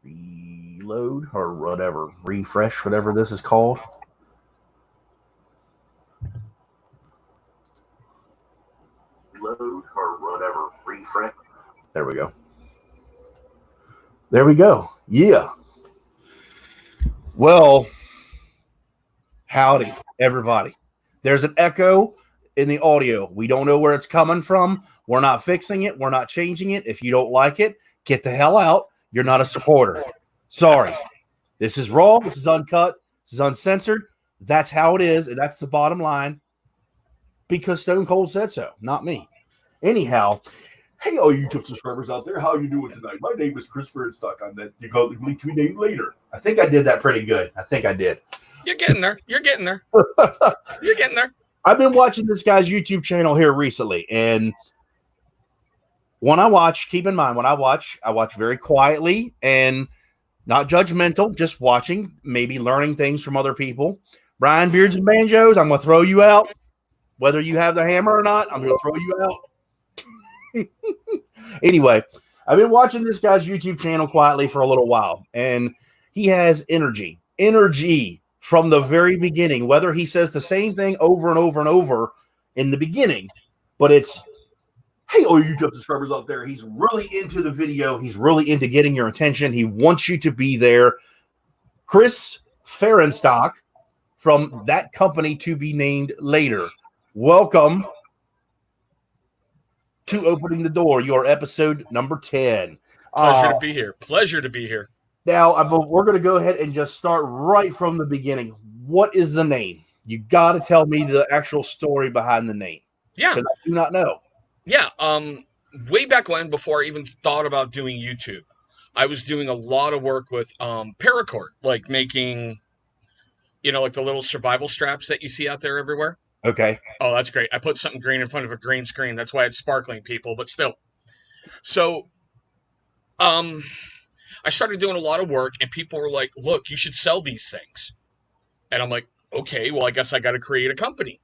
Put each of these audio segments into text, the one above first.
reload or whatever, refresh, whatever this is called. Load or whatever, refresh. There we go. There we go. Yeah. Well, howdy, everybody. There's an echo in the audio. We don't know where it's coming from. We're not fixing it. We're not changing it. If you don't like it, get the hell out. You're not a supporter. Sorry. This is raw. This is uncut. This is uncensored. That's how it is. And that's the bottom line. Because Stone Cold said so, not me. Anyhow, hey, all YouTube subscribers out there, how are you doing tonight? My name is Chris Farenstock. I'm that you call me to be named later. I think I did that pretty good. I think I did. You're getting there. You're getting there. You're getting there. I've been watching this guy's YouTube channel here recently, and when I watch, keep in mind, when I watch very quietly and not judgmental, just watching, maybe learning things from other people. Brian Beards and Banjos, I'm going to throw you out. Whether you have the hammer or not, I'm going to throw you out. Anyway, I've been watching this guy's YouTube channel quietly for a little while, and he has energy from the very beginning, whether he says the same thing over and over and over in the beginning, but it's, hey, all you YouTube subscribers out there, he's really into the video. He's really into getting your attention. He wants you to be there. Chris Farenstock from that company to be named later. Welcome to Opening the Door, your episode number 10. Pleasure to be here. Pleasure to be here. Now, we're going to go ahead and just start right from the beginning. What is the name? You got to tell me the actual story behind the name. Yeah. Because I do not know. Yeah. Way back when, before I even thought about doing YouTube, I was doing a lot of work with paracord, like making, like the little survival straps that you see out there everywhere. Okay. Oh, that's great. I put something green in front of a green screen. That's why it's sparkling, people, but still. So, I started doing a lot of work, and people were like, look, you should sell these things. And I'm like, okay, well, I guess I got to create a company.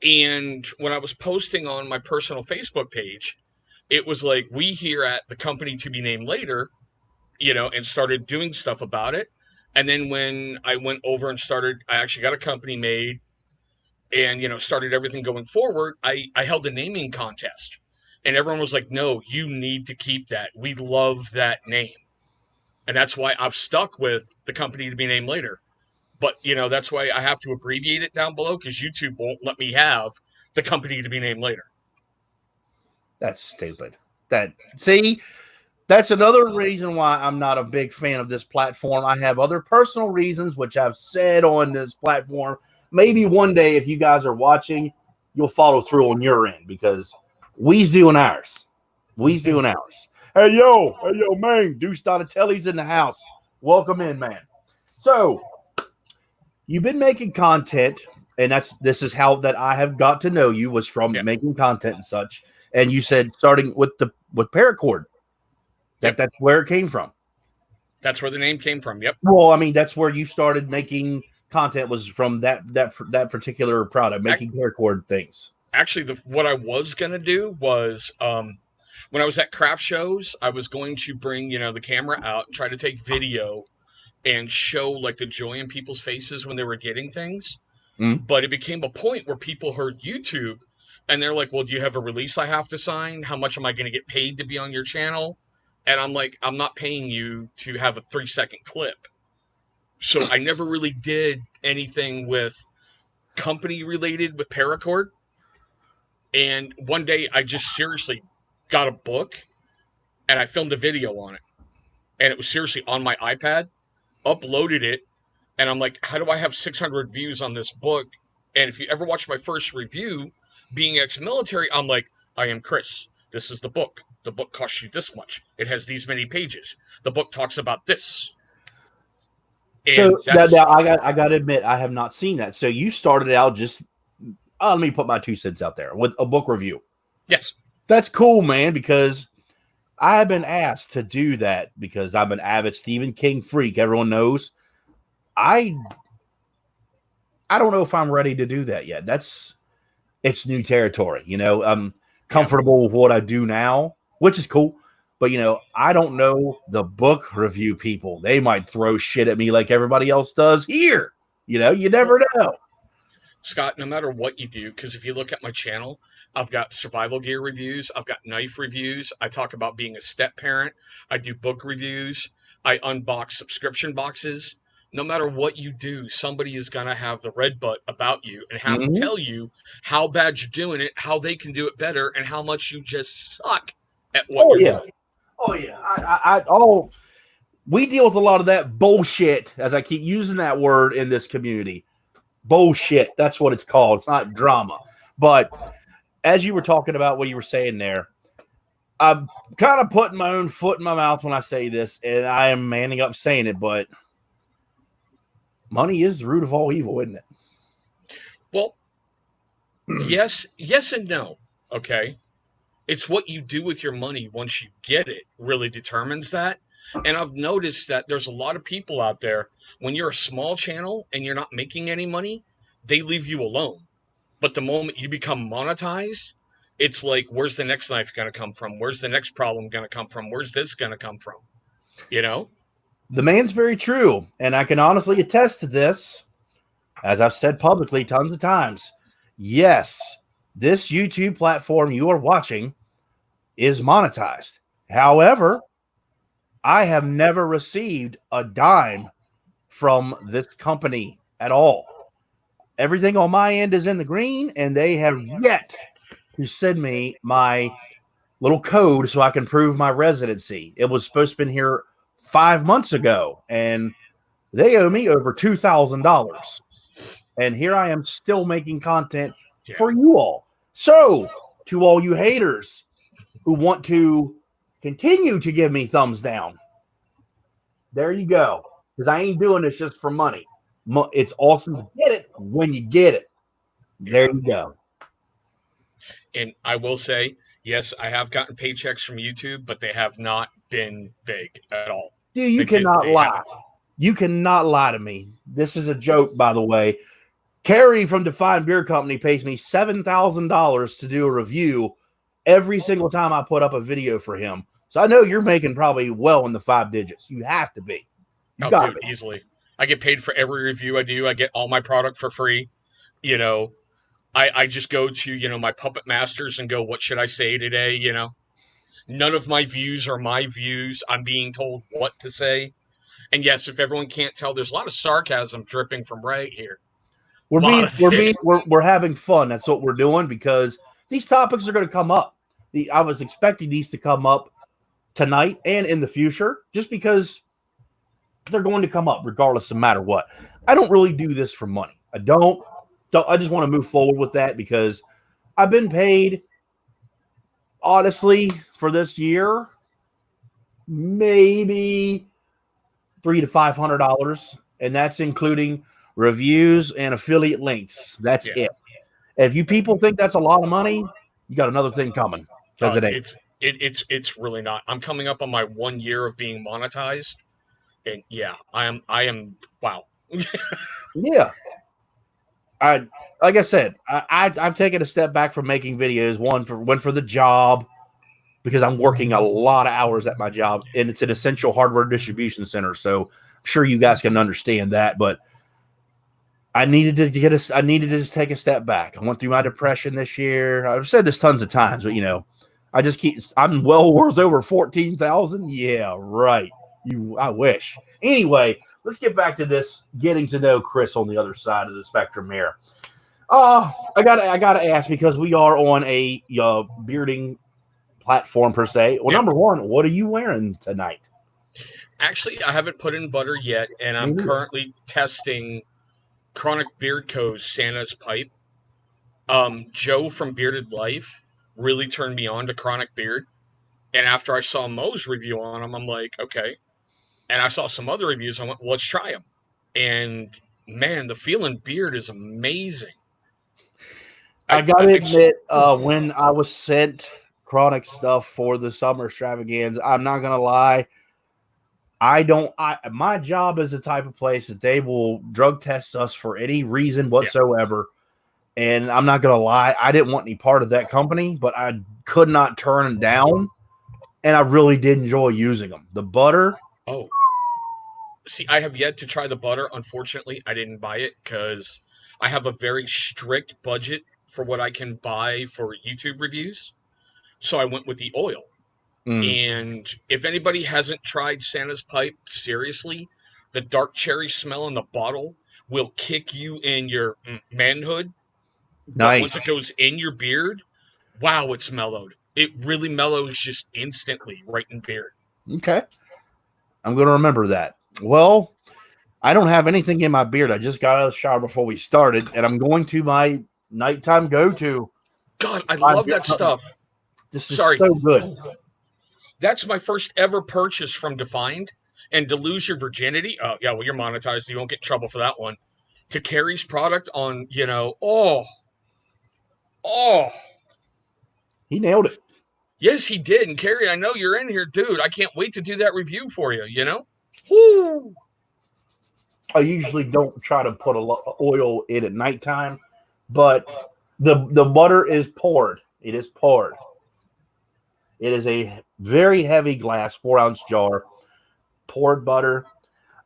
And when I was posting on my personal Facebook page, it was like, we here at the company to be named later, and started doing stuff about it. And then when I went over and I actually got a company made and, started everything going forward, I held a naming contest. And everyone was like, no, you need to keep that. We love that name. And that's why I've stuck with the company to be named later. But, that's why I have to abbreviate it down below, because YouTube won't let me have the company to be named later. That's stupid. That's another reason why I'm not a big fan of this platform. I have other personal reasons, which I've said on this platform. Maybe one day, if you guys are watching, you'll follow through on your end, because we's doing ours. We's doing ours. Hey, yo, man. Deuce Donatelli's in the house. Welcome in, man. So, you've been making content, and this is how that I have got to know you, was from making content and such. And you said starting with paracord. That's where it came from. That's where the name came from. Yep. Well, I mean, that's where you started making content, was from that particular product, making paracord things. Actually, what I was going to do was, when I was at craft shows, I was going to bring, the camera out and try to take video and show like the joy in people's faces when they were getting things. But it became a point where people heard YouTube and they're like, well, do you have a release I have to sign? How much am I going to get paid to be on your channel? And I'm like, I'm not paying you to have a 3-second clip. So I never really did anything with company related with paracord. And one day I just seriously got a book and I filmed a video on it. And it was seriously on my iPad, uploaded it. And I'm like, how do I have 600 views on this book? And if you ever watch my first review, being ex-military, I'm like, I am Chris. This is the book. The book costs you this much. It has these many pages. The book talks about this. And so now I got to admit, I have not seen that. So you started out just, let me put my 2 cents out there with a book review. Yes. That's cool, man, because I have been asked to do that because I'm an avid Stephen King freak. Everyone knows. I don't know if I'm ready to do that yet. It's new territory, I'm comfortable with what I do now, which is cool. But, I don't know the book review people. They might throw shit at me like everybody else does here. You never know. Scott, no matter what you do, because if you look at my channel, I've got survival gear reviews, I've got knife reviews, I talk about being a step parent, I do book reviews, I unbox subscription boxes. No matter what you do, somebody is going to have the red butt about you and have to tell you how bad you're doing it, how they can do it better, and how much you just suck at what you're doing. Oh, yeah. We deal with a lot of that bullshit, as I keep using that word in this community. Bullshit. That's what it's called. It's not drama. But as you were talking about what you were saying there, I'm kind of putting my own foot in my mouth when I say this, and I am manning up saying it, but money is the root of all evil, isn't it? Well, yes and no. Okay. It's what you do with your money once you get it really determines that. And I've noticed that there's a lot of people out there, when you're a small channel and you're not making any money, they leave you alone. But the moment you become monetized, it's like, where's the next knife going to come from? Where's the next problem going to come from? Where's this going to come from? The man's very true. And I can honestly attest to this, as I've said publicly tons of times. Yes, this YouTube platform you are watching is monetized. However, I have never received a dime from this company at all. Everything on my end is in the green, and they have yet to send me my little code so I can prove my residency. It was supposed to be here 5 months ago, and they owe me over $2,000. And here I am still making content for you all. So, to all you haters who want to continue to give me thumbs down, there you go. Because I ain't doing this just for money. It's awesome to get it when you get it. There you go. And I will say, yes, I have gotten paychecks from YouTube, but they have not been big at all. Dude, you cannot lie. You cannot lie to me. This is a joke, by the way. Kerry from Define Beer Company pays me $7,000 to do a review every single time I put up a video for him. So I know you're making probably well in the 5 digits. You have to be. Dude, easily. I get paid for every review I do. I get all my product for free. I just go to, my Puppet Masters and go, what should I say today? None of my views are my views. I'm being told what to say. And yes, if everyone can't tell, there's a lot of sarcasm dripping from right here. We're having fun. That's what we're doing, because these topics are going to come up. I was expecting these to come up tonight and in the future, just because they're going to come up regardless of matter what. I don't really do this for money. I don't. I just want to move forward with that, because I've been paid, honestly, for this year, maybe $300 to $500, and that's including reviews and affiliate links. That's it. If you people think that's a lot of money, you got another thing coming. It's really not. I'm coming up on my 1 year of being monetized, and I am. Wow. Yeah. Like I said, I've taken a step back from making videos. One for the job, because I'm working a lot of hours at my job, and it's an essential hardware distribution center. So I'm sure you guys can understand that. But I needed to just take a step back. I went through my depression this year. I've said this tons of times, but I'm well worth over 14,000. Yeah, right. I wish. Anyway, let's get back to this, getting to know Chris on the other side of the spectrum here. I gotta ask, because we are on a bearding platform per se. Well, number one, what are you wearing tonight? Actually, I haven't put in butter yet, and I'm currently testing Chronic Beard Co.'s Santa's Pipe. Joe from Bearded Life really turned me on to Chronic Beard, and after I saw Mo's review on them, I'm like, okay. And I saw some other reviews. I went, well, let's try them. And man, the feeling beard is amazing. I gotta admit, when I was sent Chronic stuff for the summer extravaganza, I'm not gonna lie, my job is the type of place that they will drug test us for any reason whatsoever. Yeah. And I'm not gonna lie, I didn't want any part of that company, but I could not turn it down. and I really did enjoy using them. The butter. Oh, see, I have yet to try the butter. Unfortunately, I didn't buy it because I have a very strict budget for what I can buy for YouTube reviews. So I went with the oil. Mm, And if anybody hasn't tried Santa's Pipe, seriously, the dark cherry smell in the bottle will kick you in your manhood. But nice. once it goes in your beard, wow, it's mellowed. It really mellows just instantly right in beard. Okay. I'm going to remember that. Well, I don't have anything in my beard. I just got out of the shower before we started, and I'm going to my nighttime go-to. God, I love that stuff. This is Sorry. so good. That's my first ever purchase from Defined. And to lose your virginity, yeah, well, you're monetized. You won't get in trouble for that one. To Carrie's product on, oh, He nailed it. yes, he did. And Carrie, I know you're in here, dude. I can't wait to do that review for you, Woo! I usually don't try to put a lot of oil in at nighttime, but the butter is poured. It is poured. It is a very heavy glass, 4-ounce jar, poured butter.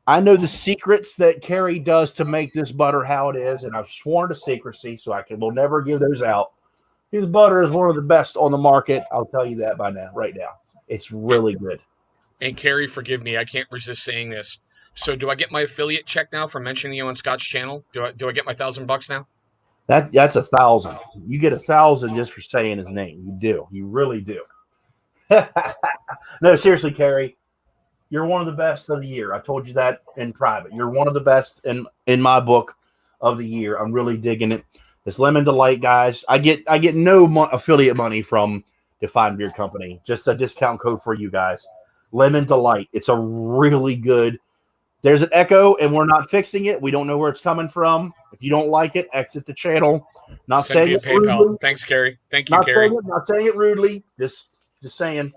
I know the secrets that Carrie does to make this butter how it is, and I've sworn to secrecy, so will never give those out. His butter is one of the best on the market. I'll tell you that right now. It's really good. And Carrie, forgive me, I can't resist saying this. So, do I get my affiliate check now for mentioning you on Scott's channel? Do I get my $1,000 now? That's 1,000. You get 1,000 just for saying his name. You do. You really do. No, seriously, Carrie, you're one of the best of the year. I told you that in private. You're one of the best in my book of the year. I'm really digging it. This Lemon Delight, guys. I get no affiliate money from Defined Beard Company. Just a discount code for you guys. Lemon Delight. It's a really good. There's an echo, and we're not fixing it. We don't know where it's coming from. If you don't like it, exit the channel. Not Send saying via it PayPal. rudely. Thanks, Carrie. Thank you, Carrie. Not saying it rudely. Just saying.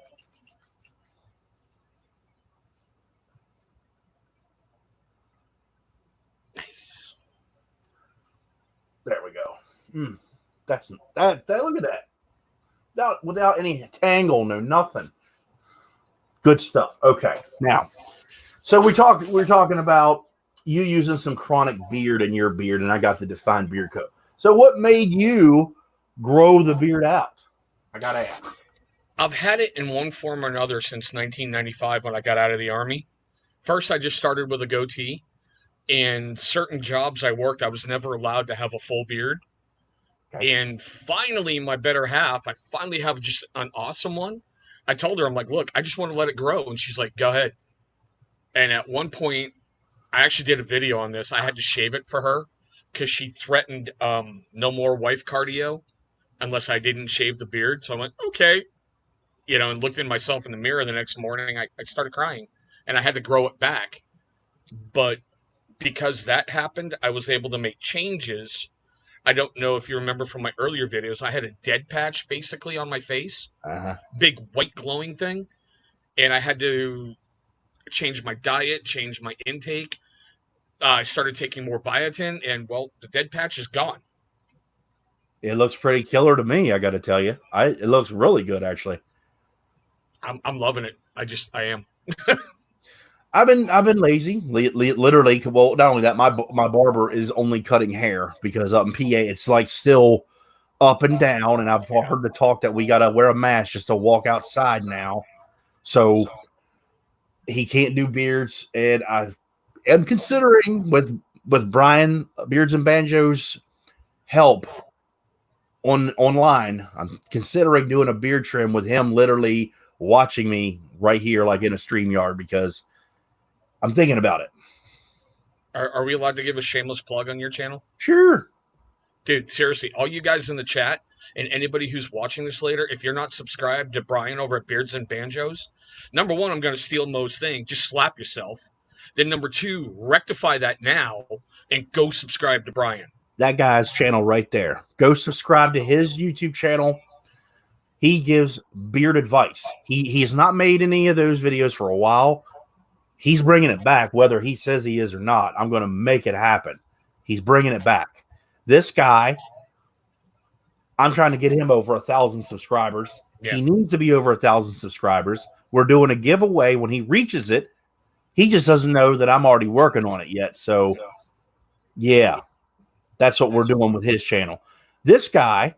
Nice. There we go. That's that. Look at that. Without any tangle, no nothing. Good stuff. Okay, now, so we're talking about you using some chronic beard in your beard, and I got the Defined Beard Co. So, what made you grow the beard out? I gotta ask. I've had it in one form or another since 1995 when I got out of the Army. First, I just started with a goatee. And certain jobs I worked, I was never allowed to have a full beard. Okay. And finally, my better half, I finally have just an awesome one. I told her, I'm like, look, I just want to let it grow. And she's like, go ahead. And at one point, I actually did a video on this. I had to shave it for her because she threatened no more wife cardio unless I didn't shave the beard. So I'm like, okay. And looked at myself in the mirror the next morning. I started crying and I had to grow it back. But because that happened, I was able to make changes. I don't know if you remember from my earlier videos, I had a dead patch basically on my face, big white glowing thing. And I had to change my diet, change my intake. I started taking more biotin, and well, the dead patch is gone. It looks pretty killer to me. I got to tell you, it looks really good actually. I'm loving it. I am. I've been lazy, literally. Well, not only that, my barber is only cutting hair because up in PA it's like still up and down, and I've heard the talk that we gotta wear a mask just to walk outside now. So he can't do beards, and I am considering with Brian Beards and Banjos help online. I'm considering doing a beard trim with him, literally watching me right here, like in a StreamYard, because I'm thinking about it. Are we allowed to give a shameless plug on your channel? Sure. Dude, seriously, all you guys in the chat and anybody who's watching this later, if you're not subscribed to Brian over at Beards and Banjos, number one, I'm going to steal Mo's thing. Just slap yourself. Then number two, rectify that now and go subscribe to Brian. That guy's channel right there. Go subscribe to his YouTube channel. He gives beard advice. He's not made any of those videos for a while. He's bringing it back, whether he says he is or not. I'm going to make it happen. He's bringing it back. This guy, I'm trying to get him over 1,000 subscribers. He needs to be over 1,000 subscribers. We're doing a giveaway when he reaches it. He just doesn't know that I'm already working on it yet. So, yeah, that's what we're doing with his channel. This guy,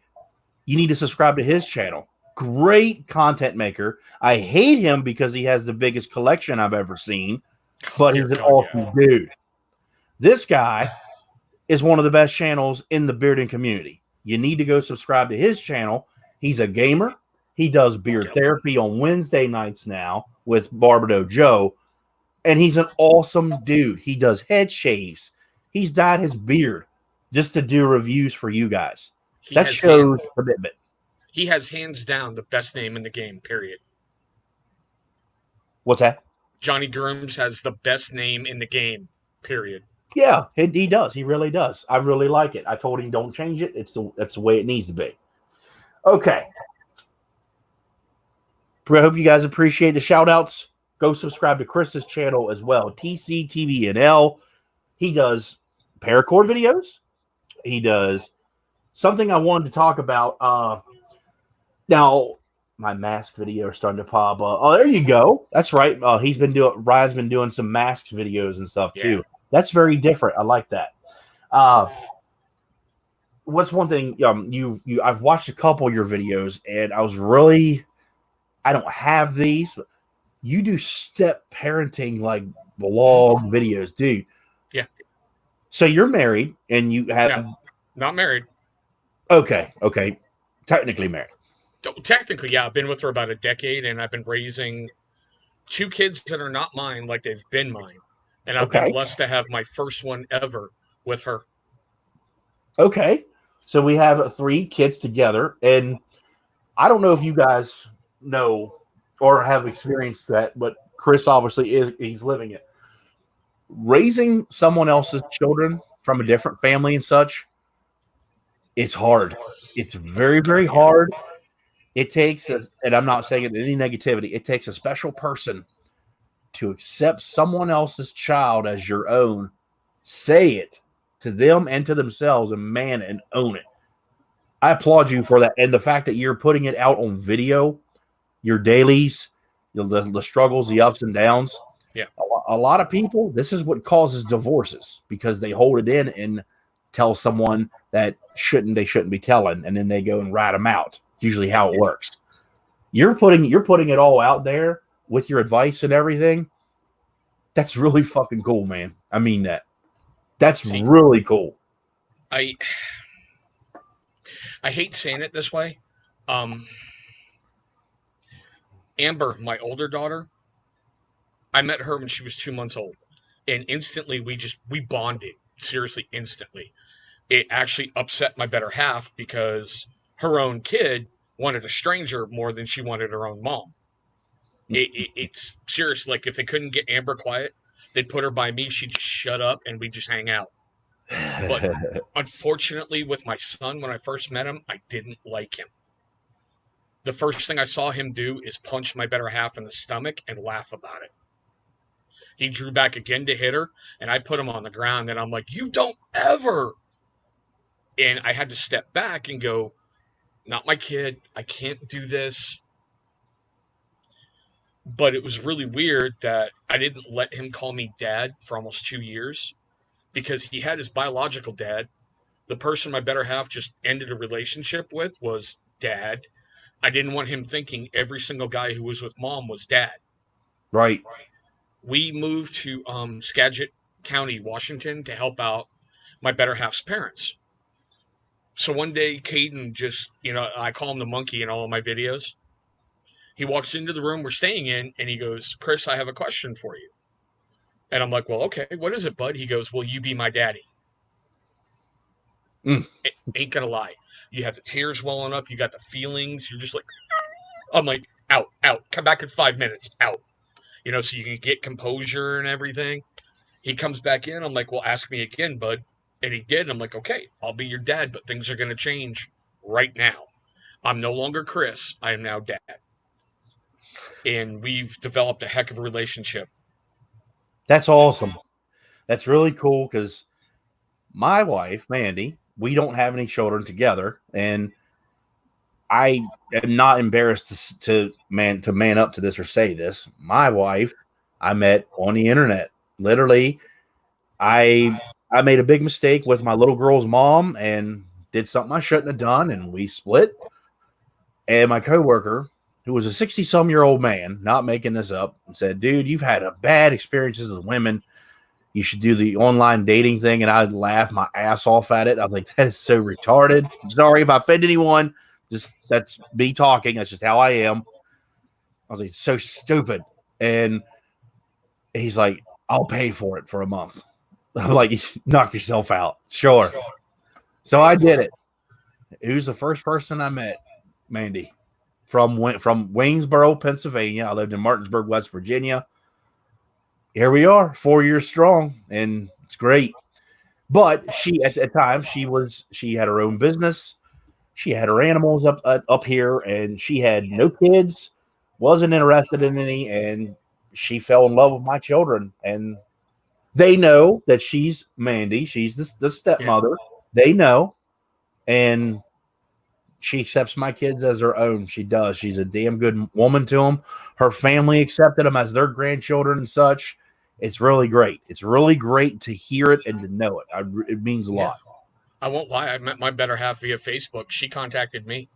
you need to subscribe to his channel. Great content maker. I hate him because he has the biggest collection I've ever seen, but he's an awesome dude. This guy is one of the best channels in the bearding community. You need to go subscribe to his channel. He's a gamer. He does beard therapy on Wednesday nights now with Barbadoe Joe, and he's an awesome dude. He does head shaves. He's dyed his beard just to do reviews for you guys. That shows commitment. He has hands down the best name in the game, period. What's that? Johnny Grooms has the best name in the game, period. Yeah, he does. He really does. I really like it. I told him don't change it. That's the way it needs to be. Okay. I hope you guys appreciate the shout outs. Go subscribe to Chris's channel as well. TCTBNL. He does paracord videos. He does something I wanted to talk about. Now, my mask video is starting to pop up. Oh, there you go. That's right. Ryan's been doing some mask videos and stuff too. That's very different. I like that. What's one thing? I've watched a couple of your videos, and I don't have these. But you do step parenting like vlog videos, dude. Yeah. So you're married, and you have not married. Okay. Technically married. Technically, yeah. I've been with her about a decade, and I've been raising 2 kids that are not mine like they've been mine. And I've been blessed to have my first one ever with her. Okay. So we have 3 kids together. And I don't know if you guys know or have experienced that, but Chris obviously he's living it. Raising someone else's children from a different family and such, it's hard. It's very, very hard. It takes, and I'm not saying it any negativity, it takes a special person to accept someone else's child as your own, say it to them and to themselves, and man, and own it. I applaud you for that. And the fact that you're putting it out on video, your dailies, the struggles, the ups and downs. Yeah. A lot of people, this is what causes divorces because they hold it in and tell someone that they shouldn't be telling, and then they go and rat them out. Usually how it works. You're putting it all out there with your advice and everything. That's really fucking cool, man. I mean that. That's really cool. I hate saying it this way. Amber, my older daughter, I met her when she was 2 months old, and instantly we bonded. Seriously, instantly. It actually upset my better half because her own kid wanted a stranger more than she wanted her own mom. It's serious. Like, if they couldn't get Amber quiet, they'd put her by me. She'd just shut up, and we'd just hang out. But unfortunately, with my son, when I first met him, I didn't like him. The first thing I saw him do is punch my better half in the stomach and laugh about it. He drew back again to hit her, and I put him on the ground, and I'm like, "You don't ever!" And I had to step back and go, "Not my kid. I can't do this." But it was really weird that I didn't let him call me dad for almost 2 years because he had his biological dad. The person my better half just ended a relationship with was dad. I didn't want him thinking every single guy who was with mom was dad. Right. We moved to Skagit County, Washington to help out my better half's parents. So one day, Caden just, I call him the monkey in all of my videos. He walks into the room we're staying in, and he goes, "Chris, I have a question for you." And I'm like, "Well, okay, what is it, bud?" He goes, "Will you be my daddy?" Ain't gonna lie. You have the tears welling up. You got the feelings. You're just like, I'm like, out. Come back in 5 minutes. Out. So you can get composure and everything. He comes back in. I'm like, "Well, ask me again, bud." And he did. And I'm like, "Okay, I'll be your dad, but things are going to change right now. I'm no longer Chris. I am now dad." And we've developed a heck of a relationship. That's awesome. That's really cool because my wife, Mandy, we don't have any children together. And I am not embarrassed to man up to this or say this. My wife, I met on the internet. Literally, I made a big mistake with my little girl's mom and did something I shouldn't have done, and we split. And my coworker, who was a 60-some-year-old man, not making this up, said, "Dude, you've had a bad experiences with women. You should do the online dating thing." And I'd laugh my ass off at it. I was like, that is so retarded. Sorry if I offend anyone. Just that's me talking. That's just how I am. I was like, so stupid. And he's like, "I'll pay for it for a month." I'm like, "You knocked yourself out." Sure. So I did it. Who's the first person I met? Mandy. From Waynesboro, Pennsylvania. I lived in Martinsburg, West Virginia. Here we are, 4 years strong, and it's great. But she, at the time, she had her own business. She had her animals up here, and she had no kids, wasn't interested in any, and she fell in love with my children. And they know that she's Mandy. She's the stepmother. Yeah. They know, and she accepts my kids as her own. She does. She's a damn good woman to them. Her family accepted them as their grandchildren and such. It's really great. It's really great to hear it and to know it. It means a lot. I won't lie. I met my better half via Facebook. She contacted me.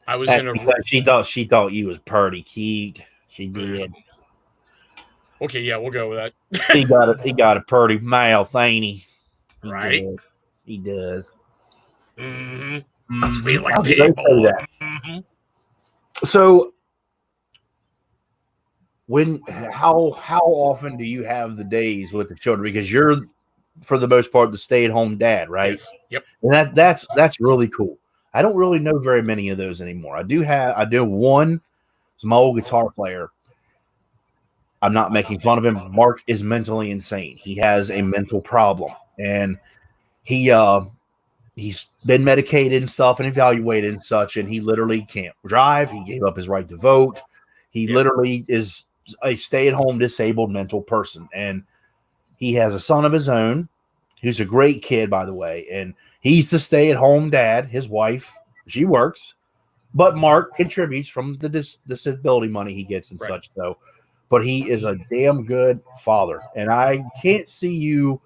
I was she thought you was pretty cute. She did. Okay, yeah, we'll go with that. he got a pretty mouth, ain't he? Right. He does. Mm-hmm. Must be like people. Mm-hmm. So, how often do you have the days with the children? Because you're, for the most part, the stay-at-home dad, right? Yes. Yep. And that's really cool. I don't really know very many of those anymore. I do one. It's my old guitar player. I'm not making fun of him. Mark is mentally insane. He has a mental problem, and he's been medicated and stuff and evaluated and such, and he literally can't drive. He gave up his right to vote. He literally is a stay-at-home disabled mental person, and he has a son of his own who's a great kid, by the way, and he's the stay-at-home dad. His wife, she works, but Mark contributes from the disability money he gets and such. So, but he is a damn good father, and I can't see you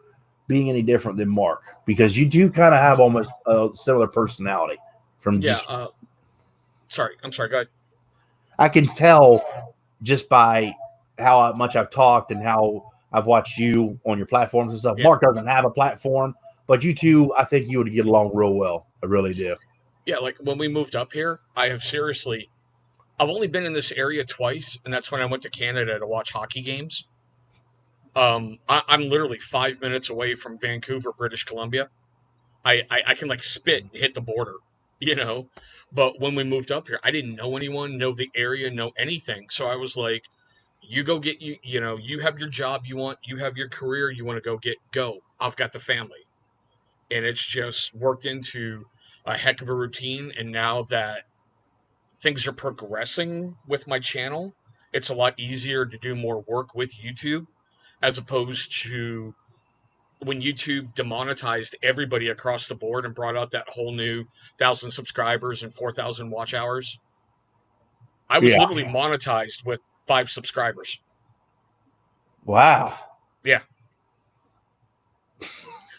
being any different than Mark, because you do kind of have almost a similar personality. Sorry, I'm sorry. Go ahead. I can tell just by how much I've talked and how I've watched you on your platforms and stuff. Yeah. Mark doesn't have a platform, but you two, I think you would get along real well. I really do. Yeah, like when we moved up here, I've only been in this area twice, and that's when I went to Canada to watch hockey games. I'm literally 5 minutes away from Vancouver, British Columbia. I can like spit and hit the border, you know. But when we moved up here, I didn't know anyone, know the area, know anything. So I was like, you go get you have your job you have your career you want to go. I've got the family. And it's just worked into a heck of a routine. And now that things are progressing with my channel, it's a lot easier to do more work with YouTube, as opposed to when YouTube demonetized everybody across the board and brought out that whole new 1,000 subscribers and 4,000 watch hours. I was literally monetized with 5 subscribers. Wow. Yeah.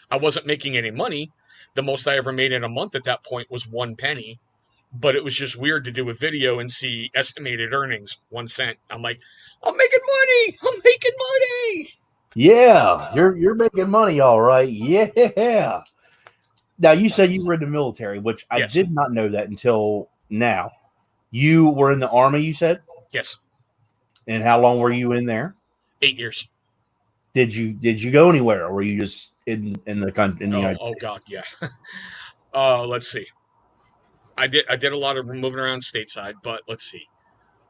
I wasn't making any money. The most I ever made in a month at that point was 1 penny. But it was just weird to do a video and see estimated earnings, 1 cent. I'm like, I'm making money. I'm making money. Yeah, you're making money, all right. Yeah. Now, you said you were in the military, which I did not know that until now. You were in the Army, you said? Yes. And how long were you in there? 8 years. Did you go anywhere, or were you just in the country? Oh God, yeah. Let's see. I did a lot of moving around stateside, but let's see.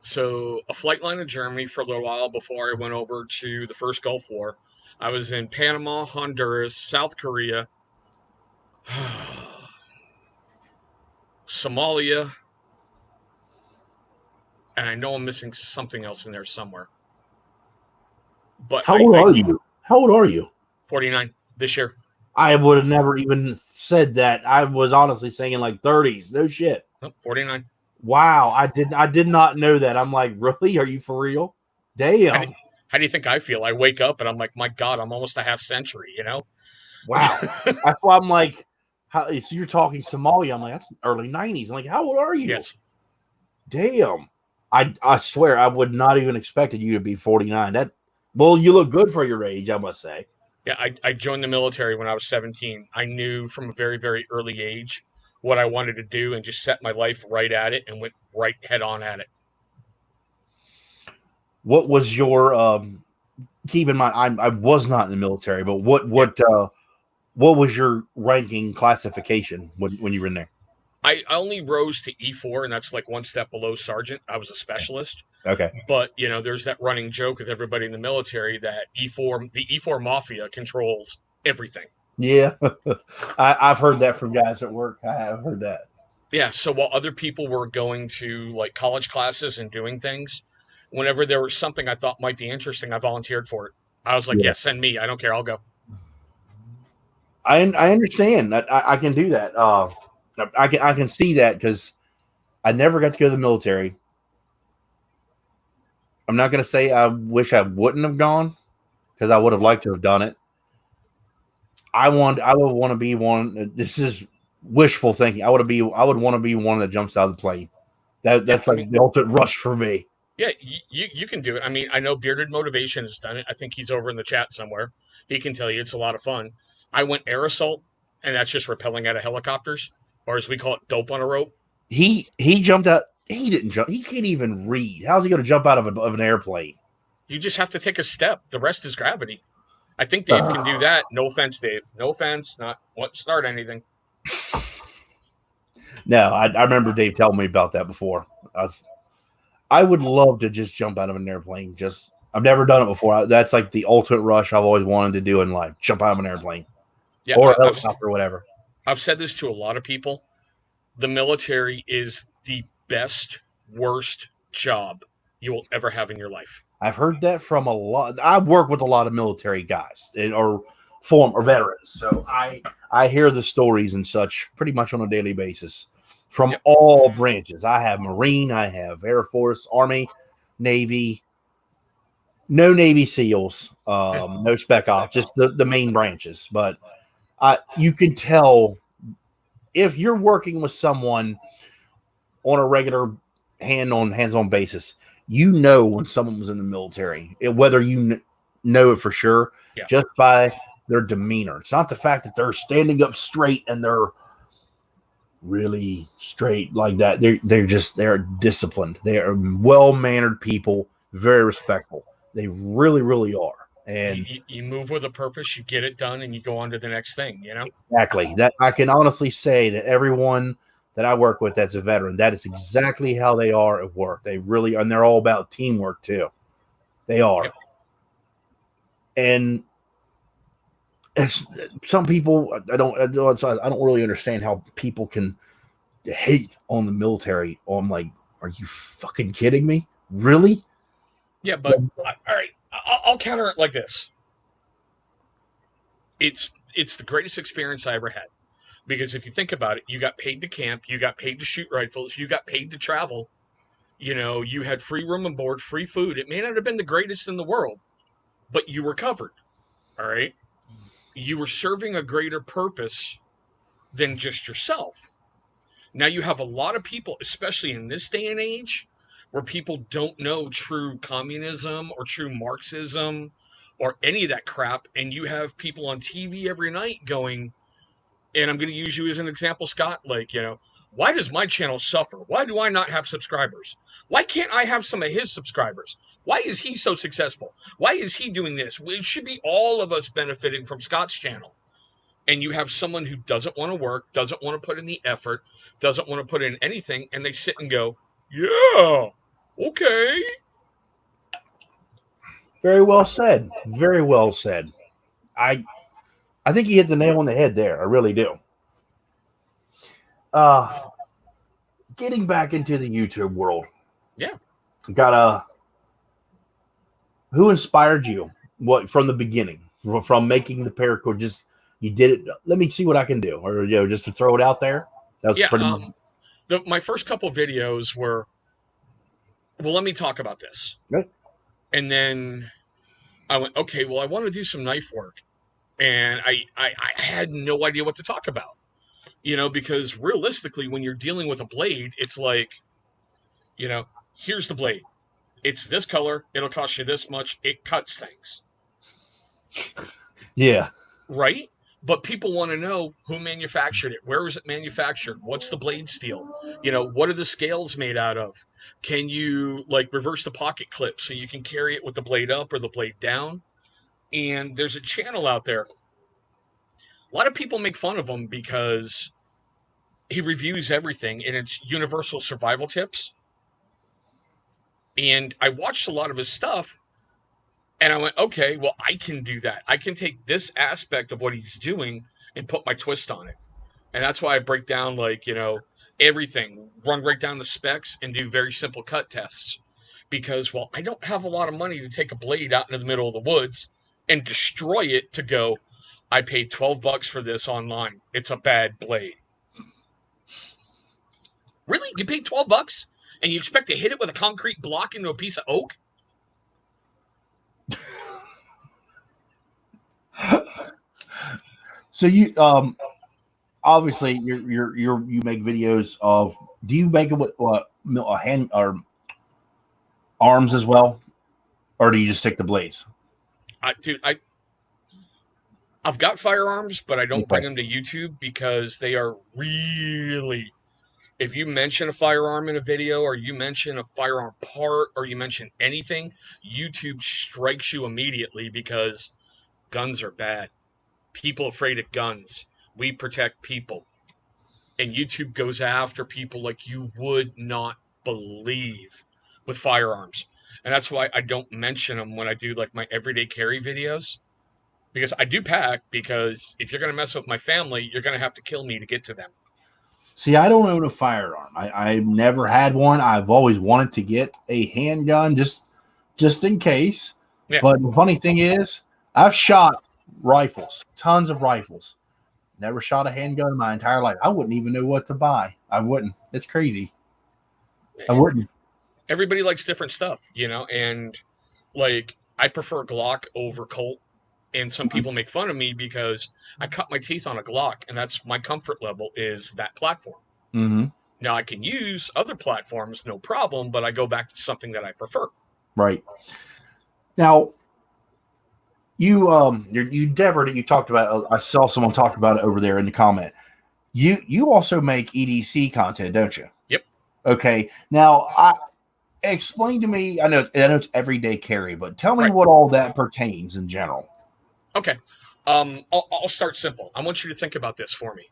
So a flight line in Germany for a little while before I went over to the first Gulf War. I was in Panama, Honduras, South Korea, Somalia, and I know I'm missing something else in there somewhere. But How old are you? How old are you? 49 this year. I would have never even said that. I was honestly saying like 30s. No shit. Oh, 49. Wow, I did not know that. I'm like, really? Are you for real? How do, Damn. how do you think I feel? I wake up and I'm like, my God, I'm almost a half century, you know? Wow. That's why I'm like, how so you're talking Somalia. I'm like, that's early 90s. I'm like, how old are you? Yes. Damn. I swear I would not even expected you to be 49. Well, you look good for your age, I must say. Yeah, I joined the military when I was 17. I knew from a very, very early age what I wanted to do and just set my life right at it and went right head on at it. What was your keep in mind I was not in the military, but Yeah. what was your ranking classification when you were in there? I only rose to E4, and that's like one step below sergeant. I was a specialist. Okay. But, there's that running joke with everybody in the military that the E4 mafia controls everything. Yeah. I've heard that from guys at work. I have heard that. Yeah, so while other people were going to like college classes and doing things, whenever there was something I thought might be interesting, I volunteered for it. I was like, Yeah. yeah, send me. I don't care. I'll go. I understand that I can do that. I can see that because I never got to go to the military. I'm not going to say I wish I wouldn't have gone because I would have liked to have done it. I would want to be one. This is wishful thinking. I would want to be one that jumps out of the plane. That's like the ultimate rush for me. Yeah, you can do it. I mean, I know Bearded Motivation has done it. I think he's over in the chat somewhere. He can tell you it's a lot of fun. I went air assault, and that's just rappelling out of helicopters, or as we call it, dope on a rope. He jumped out. He didn't jump. He can't even read. How's he going to jump out of an airplane? You just have to take a step. The rest is gravity. I think Dave can do that. No offense, Dave. No offense. Not want to start anything. No, I remember Dave telling me about that before. I would love to just jump out of an airplane. I've never done it before. That's like the ultimate rush I've always wanted to do in life. Jump out of an airplane. Yeah, Or a helicopter or whatever. I've said this to a lot of people. The military is the best, worst job you will ever have in your life. I've heard that from a lot. I work with a lot of military guys or veterans, so I hear the stories and such pretty much on a daily basis from all branches. I have Marine, I have Air Force, Army, Navy. No Navy SEALs, no Spec Ops, just the main branches. But you can tell if you're working with someone on a regular hands-on basis, you know when someone was in the military, whether you know it for sure, just by their demeanor. It's not the fact that they're standing up straight and they're really straight like that. They're disciplined. They are well-mannered people, very respectful. They really, really are. And you move with a purpose, you get it done, and you go on to the next thing, Exactly. That I can honestly say that everyone that I work with that's a veteran, that is exactly how they are at work. They really are, and they're all about teamwork too. They are. Yep. And it's some people I don't really understand how people can hate on the military. I'm like, are you fucking kidding me? Really? Yeah, but all right, I'll counter it like this. It's the greatest experience I ever had. Because if you think about it, you got paid to camp, you got paid to shoot rifles, you got paid to travel. You had free room and board, free food. It may not have been the greatest in the world, but you were covered. All right? You were serving a greater purpose than just yourself. Now you have a lot of people, especially in this day and age, where people don't know true communism or true Marxism or any of that crap, and you have people on TV every night going, and I'm going to use you as an example, Scott, why does my channel suffer? Why do I not have subscribers? Why can't I have some of his subscribers? Why is he so successful? Why is he doing this? It should be all of us benefiting from Scott's channel. And you have someone who doesn't want to work, doesn't want to put in the effort, doesn't want to put in anything, and they sit and go, yeah, okay. Very well said. Very well said. I think you hit the nail on the head there. I really do. Getting back into the YouTube world. Yeah. Who inspired you? What from the beginning? From making the paracord, just you did it. Let me see what I can do, or just to throw it out there. That's pretty much. My first couple videos were, well, let me talk about this. Good. And then I went, okay, well, I want to do some knife work. And I had no idea what to talk about, because realistically, when you're dealing with a blade, it's like, here's the blade. It's this color. It'll cost you this much. It cuts things. Yeah. Right? But people want to know who manufactured it. Where was it manufactured? What's the blade steel? What are the scales made out of? Can you reverse the pocket clip so you can carry it with the blade up or the blade down? And there's a channel out there. A lot of people make fun of him because he reviews everything, and it's universal survival tips. And I watched a lot of his stuff, and I went, okay, well, I can do that. I can take this aspect of what he's doing and put my twist on it. And that's why I break down, everything, run right down the specs, and do very simple cut tests. Because, well, I don't have a lot of money to take a blade out into the middle of the woods and destroy it to go, I paid $12 for this online. It's a bad blade. Really? You paid $12? And you expect to hit it with a concrete block into a piece of oak? So you obviously you make videos of, do you make it with a hand or arms as well, or do you just stick the blades? I've got firearms, but I don't bring them to YouTube because they are really, if you mention a firearm in a video, or you mention a firearm part, or you mention anything, YouTube strikes you immediately because guns are bad. People afraid of guns. We protect people. And YouTube goes after people like you would not believe with firearms. And that's why I don't mention them when I do my everyday carry videos. Because I do pack, because if you're going to mess with my family, you're going to have to kill me to get to them. See, I don't own a firearm. I've never had one. I've always wanted to get a handgun just in case. Yeah. But the funny thing is, I've shot rifles, tons of rifles. Never shot a handgun in my entire life. I wouldn't even know what to buy. I wouldn't. It's crazy. I wouldn't. Everybody likes different stuff, and I prefer Glock over Colt. And some people make fun of me because I cut my teeth on a Glock, and that's my comfort level, is that platform. Mm-hmm. Now, I can use other platforms, no problem, but I go back to something that I prefer. Right. Now, you Dever, you talked about, I saw someone talk about it over there in the comment. You also make EDC content, don't you? Yep. Okay. Now, explain to me, I know it's everyday carry, but tell me what all that pertains in general. Okay. I'll start simple. I want you to think about this for me.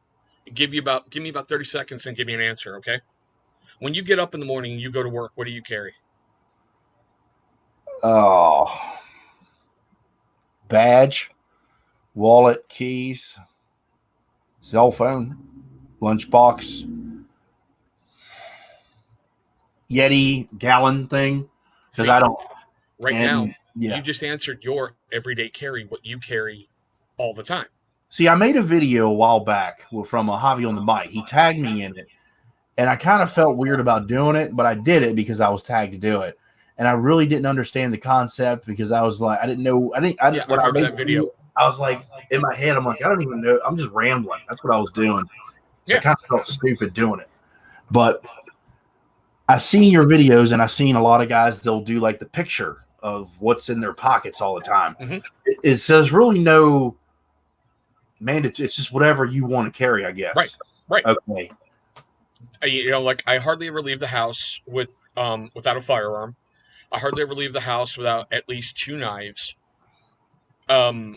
Give me about 30 seconds and give me an answer, okay? When you get up in the morning and you go to work, what do you carry? Oh, badge, wallet, keys, cell phone, lunchbox, Yeti gallon thing. Because I don't. Right now, you just answered your everyday carry, what you carry all the time. See, I made a video a while back from a Javi on the Mic. He tagged me in it, and I kind of felt weird about doing it, but I did it because I was tagged to do it. And I really didn't understand the concept because I was like, I didn't know. I remember that video. I was like, in my head, I'm like, I don't even know. I'm just rambling. That's what I was doing. So I kind of felt stupid doing it. But I've seen your videos, and I've seen a lot of guys, they'll do the picture of what's in their pockets all the time. Mm-hmm. It says really no mandatory. It's just whatever you want to carry, I guess. Right. Okay. I hardly ever leave the house without a firearm. I hardly ever leave the house without at least 2 knives. I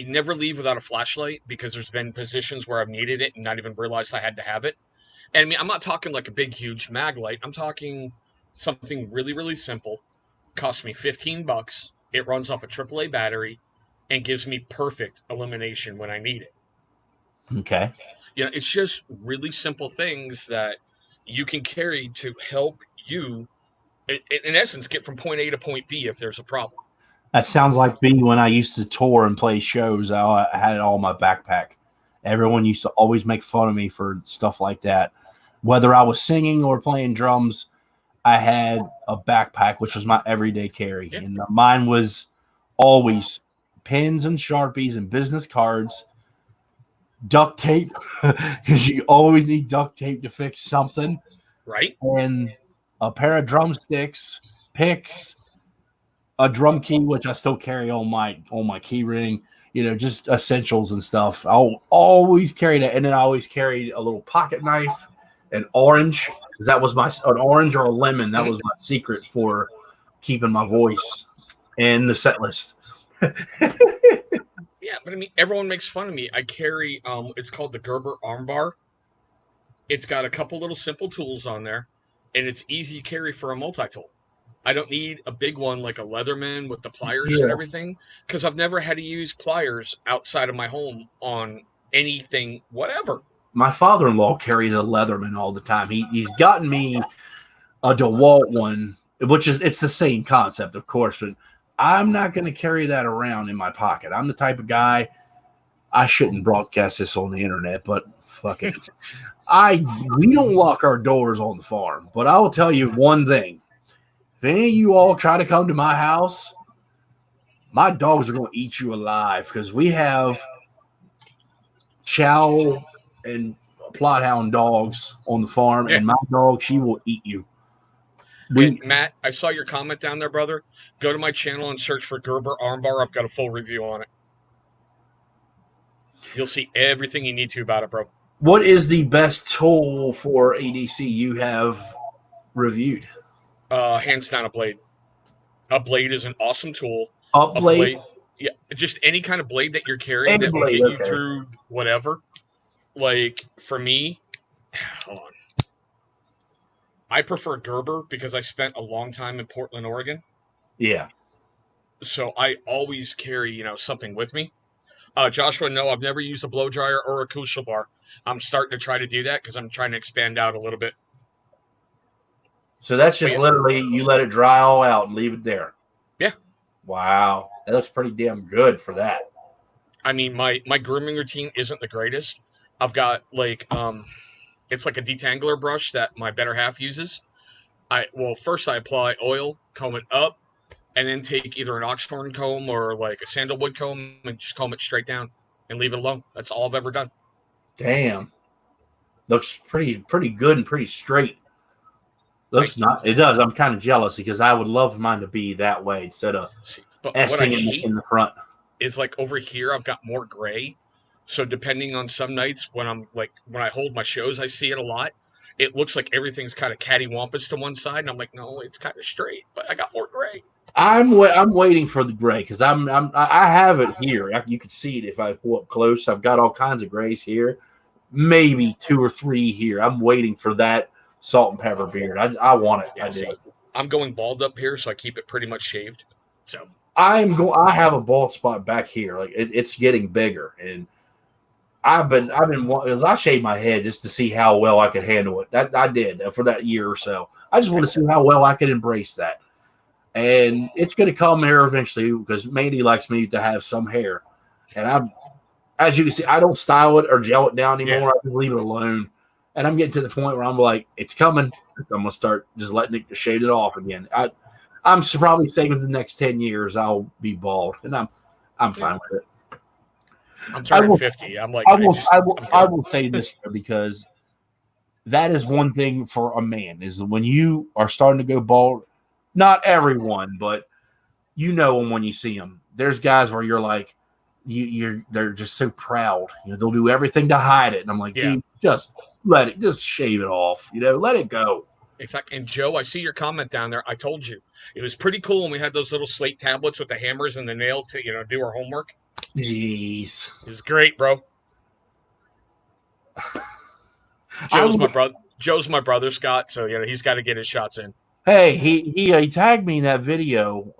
never leave without a flashlight because there's been positions where I've needed it and not even realized I had to have it. And I mean, I'm not talking like a big, huge mag light. I'm talking something really, really simple. Costs me $15. It runs off a AAA battery and gives me perfect illumination when I need it. Okay. It's just really simple things that you can carry to help you, in essence, get from point A to point B if there's a problem. That sounds like me when I used to tour and play shows. I had it all in my backpack. Everyone used to always make fun of me for stuff like that. whether I was singing or playing drums, I had a backpack, which was my everyday carry. Yeah. And mine was always pens and Sharpies and business cards, duct tape, because you always need duct tape to fix something, Right? and a pair of drumsticks, picks, a drum key, which I still carry on my key ring, just essentials and stuff. I'll always carry that. And then I always carried a little pocket knife, an orange, because that was an orange or a lemon. That was my secret for keeping my voice in the set list. Yeah, but I mean, everyone makes fun of me. I carry, it's called the Gerber armbar. It's got a couple little simple tools on there, and it's easy to carry for a multi-tool. I don't need a big one like a Leatherman with the pliers and everything, because I've never had to use pliers outside of my home on anything, whatever. My father-in-law carries a Leatherman all the time. He's gotten me a DeWalt one, which it's the same concept, of course, but I'm not going to carry that around in my pocket. I'm the type of guy, I shouldn't broadcast this on the internet, but fuck it. We don't lock our doors on the farm, but I will tell you one thing. If any of you all try to come to my house, my dogs are going to eat you alive, because we have chow and Plothound dogs on the farm, and my dog, she will eat you. And Matt, I saw your comment down there, brother. Go to my channel and search for Gerber armbar. I've got a full review on it. You'll see everything you need to about it, bro. What is the best tool for ADC you have reviewed? Hands down, a blade. A blade is an awesome tool. A blade? Yeah, just any kind of blade that you're carrying that will get you through whatever. Like, for me, hold on. I prefer Gerber because I spent a long time in Portland, Oregon. Yeah. So I always carry, something with me. Joshua, no, I've never used a blow dryer or a crucial bar. I'm starting to try to do that because I'm trying to expand out a little bit. So that's just literally you let it dry all out and leave it there. Yeah. Wow. That looks pretty damn good for that. I mean, my grooming routine isn't the greatest. I've got it's like a detangler brush that my better half uses. First I apply oil, comb it up, and then take either an oxhorn comb or like a sandalwood comb and just comb it straight down and leave it alone. That's all I've ever done. Damn. Looks pretty good and pretty straight. Looks not. It does. I'm kind of jealous because I would love mine to be that way instead of esting in the front. Is like over here I've got more gray. So depending on some nights when I hold my shows, I see it a lot. It looks like everything's kind of cattywampus to one side, and I'm like, no, it's kind of straight, but I got more gray. I'm waiting for the gray because I have it here. You can see it if I pull up close. I've got all kinds of grays here, maybe 2 or 3 here. I'm waiting for that salt and pepper beard. I want it. Yeah, I'm going bald up here, so I keep it pretty much shaved. So I have a bald spot back here. Like it's getting bigger, and I've been because I shaved my head just to see how well I could handle it. I did for that year or so. I just want to see how well I could embrace that. And it's going to come here eventually because Mandy likes me to have some hair. And as you can see, I don't style it or gel it down anymore. I just leave it alone. And I'm getting to the point where I'm like, it's coming. I'm going to start just letting it shade it off again. I'm probably saying in the next 10 years I'll be bald, and I'm fine with it. I'm turning 50. I'm like, I will say this because that is one thing for a man is when you are starting to go bald. Not everyone, but them when you see them. There's guys where you're like, they're just so proud. They'll do everything to hide it, and I'm like, dude, just shave it off. Let it go. Exactly. And Joe, I see your comment down there. I told you it was pretty cool when we had those little slate tablets with the hammers and the nail to do our homework. Jeez, this is great, bro. Joe's my brother, Scott. So he's got to get his shots in. Hey, he tagged me in that video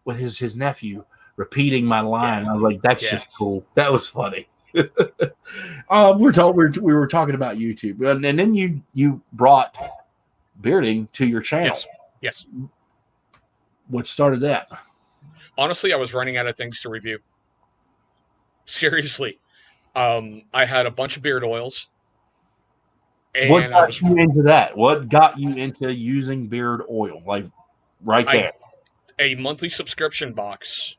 with his nephew repeating my line. I was like, that's just cool. That was funny. we were talking about YouTube, and then you brought bearding to your channel. Yes. What started that? Honestly, I was running out of things to review. Seriously. I had a bunch of beard oils. What And I got was you into that? What got you into using beard oil? Like right I there. a monthly subscription box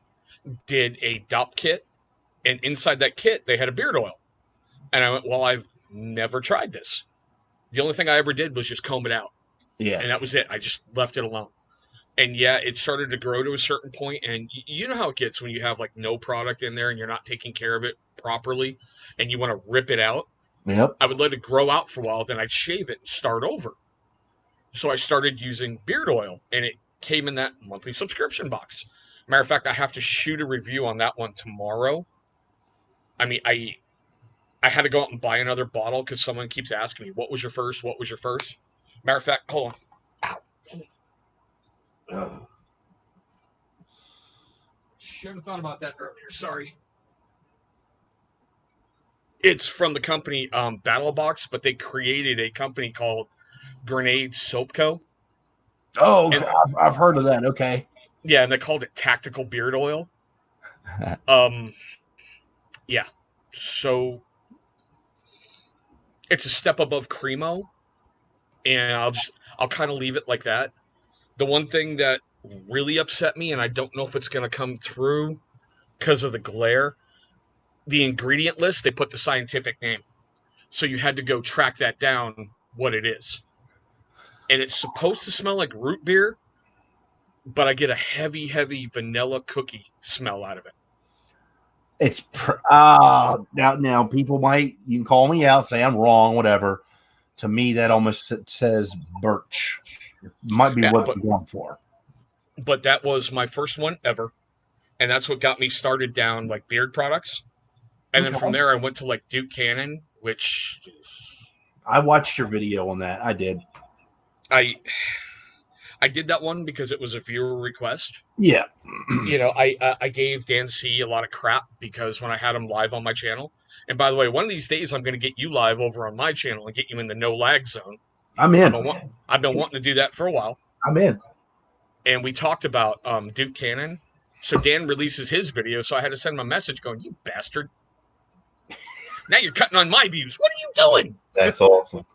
did a DOP kit, and inside that kit they had a beard oil. And I went, well, I've never tried this. The only thing I ever did was just comb it out, Yeah. and that was it. I just left it alone. And yeah, it started to grow to a certain point, and you know how it gets when you have like no product in there and you're not taking care of it properly, and you want to rip it out. Yep. I would let it grow out for a while, then I'd shave it and start over. So I started using beard oil, and it came in that monthly subscription box. Matter of fact, I have to shoot a review on that one tomorrow. I mean, I had to go out and buy another bottle because someone keeps asking me, "What was your first? What was your first?" Matter of fact, hold on. Ow. Should have thought about that earlier. Sorry. It's from the company Battle Box, but they created a company called Grenade Soap Co. Oh, And I've heard of that. Okay. yeah, and they called it Tactical Beard Oil. Um, yeah. So it's a step above Cremo, and I'll kind of leave it like that. The one thing that really upset me, and I don't know if it's going to come through because of the glare, the ingredient list, they put the scientific name. So you had to go track that down what it is. And it's supposed to smell like root beer, but I get a heavy, heavy vanilla cookie smell out of it. It's now people might, you can call me out, say I'm wrong, whatever. To me, that almost says birch. It might be what I'm going for. But that was my first one ever, and that's what got me started down like beard products. And then from there, I went to like Duke Cannon, which I watched your video on that. I did. I did that one because it was a viewer request. Yeah. You know, I gave Dan C a lot of crap because when I had him live on my channel. And by the way, one of these days I'm going to get you live over on my channel and get you in the no lag zone. I'm in. I've been wanting to do that for a while. I'm in. And we talked about Duke Cannon. So Dan releases his video, so I had to send him a message going, "You bastard. Now you're cutting on my views. What are you doing?" That's awesome.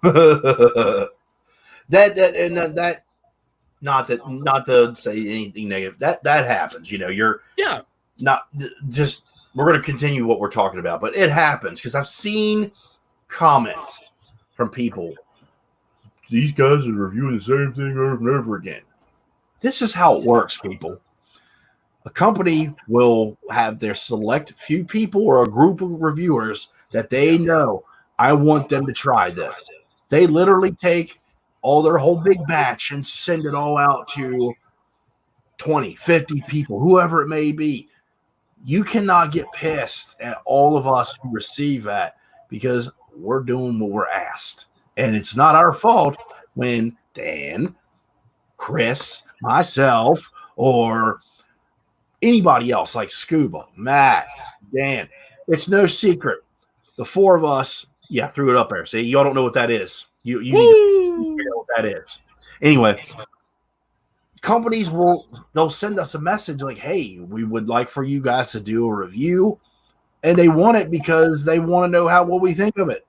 that not to say anything negative. That happens. You know, you're not just, we're going to continue what we're talking about, but it happens because I've seen comments from people. These guys are reviewing the same thing over and over again. This is how it works, people. A company will have their select few people or a group of reviewers that they know, I want them to try this. They literally take all their whole big batch and send it all out to 20, 50 people, whoever it may be. You cannot get pissed at all of us who receive that because we're doing what we're asked. And it's not our fault when Dan, Chris, myself, or anybody else like Scuba, Matt, Dan, it's no secret. The four of us, threw it up there. See, y'all don't know what that is. You need to figure out what that is. Anyway, companies they'll send us a message like, "Hey, we would like for you guys to do a review," and they want it because they want to know what we think of it,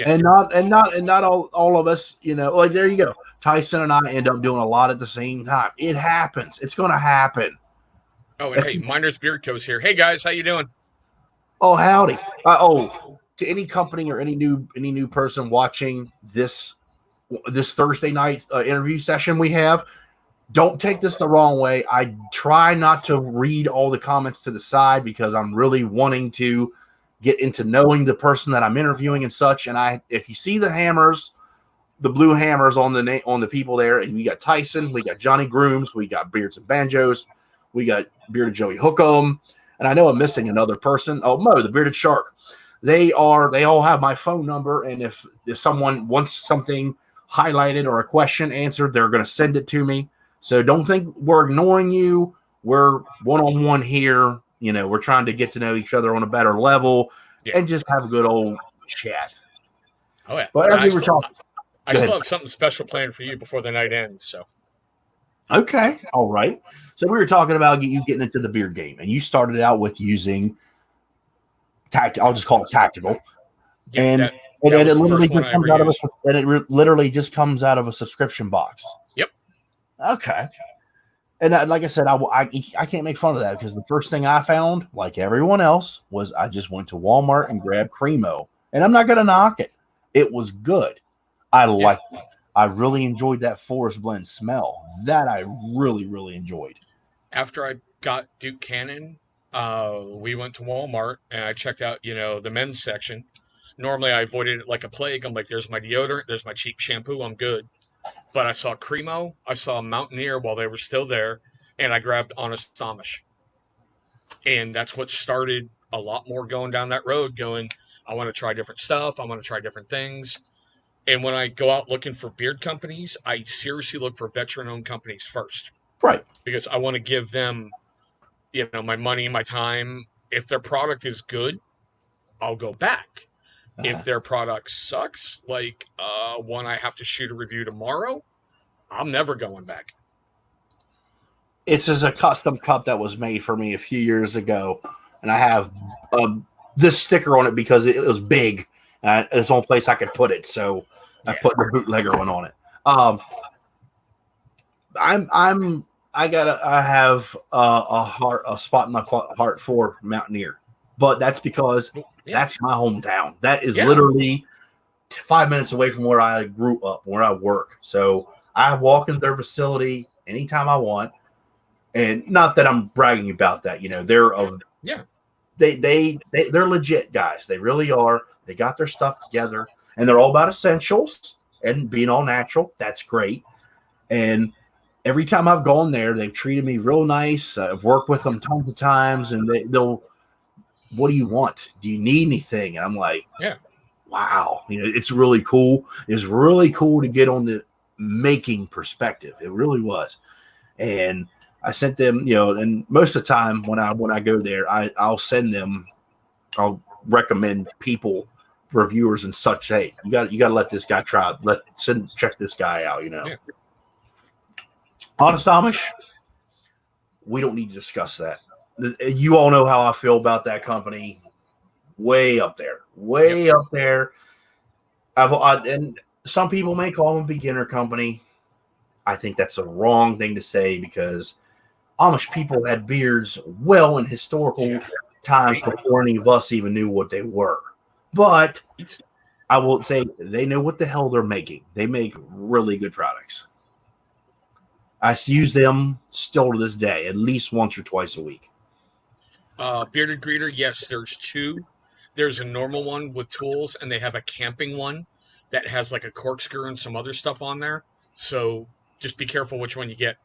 and not all of us. You know, like there you go. Tyson and I end up doing a lot at the same time. It happens. It's going to happen. Oh, and hey, Miners Beard Co's here. Hey guys, how you doing? Oh, howdy. To any company or any new person watching this Thursday night interview session we have, don't take this the wrong way. I try not to read all the comments to the side because I'm really wanting to get into knowing the person that I'm interviewing and such. And if you see the hammers, the blue hammers on the people there, and we got Tyson, we got Johnny Grooms, we got Beards and Banjos, we got Bearded Joey Hookem, and I know I'm missing another person. Oh, Mo, the Bearded Shark. They all have my phone number, and if someone wants something highlighted or a question answered, they're going to send it to me. So don't think we're ignoring you. We're one-on-one here. You know, we're trying to get to know each other on a better level and just have a good old chat. Oh, yeah. But I still have something special planned for you before the night ends. So, okay. All right. So we were talking about you getting into the beard game, and you started out with using I'll just call it tactical. Yeah, and And, That and it was the literally first one just I comes ever out of used. literally just comes out of a subscription box. Yep. Okay. And like I said, I can't make fun of that because the first thing I found, like everyone else, was I just went to Walmart and grabbed Cremo. And I'm not going to knock it. It was good. I liked it. I really enjoyed that forest blend smell. That I really, really enjoyed. After I got Duke Cannon, we went to Walmart and I checked out, the men's section. Normally I avoided it like a plague. I'm like, there's my deodorant, there's my cheap shampoo, I'm good. But I saw Cremo, I saw Mountaineer while they were still there, and I grabbed Honest Amish. And that's what started a lot more going down that road, going, I want to try different stuff, I want to try different things. And when I go out looking for beard companies, I seriously look for veteran owned companies first. Right. Because I want to give them, my money, my time. If their product is good, I'll go back. If their product sucks, like one I have to shoot a review tomorrow, I'm never going back. It's just a custom cup that was made for me a few years ago. And I have this sticker on it because it was big. It's the only place I could put it. So I put the bootlegger one on it. I have a spot in my heart for Mountaineer, but that's because that's my hometown. That is literally 5 minutes away from where I grew up, where I work. So I walk into their facility anytime I want, and not that I'm bragging about that. They're legit guys. They really are. They got their stuff together, and they're all about essentials and being all natural. That's great. And every time I've gone there, they've treated me real nice. I've worked with them tons of times, and they'll, what do you want? Do you need anything? And I'm like, wow, it's really cool. It's really cool to get on the making perspective. It really was. And I sent them, and most of the time when I go there, I'll send them, I'll recommend people, reviewers and such. Hey, you got to let this guy try. Check this guy out. Honest Amish, we don't need to discuss that. You all know how I feel about that company. Way up there. Up there. And some people may call them a beginner company. I think that's a wrong thing to say because Amish people had beards well in historical times before any of us even knew what they were. But I will say they know what the hell they're making. They make really good products. I use them still to this day, at least once or twice a week. Bearded Greeter, yes, there's two. There's a normal one with tools, and they have a camping one that has like a corkscrew and some other stuff on there. So just be careful which one you get.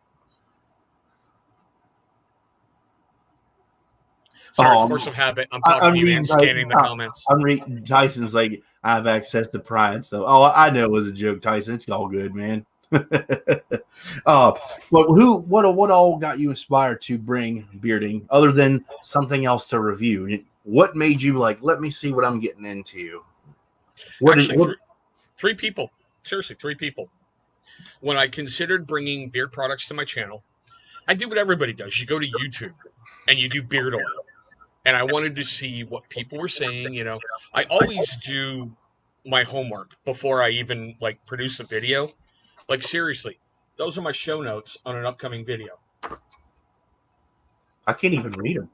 Sorry, force of habit. I'm talking to you and scanning the comments. I'm reading Tyson's like, I have access to Pride. So, I know it was a joke, Tyson. It's all good, man. But what all got you inspired to bring bearding other than something else to review? What made you like, let me see what I'm getting into? Three people. Seriously, three people. When I considered bringing beard products to my channel, I do what everybody does. You go to YouTube and you do beard oil. And I wanted to see what people were saying. I always do my homework before I even produce a video. Like, seriously, those are my show notes on an upcoming video. I can't even read them.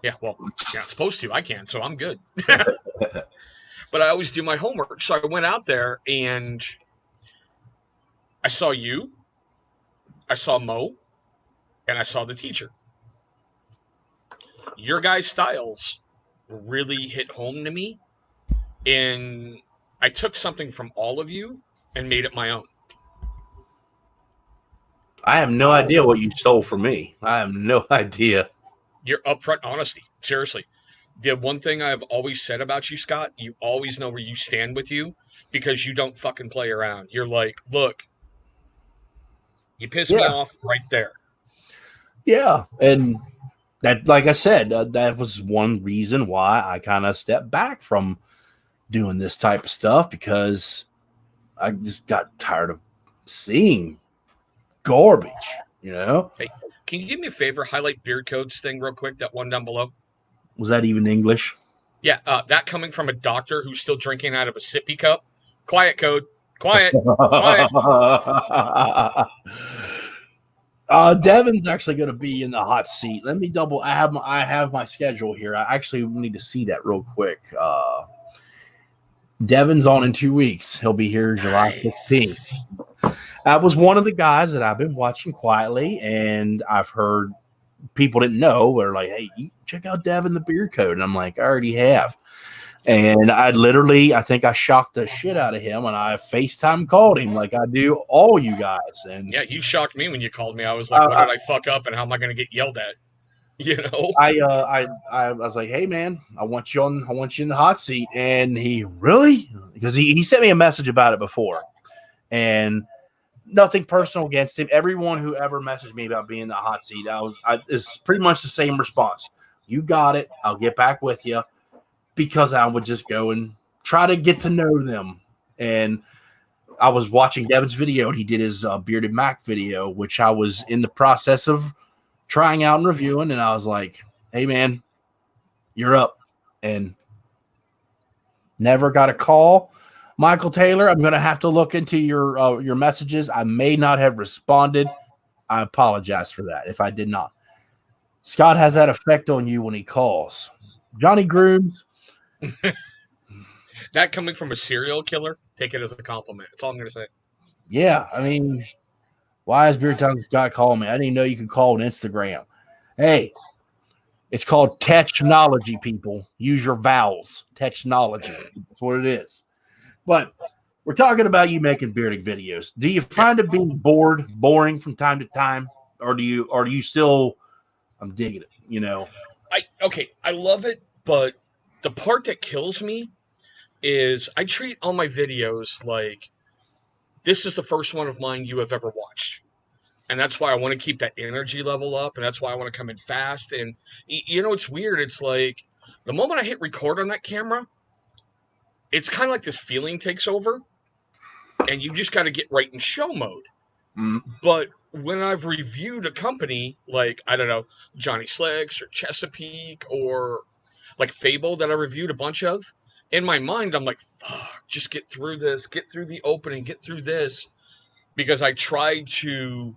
Yeah, well, you're not supposed to. I can, so I'm good. But I always do my homework. So I went out there and I saw you, I saw Mo, and I saw the teacher. Your guys' styles really hit home to me. And I took something from all of you and made it my own. I have no idea what you stole from me. I have no idea. Your upfront honesty. Seriously. The one thing I've always said about you, Scott, you always know where you stand with you because you don't fucking play around. You're like, look, you piss me off right there. Yeah. And that, like I said, that was one reason why I kind of stepped back from doing this type of stuff because I just got tired of seeing garbage, Hey, can you do me a favor? Highlight Beard Codes thing real quick, that one down below. Was that even English? Yeah, that coming from a doctor who's still drinking out of a sippy cup. Quiet code. Quiet. Quiet. Devin's actually going to be in the hot seat. Let me double. I have my schedule here. I actually need to see that real quick. Devin's on in 2 weeks. He'll be here July 15th. That was one of the guys that I've been watching quietly, and I've heard people didn't know. They're like, "Hey, check out Devin the Beard Code," and I'm like, "I already have." And I think I shocked the shit out of him, and I FaceTime called him like I do all you guys. And yeah, you shocked me when you called me. I was like, what did I fuck up, and how am I going to get yelled at? You know, I was like, "Hey man, I want you in the hot seat." And he really, because he sent me a message about it before, and nothing personal against him. Everyone who ever messaged me about being in the hot seat, it's pretty much the same response. You got it. I'll get back with you, because I would just go and try to get to know them. And I was watching Devin's video, and he did his Bearded Mac video, which I was in the process of trying out and reviewing. And I was like, "Hey man, you're up." And never got a call. Michael Taylor, I'm going to have to look into your messages. I may not have responded. I apologize for that if I did not. Scott has that effect on you when he calls. Johnny Grooms. that coming from a serial killer, take it as a compliment. That's all I'm going to say. Yeah, I mean, why is Beard Time Scott calling me? I didn't even know you could call on Instagram. Hey, it's called technology, people. Use your vowels. Technology. That's what it is. But we're talking about you making bearding videos. Do you find it being boring from time to time? Or do you still, I'm digging it, you know? I love it, but the part that kills me is I treat all my videos like this is the first one of mine you have ever watched. And that's why I want to keep that energy level up, and that's why I want to come in fast. And you know, it's weird. It's like the moment I hit record on that camera, it's kind of like this feeling takes over, and you just got to get right in show mode. But when I've reviewed a company like, I don't know, Johnny Slicks or Chesapeake or like Fable that I reviewed a bunch of, in my mind, I'm like, fuck, just get through this, get through the opening, get through this. Because I try to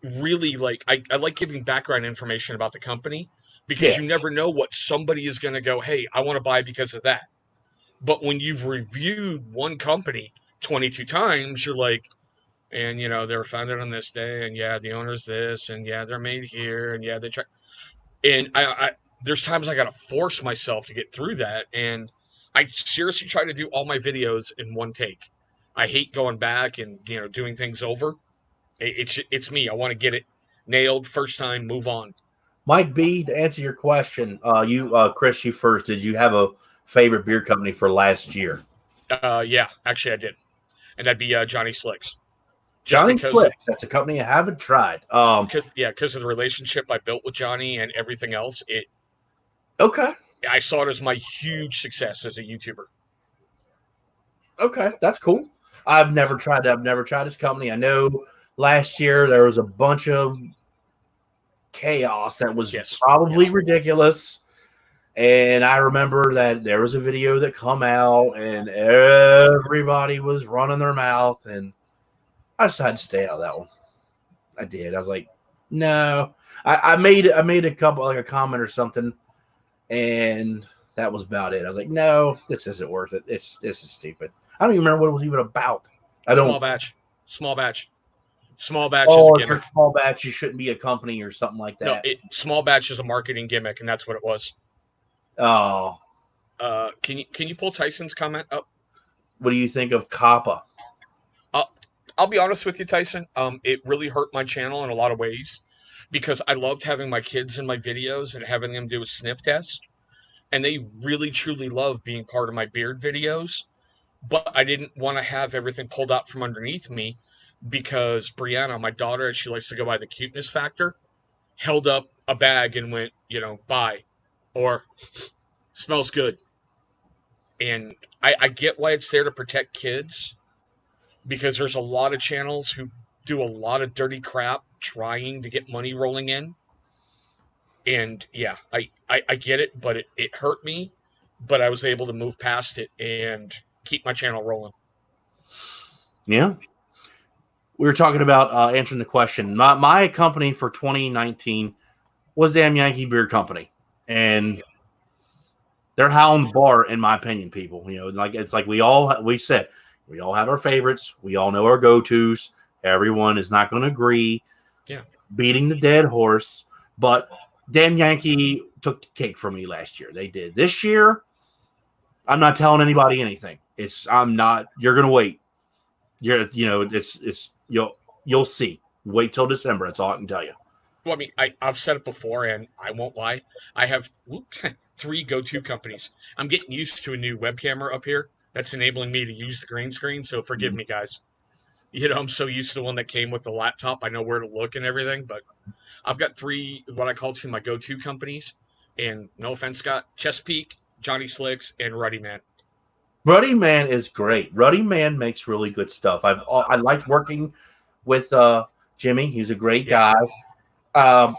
really I like giving background information about the company, because you never know what somebody is going to go, hey, I want to buy because of that. But when you've reviewed one company 22 times, you're like, and you know, they were founded on this day, and yeah, the owner's this, and yeah, they're made here, and yeah, they try. And I there's times I got to force myself to get through that, and I seriously try to do all my videos in one take. I hate going back and, you know, doing things over. It's me. I want to get it nailed first time, move on. Mike B, to answer your question, Chris, you first. Did you have a favorite beer company for last year? Yeah, actually I did, and that'd be Johnny Slicks. Johnny Slicks. That's a company I haven't tried. Because of the relationship I built with Johnny and everything else. Okay. I saw it as my huge success as a YouTuber. Okay, that's cool. I've never tried this company. I know last year there was a bunch of chaos that was probably ridiculous. And I remember that there was a video that come out and everybody was running their mouth, and I decided to stay out of that one. I did. I was like, no. I made a couple, like a comment or something, and that was about it. I was like, no, this isn't worth it. This is stupid. I don't even remember what it was even about. Small batch is a gimmick. Small batch, you shouldn't be a company or something like that. No, small batch is a marketing gimmick, and that's what it was. Oh. Can you pull Tyson's comment up? What do you think of Kappa? I'll be honest with you, Tyson. It really hurt my channel in a lot of ways, because I loved having my kids in my videos and having them do a sniff test, and they really truly love being part of my beard videos. But I didn't want to have everything pulled out from underneath me, because Brianna, my daughter, as she likes to go by the cuteness factor, held up a bag and went, buy, or smells good. And I get why it's there to protect kids, because there's a lot of channels who do a lot of dirty crap trying to get money rolling in. And yeah, I get it, but it hurt me, but I was able to move past it and keep my channel rolling. Yeah. We were talking about answering the question. My company for 2019 was Damn Yankee Beer Company. And they're Hound Bar, in my opinion, people. You know, like it's like we all have our favorites. We all know our go-tos. Everyone is not going to agree. Yeah. Beating the dead horse. But Damn Yankee took the cake for me last year. They did. This year, I'm not telling anybody anything. I'm not. You're gonna wait. You'll see. Wait till December. That's all I can tell you. Well, I mean, I've said it before, and I won't lie. I have 3 go-to companies. I'm getting used to a new web camera up here that's enabling me to use the green screen. So forgive me, guys. You know, I'm so used to the one that came with the laptop. I know where to look and everything, but I've got 3 what I call 2 my go-to companies. And no offense, Scott, Chesapeake, Johnny Slicks, and Ruddy Man. Ruddy Man is great. Ruddy Man makes really good stuff. I liked working with Jimmy. He's a great guy. I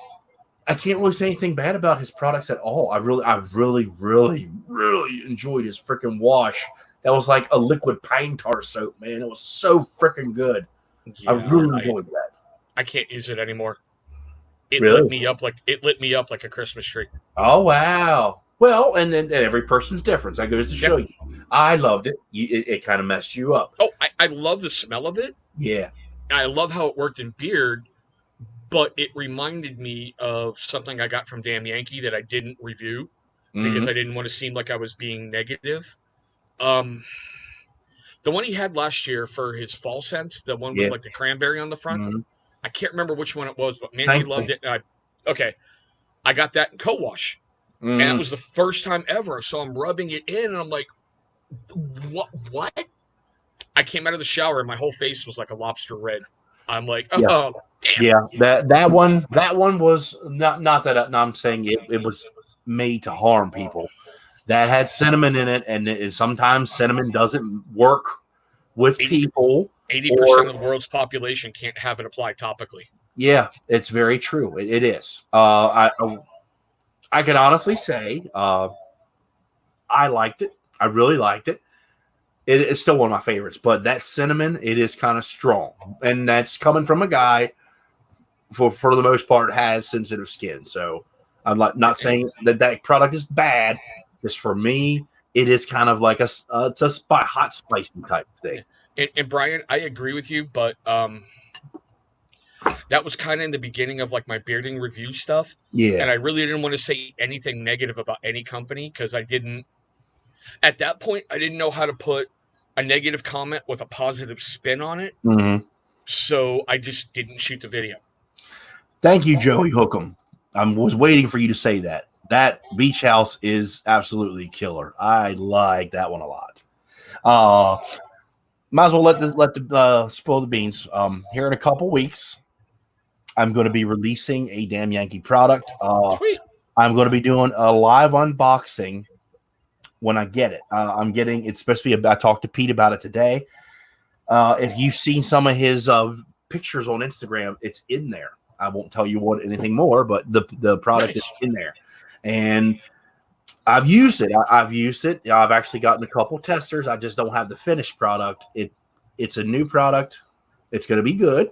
can't really say anything bad about his products at all. I really enjoyed his freaking wash. That was like a liquid pine tar soap, man. It was so freaking good. Yeah, I really enjoyed that. I can't use it anymore. It Really? lit me up like a Christmas tree. Oh wow. Well, and then every person's different. That goes to show you. I loved it. It kind of messed you up. Oh, I love the smell of it. Yeah. I love how it worked in beard, but it reminded me of something I got from Damn Yankee that I didn't review because I didn't want to seem like I was being negative. The one he had last year for his fall scent, the one with like the cranberry on the front, I can't remember which one it was, but man, he loved it. Okay, I got that in co-wash, and that was the first time ever. So I'm rubbing it in, and I'm like, what? I came out of the shower, and my whole face was like a lobster red. I'm like, oh, damn. Yeah, that one was not that I'm saying it was made to harm people. That had cinnamon in it, and sometimes cinnamon doesn't work with people. 80% of the world's population can't have it applied topically. Yeah, it's very true. It is. I can honestly say I liked it. I really liked it. It's still one of my favorites, but that cinnamon, it is kind of strong, and that's coming from a guy for the most part has sensitive skin. So I'm not saying that product is bad. Just for me, it is kind of like it's a hot spicy type thing. And Brian, I agree with you, but that was kind of in the beginning of like my bearding review stuff. Yeah. And I really didn't want to say anything negative about any company because I didn't. At that point, I didn't know how to put a negative comment with a positive spin on it. Mm-hmm. So I just didn't shoot the video. Thank you, Joey Hookham. I was waiting for you to say that. That beach house is absolutely killer. I like that one a lot. Might as well let the spoil the beans. Here in a couple weeks, I'm going to be releasing a Damn Yankee product. Sweet. I'm going to be doing a live unboxing when I get it. It's supposed to be. I talked to Pete about it today. If you've seen some of his pictures on Instagram, it's in there. I won't tell you anything more, but the product is in there, and I've used it. I've used it. I've actually gotten a couple testers. I just don't have the finished product. It's a new product. It's going to be good,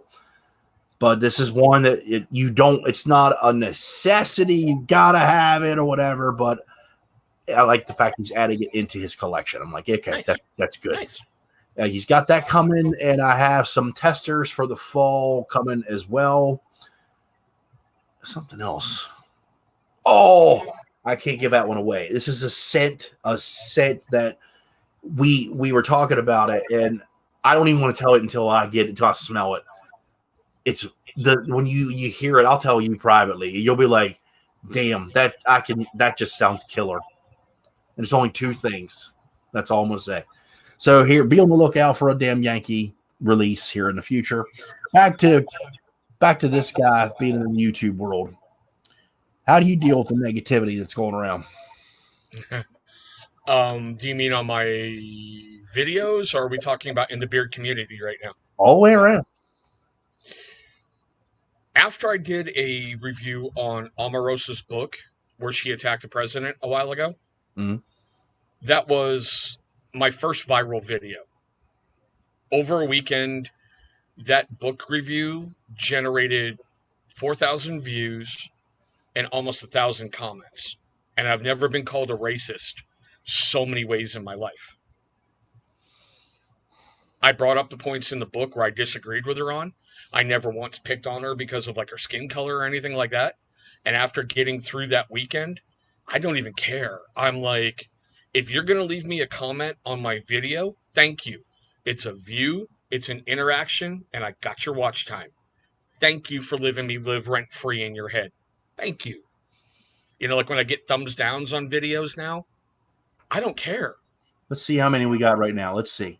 but this is one that it's not a necessity. You got to have it or whatever, but I like the fact he's adding it into his collection. I'm like, okay, nice. That's good. Nice. He's got that coming, and I have some testers for the fall coming as well. Something else. Oh, I can't give that one away. This is a scent that we were talking about it, and I don't even want to tell it until I smell it. It's when you hear it, I'll tell you privately. You'll be like, damn, that just sounds killer. And it's only 2 things. That's all I'm gonna say. So here, be on the lookout for a Damn Yankee release here in the future. Back to this guy being in the YouTube world. How do you deal with the negativity that's going around? Do you mean on my videos, or are we talking about in the beard community right now? All the way around. After I did a review on Omarosa's book, where she attacked the president a while ago, Mhm. that was my first viral video. Over a weekend, that book review generated 4,000 views and almost 1,000 comments. And I've never been called a racist so many ways in my life. I brought up the points in the book where I disagreed with her on. I never once picked on her because of like her skin color or anything like that. And after getting through that weekend, I don't even care. I'm like, if you're going to leave me a comment on my video, thank you. It's a view, it's an interaction, and I got your watch time. Thank you for letting me live rent free in your head. Thank you. You know, like when I get thumbs downs on videos now, I don't care. Let's see how many we got right now. Let's see.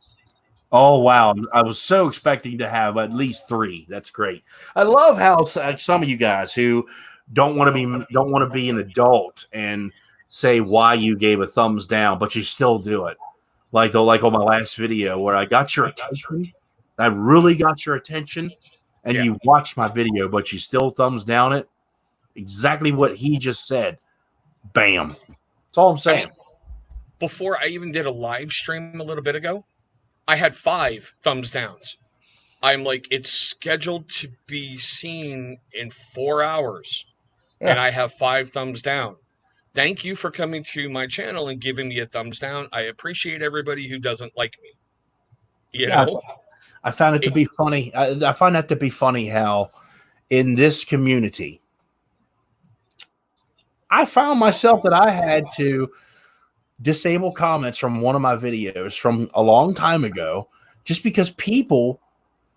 Oh wow! I was so expecting to have at least 3. That's great. I love how some of you guys who don't want to be an adult and say why you gave a thumbs down, but you still do it. Like on my last video where I got your attention, I really got your attention, and Yeah. you watched my video, but you still thumbs down it. Exactly what he just said. Bam. That's all I'm saying. Before I even did a live stream a little bit ago, I had 5 thumbs downs. I'm like, it's scheduled to be seen in 4 hours, Yeah. and I have 5 thumbs down. Thank you for coming to my channel and giving me a thumbs down. I appreciate everybody who doesn't like me. You know? I found it to be funny. I find that to be funny how in this community, I found myself that I had to disable comments from one of my videos from a long time ago just because people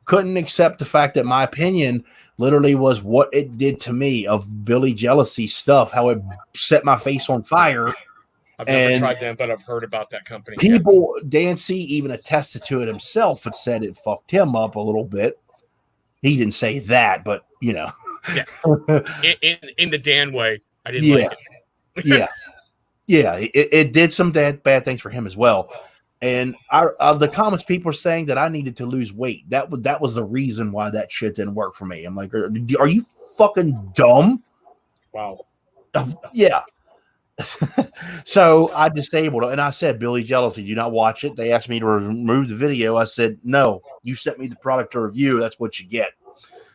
couldn't accept the fact that my opinion literally was what it did to me of Billy jealousy stuff, how it set my face on fire. I've never tried them, but I've heard about that company. People, Dan C even attested to it himself and said it fucked him up a little bit. He didn't say that, but you know. Yeah. In the Dan way, I didn't like it. Yeah, it did some bad things for him as well. And the comments people are saying that I needed to lose weight. That was the reason why that shit didn't work for me. I'm like, are you fucking dumb? Wow. Yeah. So I disabled it, and I said, Billy jealousy, do not watch it. They asked me to remove the video. I said, no, you sent me the product to review. That's what you get.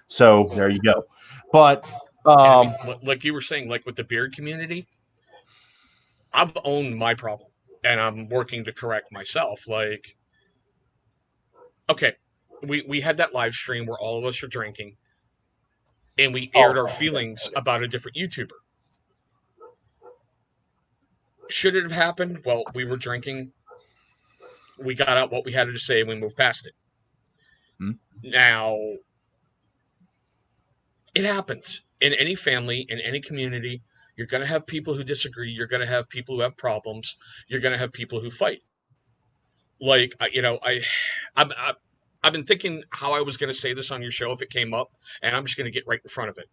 So there you go. But I mean, like you were saying, like with the beard community, I've owned my problem and I'm working to correct myself. Like, okay, we had that live stream where all of us are drinking and we aired our feelings about a different YouTuber. Should it have happened? Well, we were drinking. We got out what we had to say and we moved past it. Now, it happens in any family, in any community. You're going to have people who disagree. You're going to have people who have problems. You're going to have people who fight. Like, I've been thinking how I was going to say this on your show if it came up, and I'm just going to get right in front of it.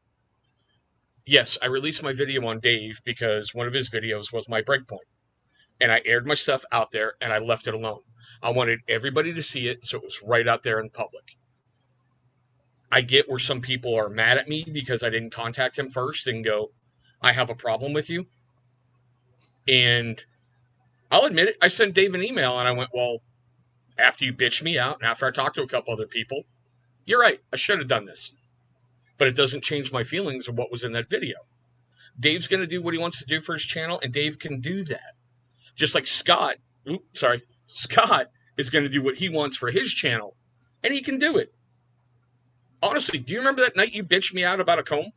Yes, I released my video on Dave because one of his videos was my breakpoint. And I aired my stuff out there, and I left it alone. I wanted everybody to see it, so it was right out there in public. I get where some people are mad at me because I didn't contact him first and go, I have a problem with you. And I'll admit it, I sent Dave an email, and I went, well, after you bitched me out, and after I talked to a couple other people, you're right, I should have done this. But it doesn't change my feelings of what was in that video. Dave's going to do what he wants to do for his channel, and Dave can do that. Just like Scott is going to do what he wants for his channel, and he can do it. Honestly, do you remember that night you bitched me out about a comb?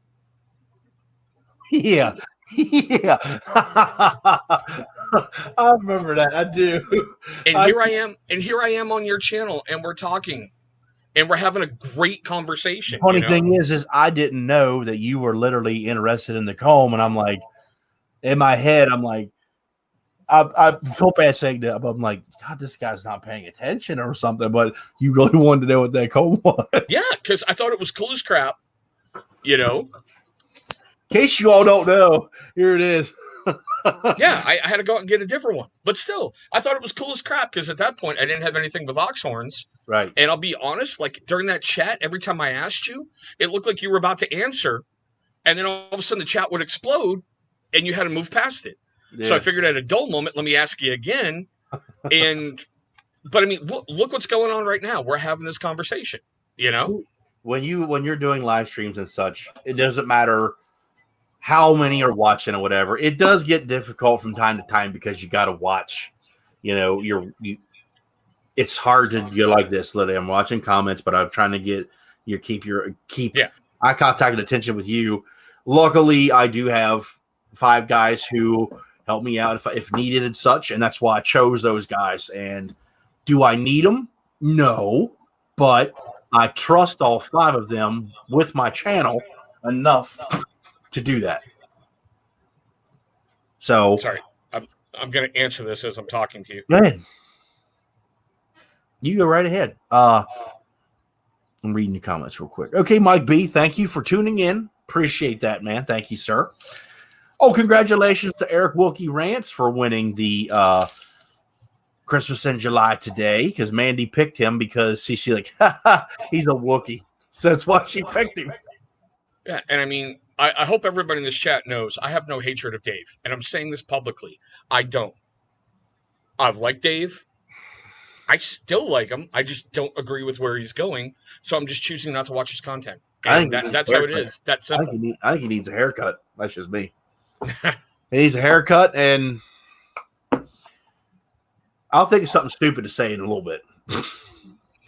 Yeah. I remember that. I do. And here I am on your channel, and we're talking. And we're having a great conversation. Funny thing is I didn't know that you were literally interested in the comb, and I'm like, in my head, I'm like, I feel bad saying that, but I'm like, God, this guy's not paying attention or something. But you really wanted to know what that comb was. Yeah, because I thought it was cool as crap. In case you all don't know, here it is. Yeah, I had to go out and get a different one. But still, I thought it was cool as crap because at that point I didn't have anything with ox horns. Right. And I'll be honest, like during that chat, every time I asked you, it looked like you were about to answer, and then all of a sudden the chat would explode, and you had to move past it. Yeah. So I figured at a dull moment, let me ask you again. But I mean, look what's going on right now. We're having this conversation. You know, when you're doing live streams and such, it doesn't matter how many are watching or whatever. It does get difficult from time to time because you got to watch. You know, it's hard to get like this. Literally, I'm watching comments, but I'm trying to get keep eye contact and attention with you. Luckily, I do have 5 guys who help me out if needed and such, and that's why I chose those guys. And do I need them? No, but I trust all 5 of them with my channel enough to do that. So sorry, I'm going to answer this as I'm talking to you. Go ahead. You go right ahead. I'm reading the comments real quick. Okay, Mike B, thank you for tuning in. Appreciate that, man. Thank you, sir. Oh, congratulations to Eric Wilkie Rants for winning the Christmas in July today, because Mandy picked him because she's like, he's a Wookiee. So that's why she picked him. Yeah, and I mean, I hope everybody in this chat knows I have no hatred of Dave, and I'm saying this publicly. I don't. I've liked Dave. I still like him. I just don't agree with where he's going, so I'm just choosing not to watch his content. And that's how it is. That's simple. I think he needs a haircut. That's just me. He needs a haircut, and I'll think of something stupid to say in a little bit.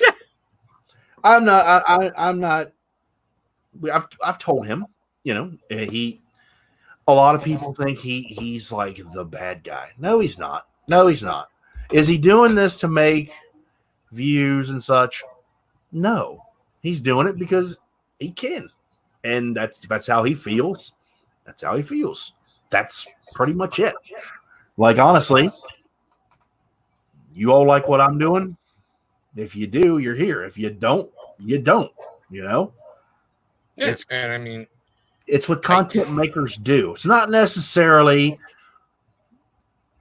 Yeah. I'm not. I've told him, you know, a lot of people think he's like the bad guy. No, he's not. No, he's not. Is he doing this to make views and such? No, he's doing it because he can, and that's how he feels. That's how he feels. That's pretty much it. Like, honestly, you all like what I'm doing. If you do, you're here. If you don't, you don't. You know. Yeah, and I mean, it's what content makers do. It's not necessarily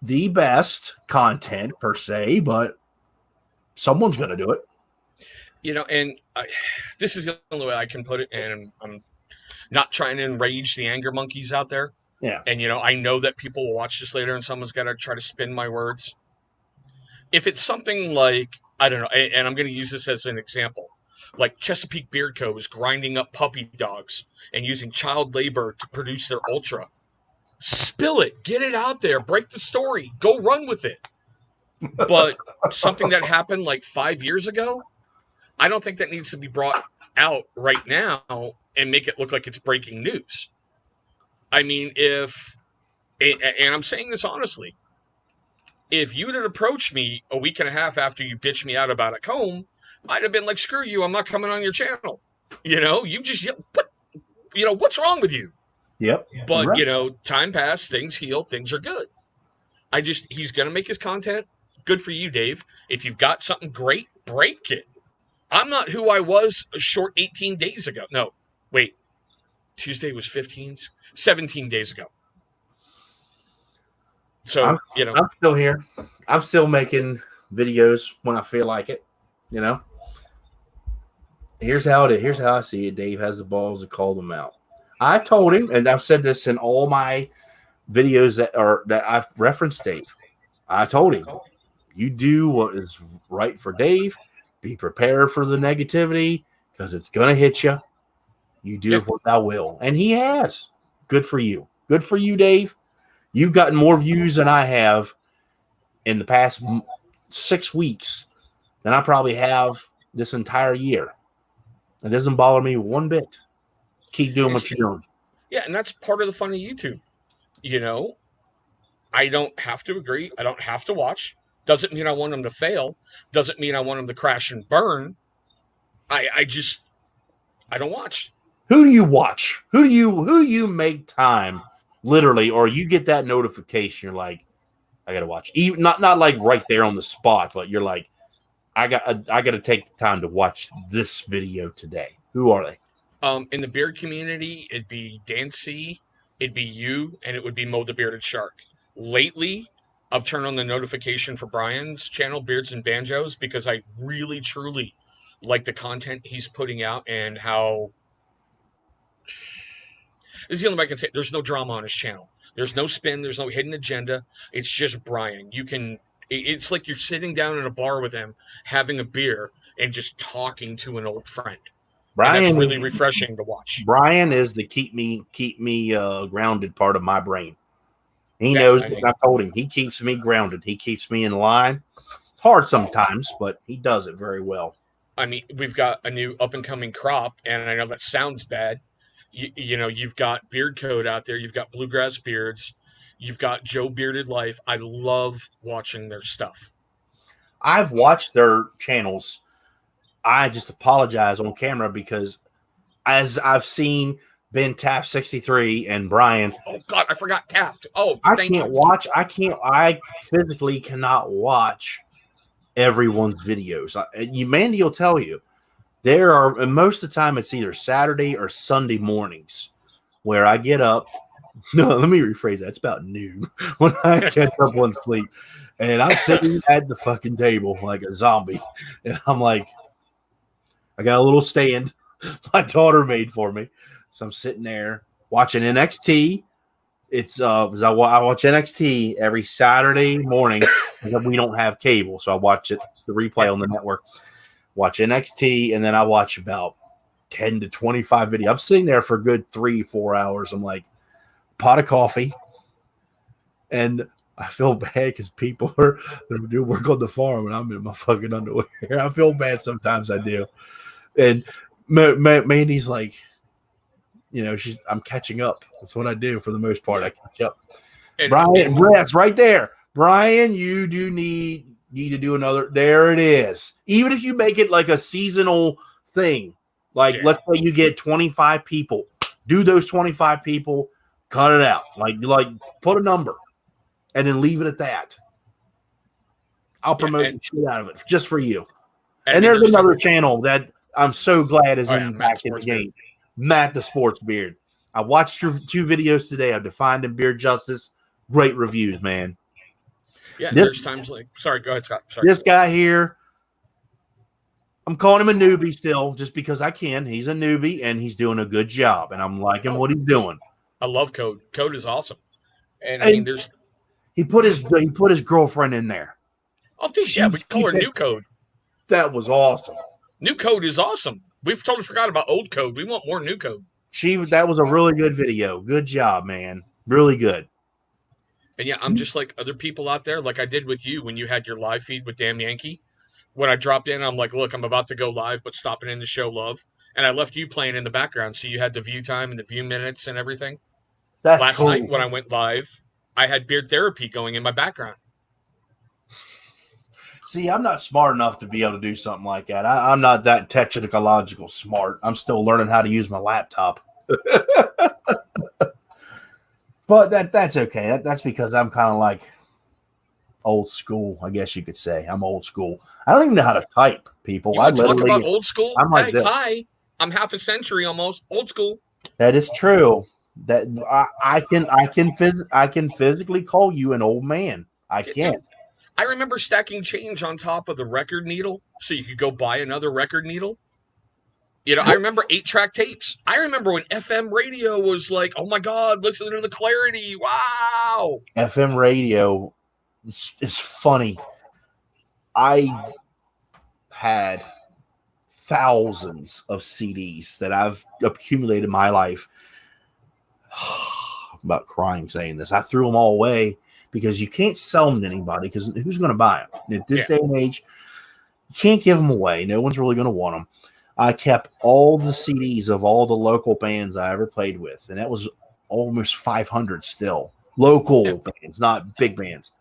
the best content per se, but someone's going to do it. You know, and this is the only way I can put it, and I'm not trying to enrage the anger monkeys out there. Yeah. And, you know, I know that people will watch this later and someone's got to try to spin my words. If it's something like, I don't know, and I'm going to use this as an example, like Chesapeake Beard Co. is grinding up puppy dogs and using child labor to produce their ultra. Spill it. Get it out there. Break the story. Go run with it. But something that happened like 5 years ago, I don't think that needs to be brought out right now and make it look like it's breaking news. I mean, and I'm saying this honestly, if you had approached me a week and a half after you bitched me out about a comb, I'd have been like, screw you, I'm not coming on your channel. You know, you just, what's wrong with you? Yep. But, right. You know, time passed, things heal, things are good. He's going to make his content. Good for you, Dave. If you've got something great, break it. I'm not who I was a short 18 days ago. No, wait. Tuesday was 17 days ago. So, I'm still here. I'm still making videos when I feel like it, you know. Here's how it is. Here's how I see it. Dave has the balls to call them out. I told him, and I've said this in all my videos that I've referenced Dave. I told him, you do what is right for Dave. Be prepared for the negativity because it's going to hit you. You do what thou will. And he has. Good for you. Good for you, Dave. You've gotten more views than I have in the past 6 weeks than I probably have this entire year. It doesn't bother me one bit. Keep doing what you're doing. Yeah, and that's part of the fun of YouTube. You know, I don't have to agree. I don't have to watch. Doesn't mean I want them to fail. Doesn't mean I want them to crash and burn. I don't watch. Who do you watch? Who do you make time literally, or you get that notification? You're like, I gotta watch. Even not like right there on the spot, but you're like, I got to take the time to watch this video today. Who are they? In the beard community, it'd be Dancy, it'd be you, and it would be Mo the Bearded Shark. Lately, I've turned on the notification for Brian's channel, Beards and Banjos, because I really, truly like the content he's putting out and how. This is the only way I can say it. There's no drama on his channel. There's no spin. There's no hidden agenda. It's just Brian. You can. It's like you're sitting down in a bar with him, having a beer, and just talking to an old friend, and that's really refreshing to watch. Brian is the keep me grounded part of my brain. He knows. I told him he keeps me grounded. He keeps me in line. It's hard sometimes, but he does it very well. I mean, we've got a new up and coming crop, and I know that sounds bad. You know, you've got Beard Code out there. You've got Bluegrass Beards. You've got Joe Bearded Life. I love watching their stuff. I've watched their channels. I just apologize on camera because as I've seen Ben Taft 63 and Brian. Oh God, I forgot Taft. Oh, I physically cannot watch everyone's videos. Mandy will tell you. There are, and most of the time it's either Saturday or Sunday mornings where I get up. No, let me rephrase that. It's about noon when I catch up on sleep. And I'm sitting at the fucking table like a zombie. And I'm like, I got a little stand my daughter made for me. So I'm sitting there watching NXT. It's I watch NXT every Saturday morning because we don't have cable. So I watch it, the replay on the network. Watch NXT, and then I watch about 10 to 25 videos. I'm sitting there for a good 3-4 hours. I'm like, pot of coffee. And I feel bad because people are doing work on the farm, and I'm in my fucking underwear. I feel bad sometimes. I do. And Mandy's like, you know, I'm catching up. That's what I do for the most part. I catch up. And Brian, that's right there. Brian, you do need to do another. There it is. Even if you make it like a seasonal thing, like let's say you get 25 people, do those 25 people, cut it out. Like put a number and then leave it at that. I'll promote the shit out of it just for you. And there's another channel that I'm so glad is back in the game. Matt the Sports Beard. I watched your 2 videos today. I've defined in Beard Justice. Great reviews, man. Yeah, there's times like, sorry, go ahead, Scott. Sorry. This guy here, I'm calling him a newbie still just because I can. He's a newbie and he's doing a good job, and I'm liking what he's doing. I love Code. Code is awesome. And I mean, he put his girlfriend in there. Oh, dude, yeah, we call her New Code. That was awesome. New Code is awesome. We've totally forgot about old Code. We want more New Code. That was a really good video. Good job, man. Really good. And yeah, I'm just like other people out there, like I did with you when you had your live feed with Damn Yankee. When I dropped in, I'm like, look, I'm about to go live, but stopping in to show love. And I left you playing in the background, so you had the view time and the view minutes and everything. That's Last cool. night when I went live, I had beard therapy going in my background. See, I'm not smart enough to be able to do something like that. I'm not that technological smart. I'm still learning how to use my laptop. But that's okay. That's because I'm kind of like old school, I guess you could say. I'm old school. I don't even know how to type, people. You talk about old school? I'm like hi, I'm half a century almost. Old school. That is true. That I can physically call you an old man. I can. Dude, I remember stacking change on top of the record needle so you could go buy another record needle. You know, I remember 8-track tapes. I remember when FM radio was like, oh my God, listen to the clarity. Wow. FM radio is funny. I had thousands of CDs that I've accumulated in my life. I'm about crying saying this. I threw them all away because you can't sell them to anybody because who's going to buy them? At this day and age, you can't give them away. No one's really going to want them. I kept all the CDs of all the local bands I ever played with, and that was almost 500 still. Local bands, not big bands.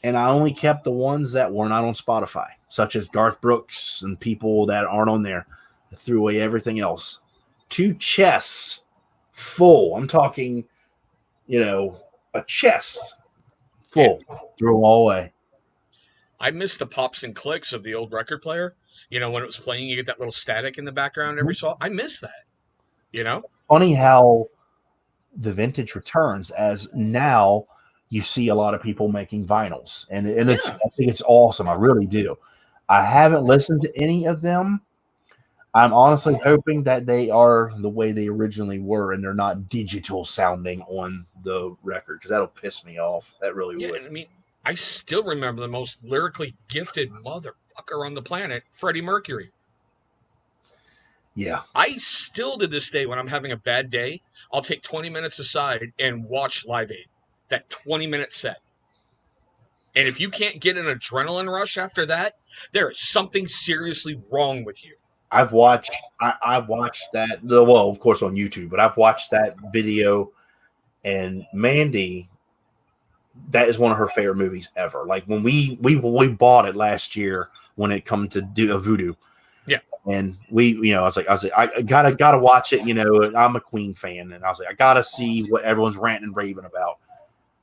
And I only kept the ones that were not on Spotify, such as Garth Brooks and people that aren't on there. I threw away everything else. 2 chests full. I'm talking, a chest full. Threw them all away. I missed the pops and clicks of the old record player. When it was playing, you get that little static in the background every so often. I miss that, Funny how the vintage returns, as now you see a lot of people making vinyls, and it's Yeah. I think it's awesome. I really do. I haven't listened to any of them. I'm honestly hoping that they are the way they originally were, and they're not digital sounding on the record, because that'll piss me off. That really Yeah, would. and I mean, I still remember the most lyrically gifted motherfucker on the planet, Freddie Mercury. Yeah, I still, to this day, when I'm having a bad day, I'll take 20 minutes aside and watch Live Aid, that 20-minute set. And if you can't get an adrenaline rush after that, there is something seriously wrong with you. I've watched. I watched that. Well, of course, on YouTube, but I've watched that video. And Mandy, that is one of her favorite movies ever. Like when we bought it last year when it come to do a Voodoo. Yeah. And I was like, I gotta watch it. I'm a Queen fan, and I was like, I gotta see what everyone's ranting and raving about.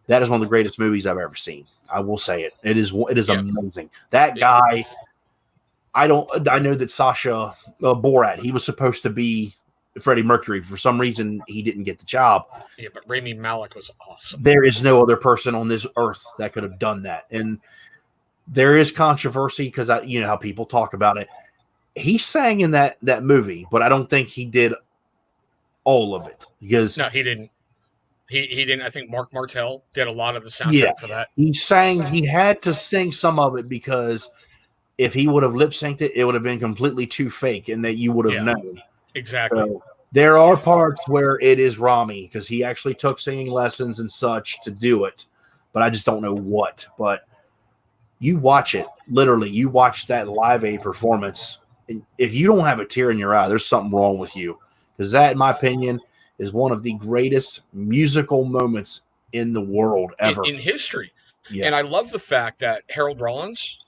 That is one of the greatest movies I've ever seen. I will say it. It is amazing. That guy. I know that Sasha Borat, he was supposed to be Freddie Mercury. For some reason, he didn't get the job. Yeah, but Rami Malek was awesome. There is no other person on this earth that could have done that. And there is controversy because you know how people talk about it. He sang in that movie, but I don't think he did all of it, because no, he didn't. He didn't. I think Mark Martel did a lot of the soundtrack for that. He sang. He had to sing some of it, because if he would have lip synced it, it would have been completely too fake, and that you would have known. Exactly. So there are parts where it is Rami, because he actually took singing lessons and such to do it, but I just don't know what. But you watch it, literally, you watch that Live Aid performance. And if you don't have a tear in your eye, there's something wrong with you, because that, in my opinion, is one of the greatest musical moments in the world ever. In history. Yeah. And I love the fact that Harold Rollins,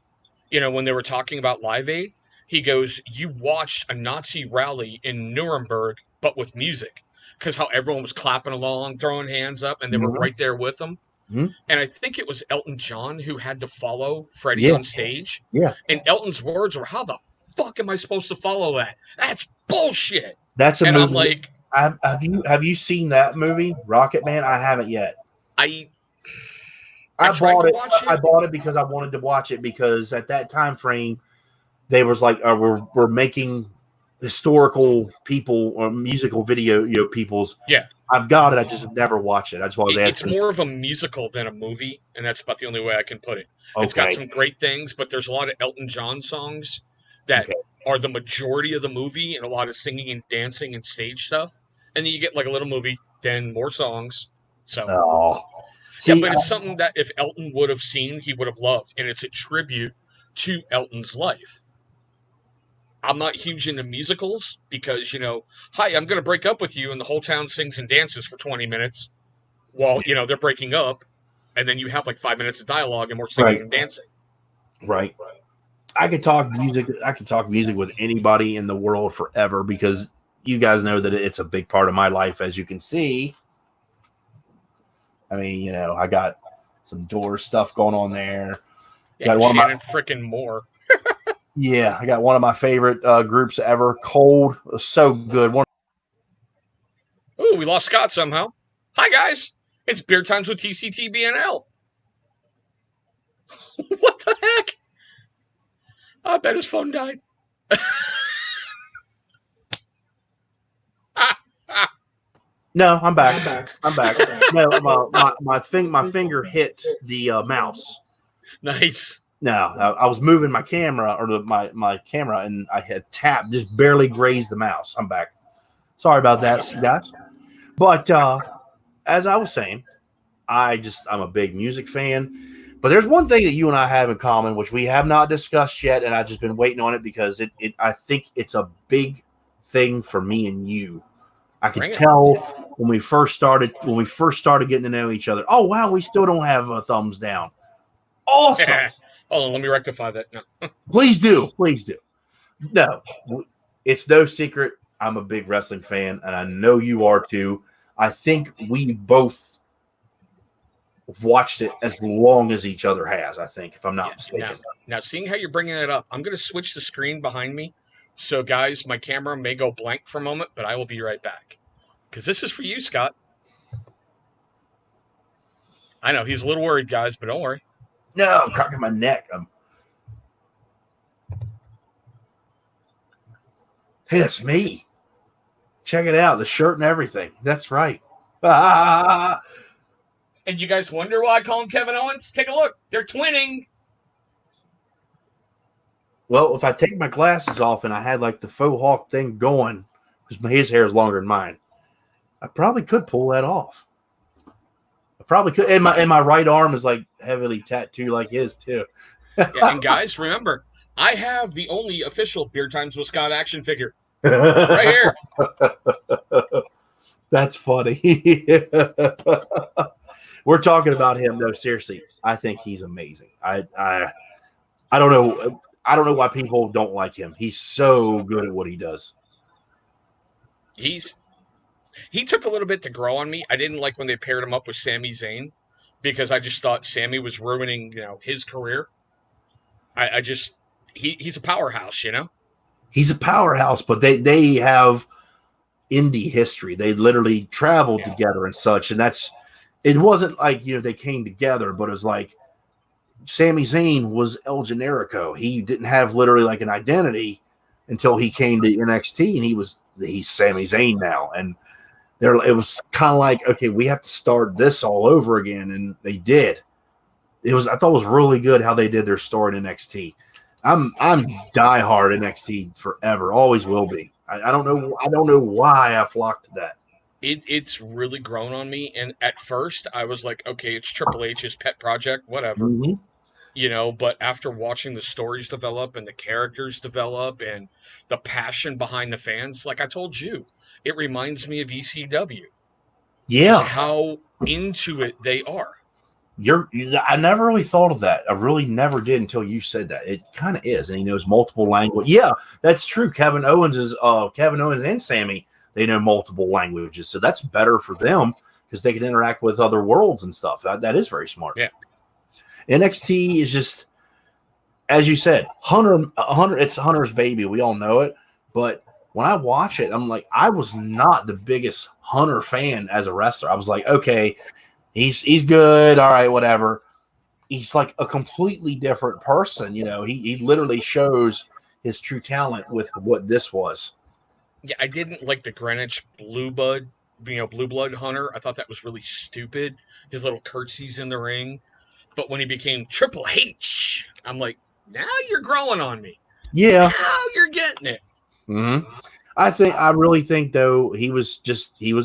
when they were talking about Live Aid, he goes, you watched a Nazi rally in Nuremberg, but with music, because how everyone was clapping along, throwing hands up, and they were right there with them. Mm-hmm. And I think it was Elton John who had to follow Freddie on stage. Yeah. And Elton's words were, how the fuck am I supposed to follow that? That's bullshit. That's a and movie. I'm like, have you seen that movie, Rocket Man? I haven't yet. I bought it. I bought it because I wanted to watch it, because at that time frame, they was like, we're making historical people or musical video, people's. Yeah. I've got it. I just never watched it. That's why I was asking. It's more of a musical than a movie, and that's about the only way I can put it. Okay. It's got some great things, but there's a lot of Elton John songs that are the majority of the movie, and a lot of singing and dancing and stage stuff. And then you get like a little movie, then more songs. So, but it's something that if Elton would have seen, he would have loved, and it's a tribute to Elton's life. I'm not huge into musicals because, hi, I'm going to break up with you, and the whole town sings and dances for 20 minutes while, they're breaking up, and then you have like 5 minutes of dialogue and more singing and dancing. Right. I could talk music. I could talk music with anybody in the world forever, because you guys know that it's a big part of my life, as you can see. I mean, I got some Doors stuff going on there. Yeah, got Shannon freaking Moore. Yeah, I got one of my favorite groups ever, Cold. It was so good. Ooh, we lost Scott somehow. Hi, guys. It's Beer Times with TCTBNL. What the heck? I bet his phone died. No, I'm back. I'm back. No, my finger hit the mouse. Nice. No, I was moving my camera, or my camera, and I had tapped, just barely grazed the mouse. I'm back. Sorry about that, guys. But as I was saying, I'm a big music fan. But there's one thing that you and I have in common, which we have not discussed yet, and I've just been waiting on it, because I think it's a big thing for me and you. I could tell when we first started getting to know each other. Oh wow, we still don't have a thumbs down. Awesome. Hold on, let me rectify that. No. Please do. No, it's no secret. I'm a big wrestling fan, and I know you are too. I think we both watched it as long as each other has, I think, if I'm not mistaken. Now, seeing how you're bringing it up, I'm going to switch the screen behind me. So, guys, my camera may go blank for a moment, but I will be right back. Because this is for you, Scott. I know he's a little worried, guys, but don't worry. No, I'm cracking my neck. Hey, that's me. Check it out. The shirt and everything. That's right. And you guys wonder why I call him Kevin Owens? Take a look. They're twinning. Well, if I take my glasses off and I had like the faux hawk thing going, because his hair is longer than mine, I probably could pull that off. I probably could. And my right arm is like heavily tattooed like his too. Yeah, and guys, remember, I have the only official Beard Times with Scott action figure right here. That's funny. We're talking about him. No, seriously, I think he's amazing. I don't know. I don't know why people don't like him. He's so good at what he does. He took a little bit to grow on me. I didn't like when they paired him up with Sami Zayn because I just thought Sami was ruining, his career. He's a powerhouse, He's a powerhouse, but they have indie history. They literally traveled together and such, and it wasn't like they came together, but it was like Sami Zayn was El Generico. He didn't have literally like an identity until he came to NXT, and he's Sami Zayn now. And it was kind of like, okay, we have to start this all over again, and they did. I thought it was really good how they did their story in NXT. I'm diehard NXT forever, always will be. I don't know why I flocked to that. It's really grown on me, and at first I was like, okay, it's Triple H's pet project, whatever. Mm-hmm. But after watching the stories develop and the characters develop and the passion behind the fans, like I told you, it reminds me of ECW. Yeah. Just how into it they are. I never really thought of that. I really never did until you said that. It kind of is, and he knows multiple languages. Yeah, that's true. Kevin Owens and Sammy, they know multiple languages, so that's better for them because they can interact with other worlds and stuff. That is very smart. Yeah. NXT is just, as you said, Hunter. It's Hunter's baby. We all know it, but when I watch it, I'm like, I was not the biggest Hunter fan as a wrestler. I was like, okay, he's good, all right, whatever. He's like a completely different person. He literally shows his true talent with what this was. Yeah, I didn't like the Greenwich Blue Blood Hunter. I thought that was really stupid. His little curtsies in the ring. But when he became Triple H, I'm like, now you're growing on me. Yeah. Now you're getting it. Mm-hmm. I really think though he was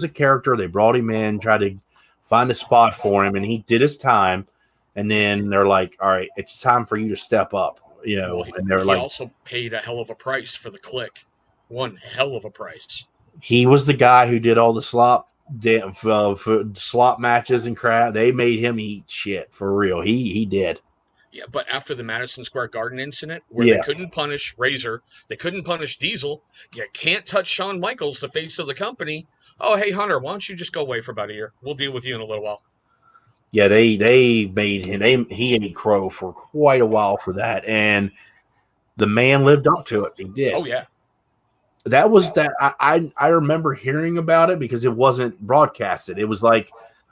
a character. They brought him in, tried to find a spot for him, and he did his time. And then they're like, all right, it's time for you to step up. And they're like, he also paid a hell of a price for the Click. One hell of a price. He was the guy who did all the slop matches and crap. They made him eat shit for real. He did. Yeah, but after the Madison Square Garden incident, where they couldn't punish Razor, they couldn't punish Diesel, you can't touch Shawn Michaels, the face of the company. Oh, hey, Hunter, why don't you just go away for about a year? We'll deal with you in a little while. Yeah, they made him. He ate crow for quite a while for that, and the man lived up to it. He did. Oh yeah. That was that. I remember hearing about it because it wasn't broadcasted. It was like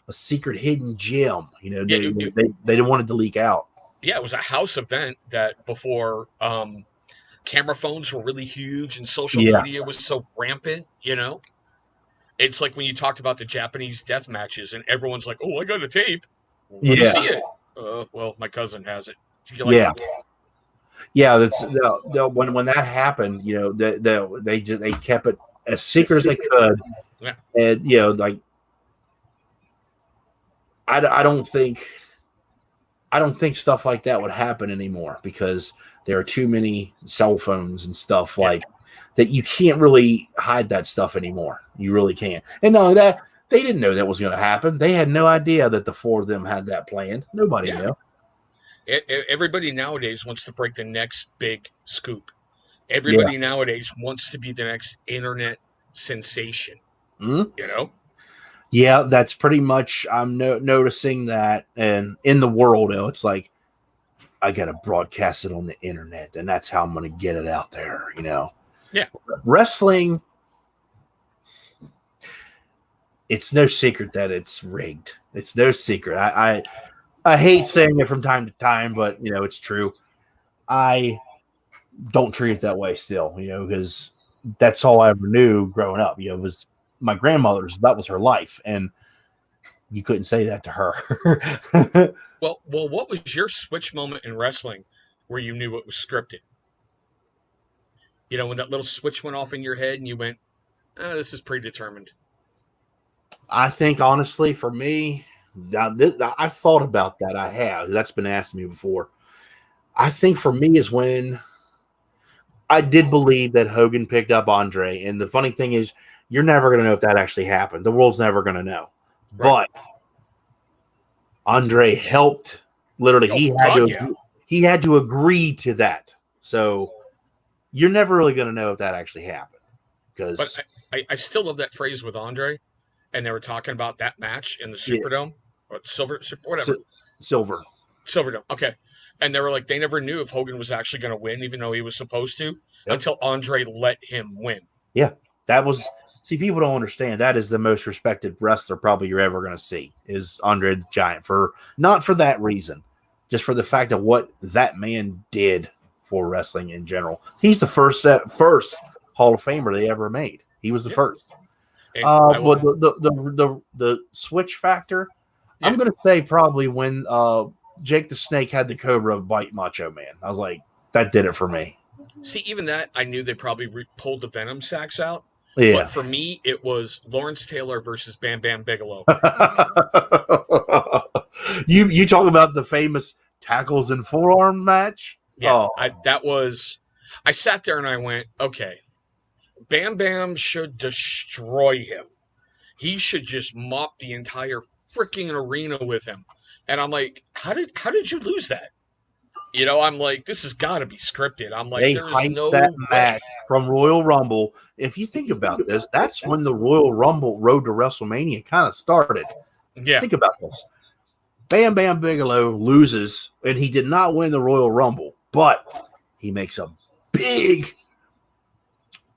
a secret hidden gem. They didn't want it to leak out. Yeah, it was a house event that before camera phones were really huge and social media was so rampant. It's like when you talked about the Japanese death matches and everyone's like, "Oh, I got a tape. Let me see it." Well, my cousin has it. Yeah, that's when that happened. They kept it as secret as they could, and like I don't think stuff like that would happen anymore because there are too many cell phones and stuff like that. You can't really hide that stuff anymore. You really can't. And not only that, they didn't know that was going to happen. They had no idea that the four of them had that planned. Nobody knew. Everybody nowadays wants to break the next big scoop. Everybody nowadays wants to be the next internet sensation. Mm-hmm. Yeah, that's pretty much. I'm noticing that, and in the world, it's like I got to broadcast it on the internet, and that's how I'm going to get it out there. Yeah, wrestling. it's no secret that it's rigged. It's no secret. I hate saying it from time to time, but it's true. I don't treat it that way still, because that's all I ever knew growing up. Was my grandmother's. That was her life, and you couldn't say that to her. Well, what was your switch moment in wrestling where you knew it was scripted? When that little switch went off in your head and you went, this is predetermined. I think, honestly, for me, I've thought about that. I have. That's been asked me before. I think for me is when I did believe that Hogan picked up Andre. And the funny thing is, you're never going to know if that actually happened. The world's never going to know. Right. But Andre helped. Literally, he had to agree to that. So you're never really going to know if that actually happened. But I still love that phrase with Andre. And they were talking about that match in the Superdome or whatever. Silverdome. Okay. And they were like, they never knew if Hogan was actually going to win, even though he was supposed to, until Andre let him win. Yeah. People don't understand. That is the most respected wrestler probably you're ever going to see is Andre the Giant. Not for that reason, just for the fact of what that man did for wrestling in general. He's the first Hall of Famer they ever made. He was the first. But the switch factor, I'm going to say probably when Jake the Snake had the Cobra bite Macho Man. I was like, that did it for me. See, even that, I knew they probably pulled the Venom sacks out. Yeah. But for me, it was Lawrence Taylor versus Bam Bam Bigelow. You talk about the famous tackles and forearm match? Yeah, I sat there and I went, okay, Bam Bam should destroy him. He should just mop the entire freaking arena with him. And I'm like, how did you lose that? I'm like, this has got to be scripted. I'm like, they there's no that way. Match from Royal Rumble. If you think about this, that's when the Royal Rumble road to WrestleMania kind of started. Yeah. Think about this. Bam Bam Bigelow loses, and he did not win the Royal Rumble, but he makes a big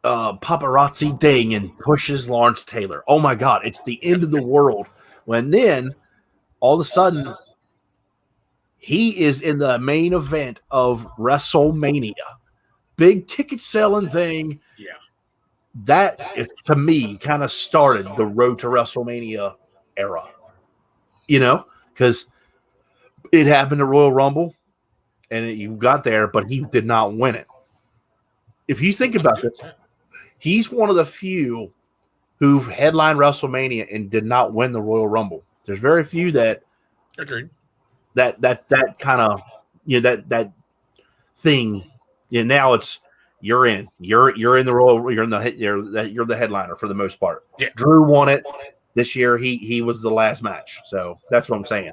paparazzi thing and pushes Lawrence Taylor. Oh my God, it's the end of the world. When then, all of a sudden, he is in the main event of WrestleMania. Big ticket selling thing. Yeah. That, to me, kind of started the road to WrestleMania era. Because it happened at Royal Rumble, and you got there, but he did not win it. If you think about this, he's one of the few who've headlined WrestleMania and did not win the Royal Rumble. There's very few that agreed. That kind of that thing. Now it's you're in the Royal. You're the headliner for the most part. Yeah. Drew won it this year. He was the last match. So that's what I'm saying.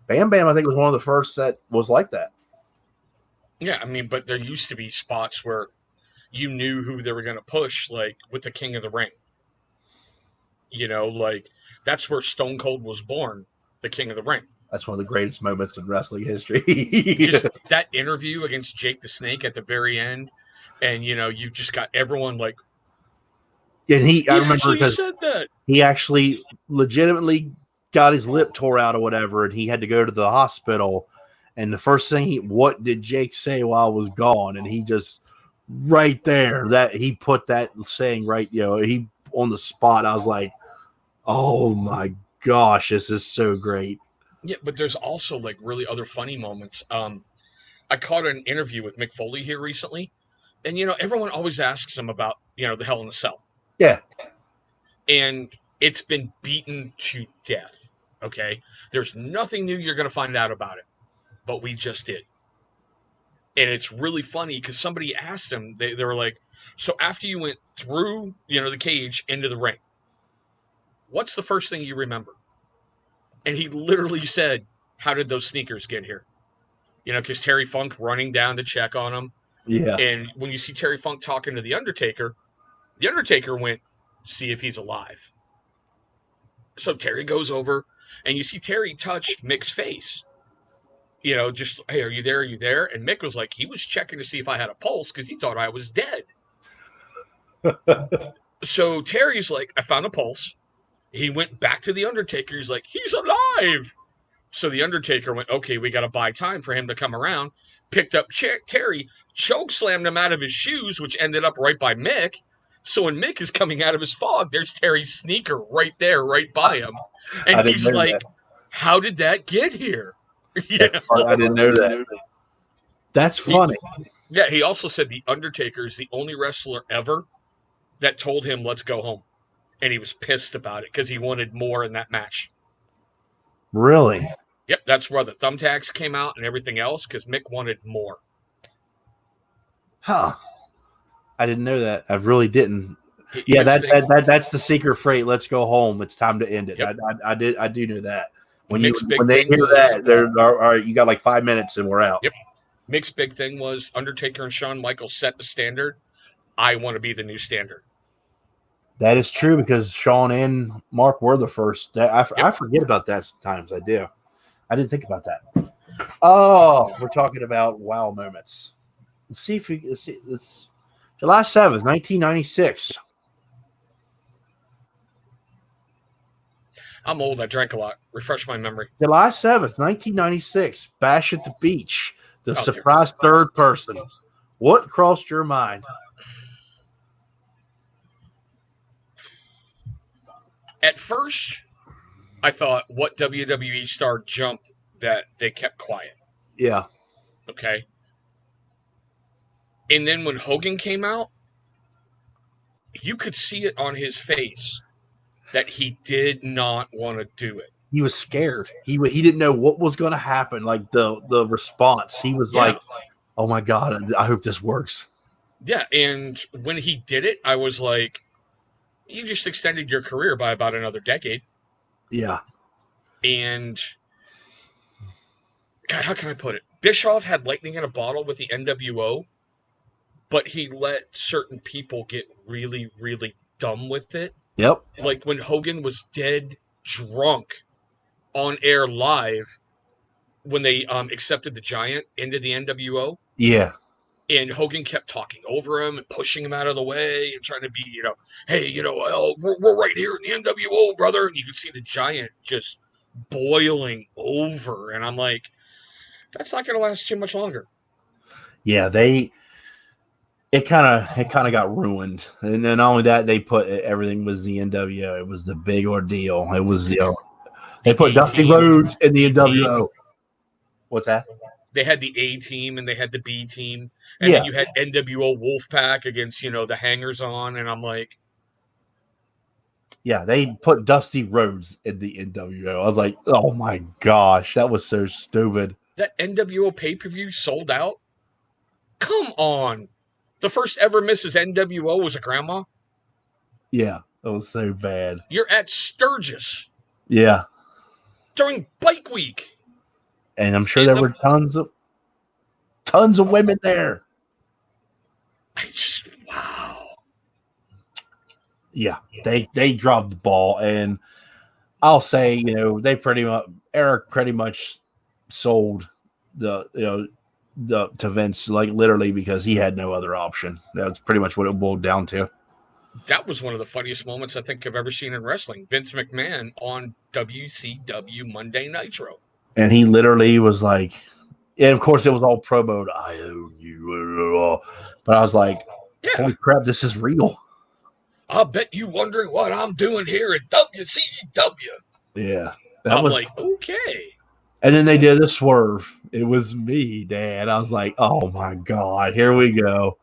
Bam Bam, I think, was one of the first that was like that. Yeah, I mean, but there used to be spots where you knew who they were going to push, like with the King of the Ring. Like that's where Stone Cold was born, the King of the Ring. That's one of the greatest moments in wrestling history. Just that interview against Jake the Snake at the very end, and you've just got everyone like. And I remember because said that. He actually legitimately got his lip tore out or whatever, and he had to go to the hospital. And the first thing what did Jake say while I was gone? And he just right there that he put that saying right, he on the spot. I was like, oh my gosh, this is so great. Yeah, but there's also like really other funny moments. I caught an interview with Mick Foley here recently, and everyone always asks him about the Hell in a Cell. Yeah, and it's been beaten to death. Okay, there's nothing new you're going to find out about it, but we just did, and it's really funny because somebody asked him. They were like, "So after you went through the cage into the ring, what's the first thing you remember?" And he literally said, how did those sneakers get here? Because Terry Funk running down to check on him. Yeah. And when you see Terry Funk talking to The Undertaker went, see if he's alive. So Terry goes over, and you see Terry touch Mick's face. Just, hey, are you there? Are you there? And Mick was like, he was checking to see if I had a pulse because he thought I was dead. So Terry's like, I found a pulse. He went back to the Undertaker. He's like, he's alive. So the Undertaker went, okay, we got to buy time for him to come around. Picked up Terry, choke slammed him out of his shoes, which ended up right by Mick. So when Mick is coming out of his fog, there's Terry's sneaker right there, right by him. And he's like, how did that get here? I didn't know that. That's funny. He also said the Undertaker is the only wrestler ever that told him, let's go home. And he was pissed about it because he wanted more in that match. Really? Yep, that's where the thumbtacks came out and everything else, because Mick wanted more. Huh. I didn't know that. I really didn't. Yeah, that's the secret freight. Let's go home. It's time to end it. Yep. I do know that. When Mick's they hear that, they're all right. You got like 5 minutes and we're out. Yep. Mick's big thing was Undertaker and Shawn Michaels set the standard. I want to be the new standard. That is true because Shawn and Mark were the first. I forget about that sometimes. I do. I didn't think about that. Oh, we're talking about wow moments. Let's see if we see. It's July 7th, 1996. I'm old. I drank a lot. Refresh my memory. July 7th, 1996. Bash at the Beach. The surprise third person. What crossed your mind? At first, I thought, what WWE star jumped that they kept quiet? Yeah. Okay. And then when Hogan came out, you could see it on his face that he did not want to do it. He was scared. He didn't know what was going to happen. Like the response, he was like, "Oh my God, I hope this works." Yeah, and when he did it, I was like, "You just extended your career by about another decade." Yeah. And God, how can I put it? Bischoff had lightning in a bottle with the NWO, but he let certain people get really, really dumb with it. Yep. Like when Hogan was dead drunk on air live when they accepted the Giant into the NWO. Yeah. And Hogan kept talking over him and pushing him out of the way and trying to be, hey, we're right here in the NWO, brother. And you could see the Giant just boiling over. And I'm like, that's not going to last too much longer. Yeah, it kind of got ruined. And then not only that, they put everything was the NWO. It was the big ordeal. It was, they put Dusty Rhodes in the NWO. What's that? They had the A team and they had the B team. And then you had NWO Wolfpack against, the hangers on. And I'm like, yeah, they put Dusty Rhodes in the NWO. I was like, oh my gosh, that was so stupid. That NWO pay-per-view sold out? Come on. The first ever Mrs. NWO was a grandma? Yeah, that was so bad. You're at Sturgis. Yeah. During Bike Week. And I'm sure there were tons of women there. Wow. Yeah, they dropped the ball, and I'll say, Eric pretty much sold to Vince, like literally, because he had no other option. That's pretty much what it boiled down to. That was one of the funniest moments I think I've ever seen in wrestling. Vince McMahon on WCW Monday Nitro. And he literally was like, and of course it was all promoed. I own you. But I was like, holy crap, this is real. I bet you wondering what I'm doing here at WCW. Yeah. I'm like, okay. And then they did the swerve. It was me, Dad. I was like, oh my God, here we go.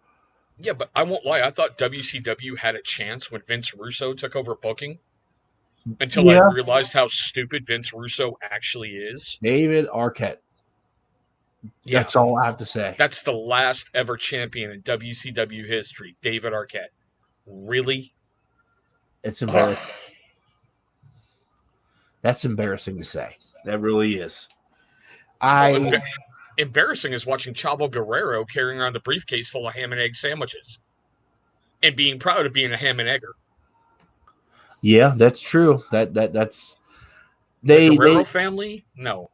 Yeah, but I won't lie. I thought WCW had a chance when Vince Russo took over booking. Until I realized how stupid Vince Russo actually is. David Arquette. Yeah. That's all I have to say. That's the last ever champion in WCW history, David Arquette. Really? It's embarrassing. That's embarrassing to say. That really is. Embarrassing is watching Chavo Guerrero carrying around a briefcase full of ham and egg sandwiches and being proud of being a ham and egger. Yeah, that's true. That's the Guerrero family. No,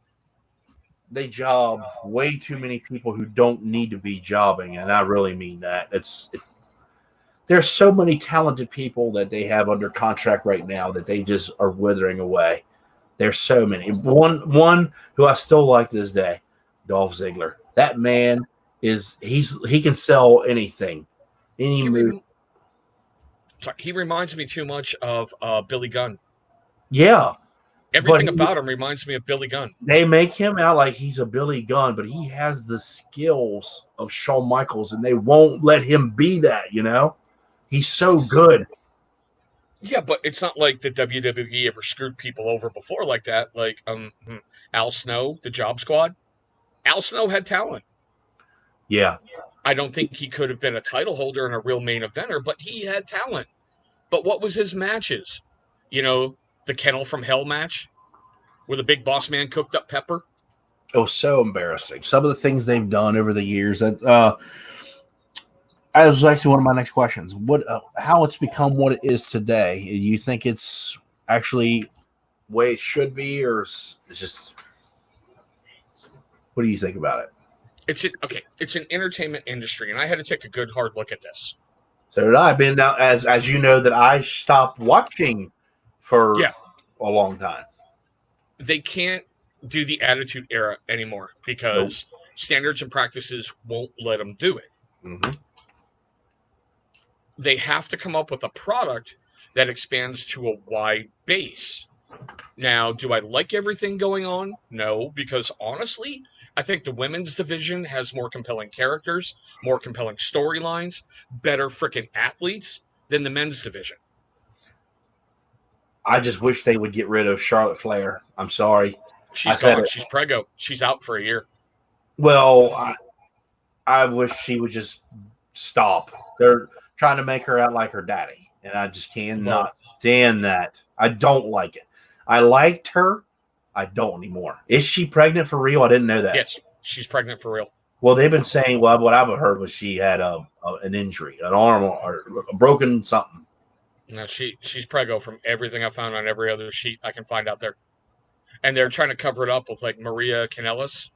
they job way too many people who don't need to be jobbing, and I really mean that. there's so many talented people that they have under contract right now that they just are withering away. There's so many. One who I still like to this day, Dolph Ziggler. That man he can sell anything, any move. He reminds me too much of Billy Gunn. Yeah, Everything about him reminds me of Billy Gunn. They make him out like he's a Billy Gunn, but he has the skills of Shawn Michaels, and they won't let him be that. He's so good. Yeah, but it's not like the WWE ever screwed people over before like that. Like Al Snow, the Job Squad. Al Snow had talent. Yeah. I don't think he could have been a title holder and a real main eventer, but he had talent. But what was his matches? The Kennel from Hell match where the big boss man cooked up Pepper. It was so embarrassing. Some of the things they've done over the years. That was actually one of my next questions. How it's become what it is today? Do you think it's actually the way it should be, or it's just? What do you think about it? It's an entertainment industry, and I had to take a good hard look at this. So did I. Been now, as you know, that I stopped watching for a long time. They can't do the Attitude Era anymore because standards and practices won't let them do it. Mm-hmm. They have to come up with a product that expands to a wide base. Now, do I like everything going on? No, because honestly, I think the women's division has more compelling characters, more compelling storylines, better freaking athletes than the men's division. I just wish they would get rid of Charlotte Flair. I'm sorry. She's gone. She's preggo. She's out for a year. Well, I wish she would just stop. They're trying to make her out like her daddy, and I just cannot stand that. I don't like it. I liked her. I don't anymore. Is she pregnant for real? I didn't know that. Yes, she's pregnant for real. Well, they've been saying, what I've heard was she had an injury, an arm or a broken something. No, she's preggo from everything I found on every other sheet I can find out there. And they're trying to cover it up with like Maria Kanellis.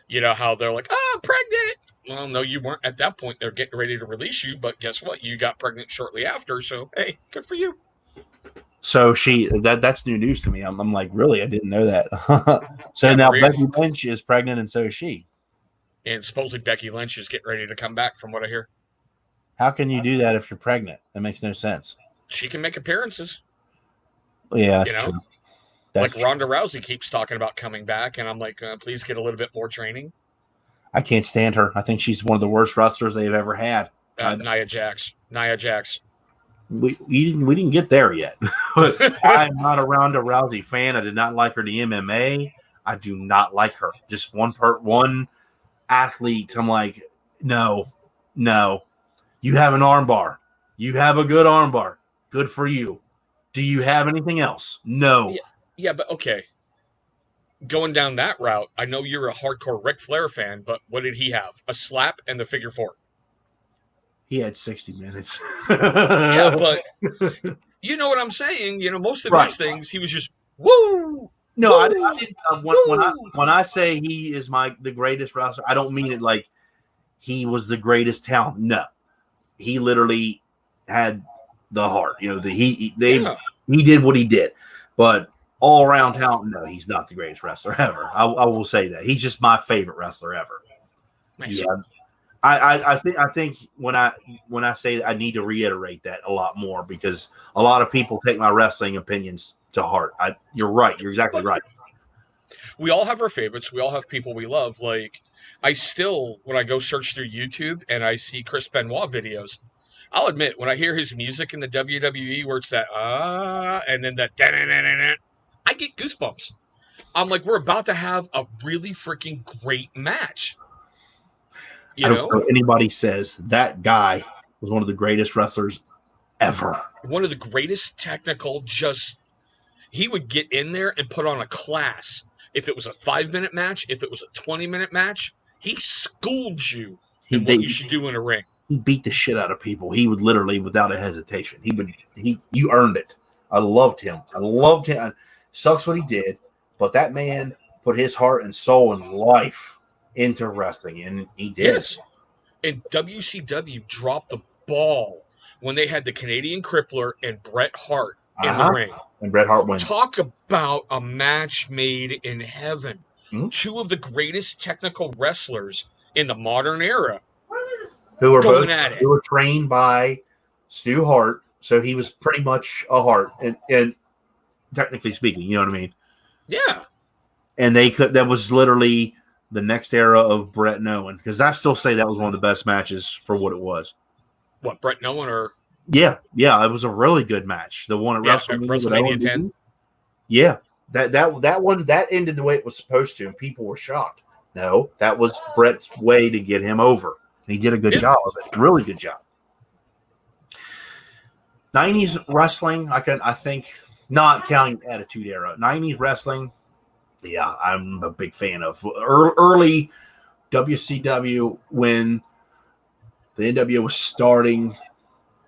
You know how they're like, I'm pregnant. Well, no, you weren't at that point. They're getting ready to release you, but guess what? You got pregnant shortly after. So, hey, good for you. So that's new news to me. I'm like, really? I didn't know that. So now Maria, Becky Lynch is pregnant, and so is she. And supposedly Becky Lynch is getting ready to come back, from what I hear. How can you do that if you're pregnant? That makes no sense. She can make appearances. Yeah, that's true. Like Ronda Rousey keeps talking about coming back, and I'm like, please get a little bit more training. I can't stand her. I think she's one of the worst wrestlers they've ever had. Nia Jax. We didn't get there yet. I'm not a Ronda Rousey fan. I did not like her in the MMA. I do not like her. Just one athlete. I'm like, no. You have an armbar. You have a good armbar. Good for you. Do you have anything else? No. Yeah, but okay. Going down that route, I know you're a hardcore Ric Flair fan, but what did he have? A slap and the figure four. He had 60 minutes. Yeah, but you know what I'm saying? Most of these things, he was just, woo! No, I didn't. When I say he is the greatest wrestler, I don't mean it like he was the greatest talent. No. He literally had the heart. He did what he did. But all around talent, no, he's not the greatest wrestler ever. I will say that. He's just my favorite wrestler ever. Nice. Yeah. I think when I say I need to reiterate that a lot more, because a lot of people take my wrestling opinions to heart. You're right. You're exactly right. We all have our favorites. We all have people we love. Like, I still, when I go search through YouTube and I see Chris Benoit videos, I'll admit, when I hear his music in the WWE where it's that, and then that, I get goosebumps. I'm like, we're about to have a really freaking great match. I don't know if anybody says that guy was one of the greatest wrestlers ever. One of the greatest technical, he would get in there and put on a class. If it was a 5-minute match, if it was a 20-minute match, he schooled you in what you should do in a ring. He beat the shit out of people. He would literally, without a hesitation, you earned it. I loved him. Sucks what he did, but that man put his heart and soul and life into wrestling, and he did. Yes. And WCW dropped the ball when they had the Canadian Crippler and Bret Hart in the ring. And Bret Hart wins. Talk about a match made in heaven. Mm-hmm. Two of the greatest technical wrestlers in the modern era who were going both at it. who were trained by Stu Hart, so he was pretty much a Hart, and technically speaking, you know what I mean? Yeah. And that was literally the next era of Bret and Owen, because I still say that was one of the best matches for what it was. What, Bret and Owen or? Yeah, it was a really good match. The one at WrestleMania 10. Yeah, that one that ended the way it was supposed to, and people were shocked. No, that was Bret's way to get him over. And he did a good job of it, really good job. 90s wrestling, I think, not counting Attitude Era. 90s wrestling, yeah, I'm a big fan of. Early WCW, when the NWO was starting,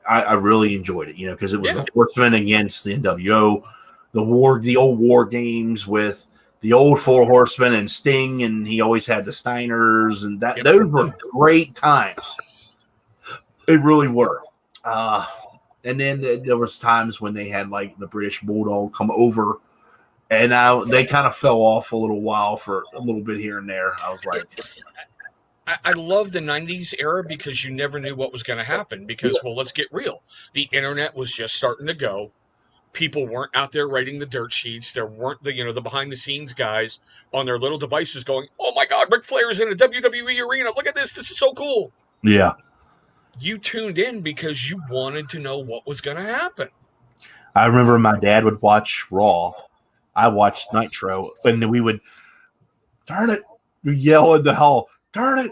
I really enjoyed it, because it was the Horsemen against the NWO, the old war games with the old Four Horsemen and Sting, and he always had the Steiners, and those were great times. They really were. And then there was times when they had like the British Bulldog come over, and they kind of fell off a little while for a little bit here and there. I was like, I love the 90s era because you never knew what was going to happen because, well, let's get real. The internet was just starting to go. People weren't out there writing the dirt sheets. There weren't the behind the scenes guys on their little devices going, oh my God, Ric Flair is in a WWE arena. Look at this. This is so cool. Yeah. You tuned in because you wanted to know what was going to happen. I remember my dad would watch Raw. I watched Nitro, and we would turn it. We yell in the hall, turn it,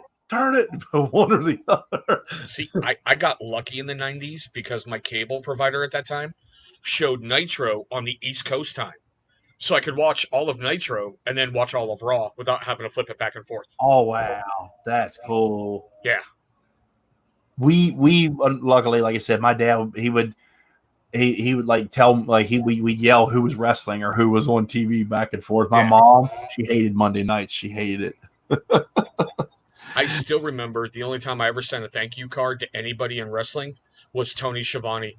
one or the other. See, I got lucky in the 90s because my cable provider at that time showed Nitro on the East Coast time. So I could watch all of Nitro and then watch all of Raw without having to flip it back and forth. Oh, wow. That's cool. Yeah. We luckily, like I said, my dad, he would like tell, like we'd yell who was wrestling or who was on TV back and forth. My mom, she hated Monday nights. She hated it. I still remember the only time I ever sent a thank you card to anybody in wrestling was Tony Schiavone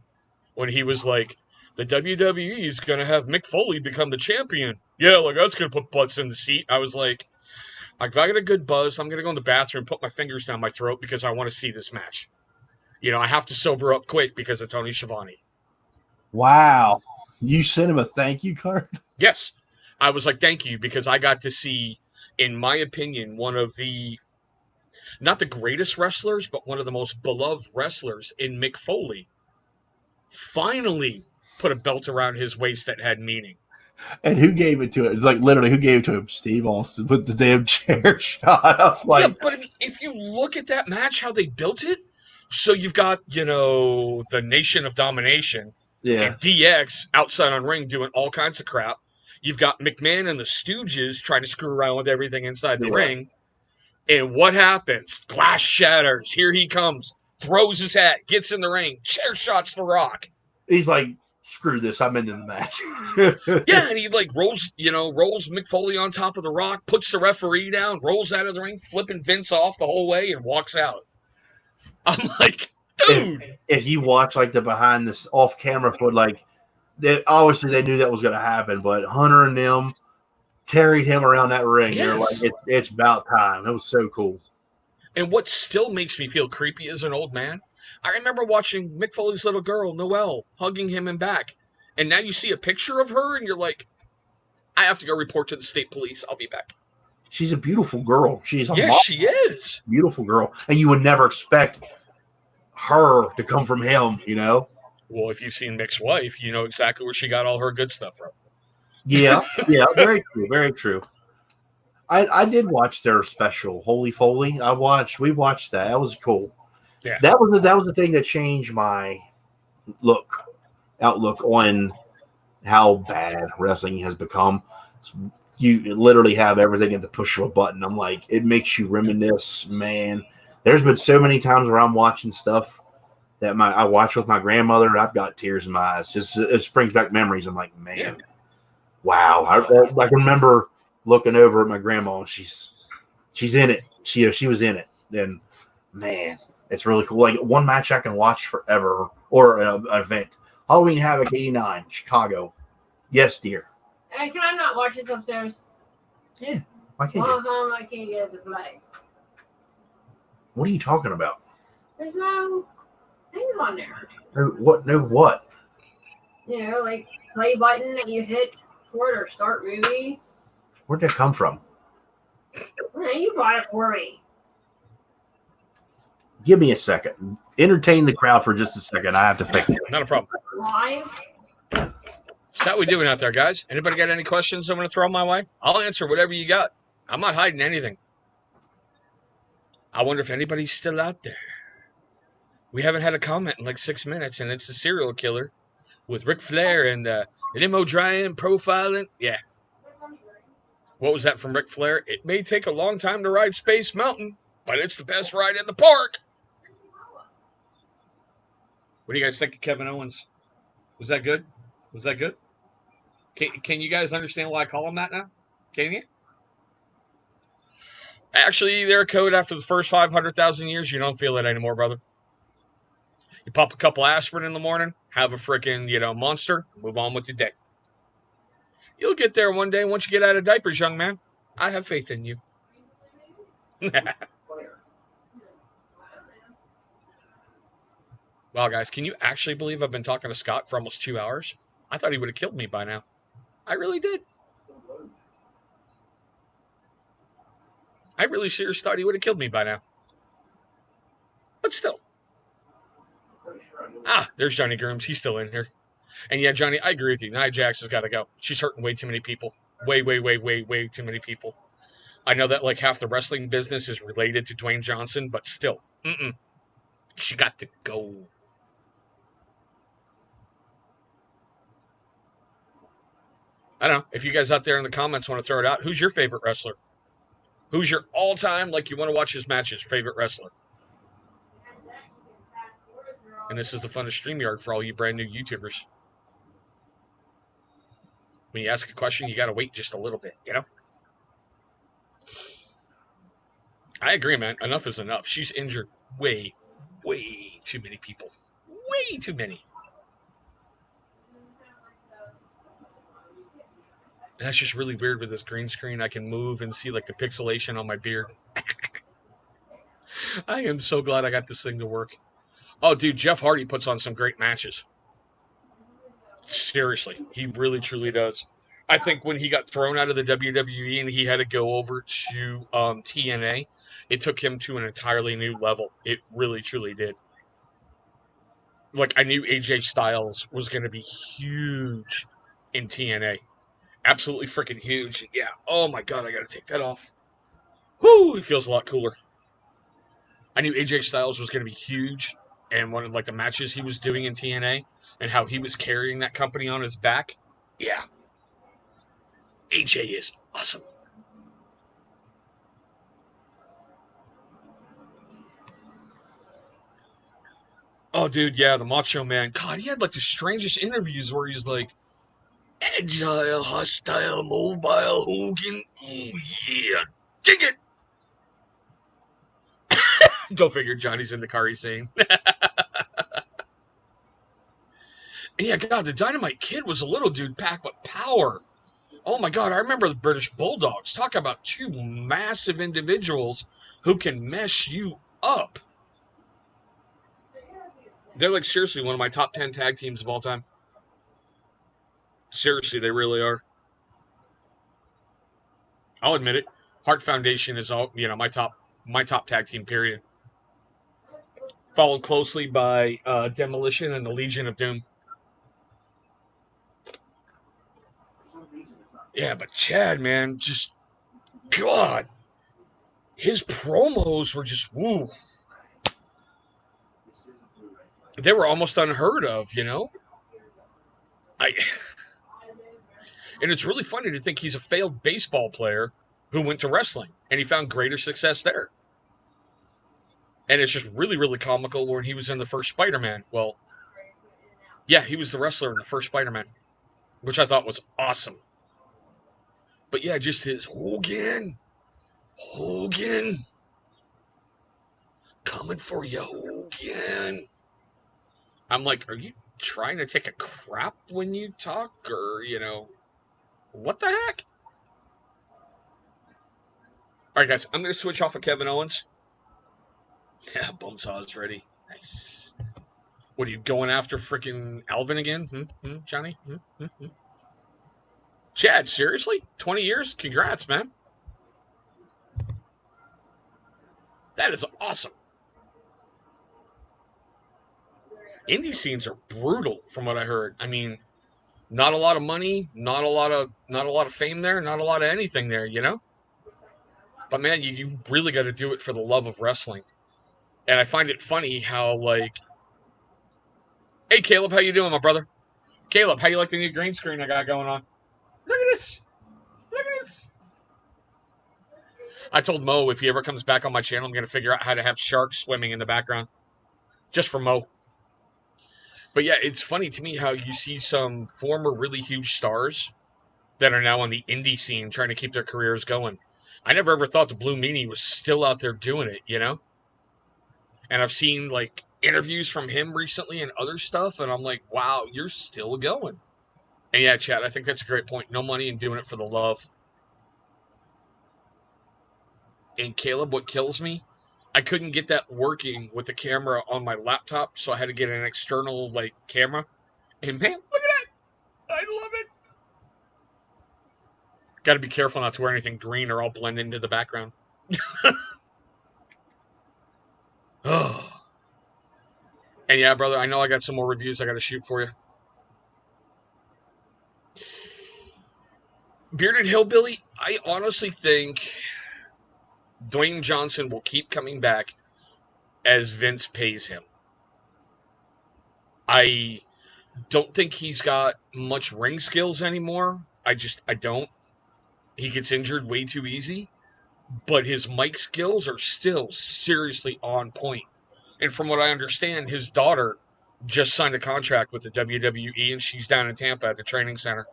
when he was like, the WWE is going to have Mick Foley become the champion. Yeah, like that's going to put butts in the seat. I was like, if I get a good buzz, I'm going to go in the bathroom, put my fingers down my throat because I want to see this match. I have to sober up quick because of Tony Schiavone. Wow. You sent him a thank you card? Yes. I was like, thank you, because I got to see, in my opinion, one of the, not the greatest wrestlers, but one of the most beloved wrestlers in Mick Foley finally put a belt around his waist that had meaning. And who gave it to him? It's like literally who gave it to him? Steve Austin with the damn chair shot. I was like, yeah, but I mean, if you look at that match, how they built it, so you've got, the Nation of Domination and DX outside on ring doing all kinds of crap. You've got McMahon and the Stooges trying to screw around with everything inside the ring. And what happens? Glass shatters. Here he comes. Throws his hat. Gets in the ring. Chair shots The Rock. He's like, screw this, I'm into the match. Yeah, and he rolls Mick Foley on top of The Rock, puts the referee down, rolls out of the ring, flipping Vince off the whole way, and walks out. I'm like, dude. If you watch like the behind this off camera footage, obviously they knew that was going to happen, but Hunter and them carried him around that ring. Yes. They're like, it's about time. It was so cool. And what still makes me feel creepy as an old man, I remember watching Mick Foley's little girl, Noelle, hugging him in back. And now you see a picture of her, and you're like, I have to go report to the state police. I'll be back. She's a beautiful girl. She is. Beautiful girl. And you would never expect her to come from him, Well, if you've seen Mick's wife, you know exactly where she got all her good stuff from. Yeah, very true, very true. I did watch their special, Holy Foley. We watched that. That was cool. Yeah. That was the thing that changed my outlook on how bad wrestling has become. You literally have everything at the push of a button. I'm like, it makes you reminisce, man. There's been so many times where I'm watching stuff that I watch with my grandmother, and I've got tears in my eyes. It brings back memories. I'm like, man, wow. I can remember looking over at my grandma, and she's in it. She was in it. And man, it's really cool. Like one match I can watch forever or an event. Halloween Havoc 89, Chicago. Yes, dear. Can I not watch this upstairs? Yeah. Why can't you? I can't get it to play. What are you talking about? There's no things on there. No what? You know, like play button that you hit for it or start movie. Where'd that come from? You bought it for me. Give me a second. Entertain the crowd for just a second. I have to fix it. Not a problem. Live? So how we doing out there, guys? Anybody got any questions I'm going to throw my way? I'll answer whatever you got. I'm not hiding anything. I wonder if anybody's still out there. We haven't had a comment in like 6 minutes, and it's a serial killer with Ric Flair and limo drying, profiling. Yeah. What was that from Ric Flair? It may take a long time to ride Space Mountain, but it's the best ride in the park. What do you guys think of Kevin Owens? Was that good? Was that good? Can you guys understand why I call him that now? Can you? Actually, they're a code after the first 500,000 years. You don't feel it anymore, brother. You pop a couple aspirin in the morning, have a freaking, monster, move on with your day. You'll get there one day once you get out of diapers, young man. I have faith in you. Wow, guys, can you actually believe I've been talking to Scott for almost 2 hours? I thought he would have killed me by now. I really did. I really seriously thought he would have killed me by now. But still. There's Johnny Grooms. He's still in here. And yeah, Johnny, I agree with you. Nia Jax has got to go. She's hurting way too many people. Way too many people. I know that like half the wrestling business is related to Dwayne Johnson, but still. She got to go. I don't know. If you guys out there in the comments want to throw it out, who's your favorite wrestler? Who's your all-time, like you want to watch his matches, favorite wrestler? And this is the funnest StreamYard for all you brand new YouTubers. When you ask a question, you got to wait just a little bit, I agree, man. Enough is enough. She's injured way too many people. Way too many. And that's just really weird with this green screen. I can move and see like the pixelation on my beard. I am so glad I got this thing to work. Oh, dude, Jeff Hardy puts on some great matches. Seriously, he really, truly does. I think when he got thrown out of the WWE and he had to go over to TNA, it took him to an entirely new level. It really, truly did. Like, I knew AJ Styles was going to be huge in TNA. Absolutely freaking huge. Yeah. Oh, my God, I got to take that off. Whoo, it feels a lot cooler. I knew AJ Styles was going to be huge, and one of like the matches he was doing in TNA and how he was carrying that company on his back. Yeah. AJ is awesome. Oh, dude, yeah, the Macho Man. God, he had like the strangest interviews where he's like, agile, hostile, mobile, Hogan. Oh, yeah. Dig it. Go figure, Johnny's in the car, he's saying. Yeah, God, the Dynamite Kid was a little dude packed with power. Oh, my God, I remember the British Bulldogs. Talk about two massive individuals who can mess you up. They're like seriously one of my top 10 tag teams of all time. Seriously, they really are. I'll admit it. Heart Foundation is all my top tag team, period. Followed closely by Demolition and the Legion of Doom. Yeah, but Chad, man, just God, his promos were just woo. They were almost unheard of, And it's really funny to think he's a failed baseball player who went to wrestling, and he found greater success there. And it's just really, really comical when he was in the first Spider-Man. Well, yeah, he was the wrestler in the first Spider-Man, which I thought was awesome. But yeah, just his Hogan, coming for you, Hogan. I'm like, are you trying to take a crap when you talk, or what the heck? All right, guys, I'm gonna switch off of Kevin Owens. Yeah, Bonesaw's ready. Nice. What are you going after, freaking Alvin again, Johnny? Chad, seriously? 20 years? Congrats, man. That is awesome. Indie scenes are brutal, from what I heard. I mean, not a lot of money, not a lot of fame there, not a lot of anything there, But man, you really got to do it for the love of wrestling. And I find it funny how, like, hey Caleb, how you doing, my brother? Caleb, how you like the new green screen I got going on? Look at this. Look at this. I told Mo if he ever comes back on my channel, I'm going to figure out how to have sharks swimming in the background. Just for Mo. But yeah, it's funny to me how you see some former really huge stars that are now on the indie scene trying to keep their careers going. I never ever thought the Blue Meanie was still out there doing it, And I've seen, like, interviews from him recently and other stuff, and I'm like, wow, you're still going. And yeah, Chad, I think that's a great point. No money and doing it for the love. And Caleb, what kills me, I couldn't get that working with the camera on my laptop, so I had to get an external, like, camera. And man, look at that! I love it! Got to be careful not to wear anything green or I'll blend into the background. Oh. And yeah, brother, I know I got some more reviews I got to shoot for you. Bearded Hillbilly, I honestly think Dwayne Johnson will keep coming back as Vince pays him. I don't think he's got much ring skills anymore. I don't. He gets injured way too easy. But his mic skills are still seriously on point. And from what I understand, his daughter just signed a contract with the WWE, and she's down in Tampa at the training center.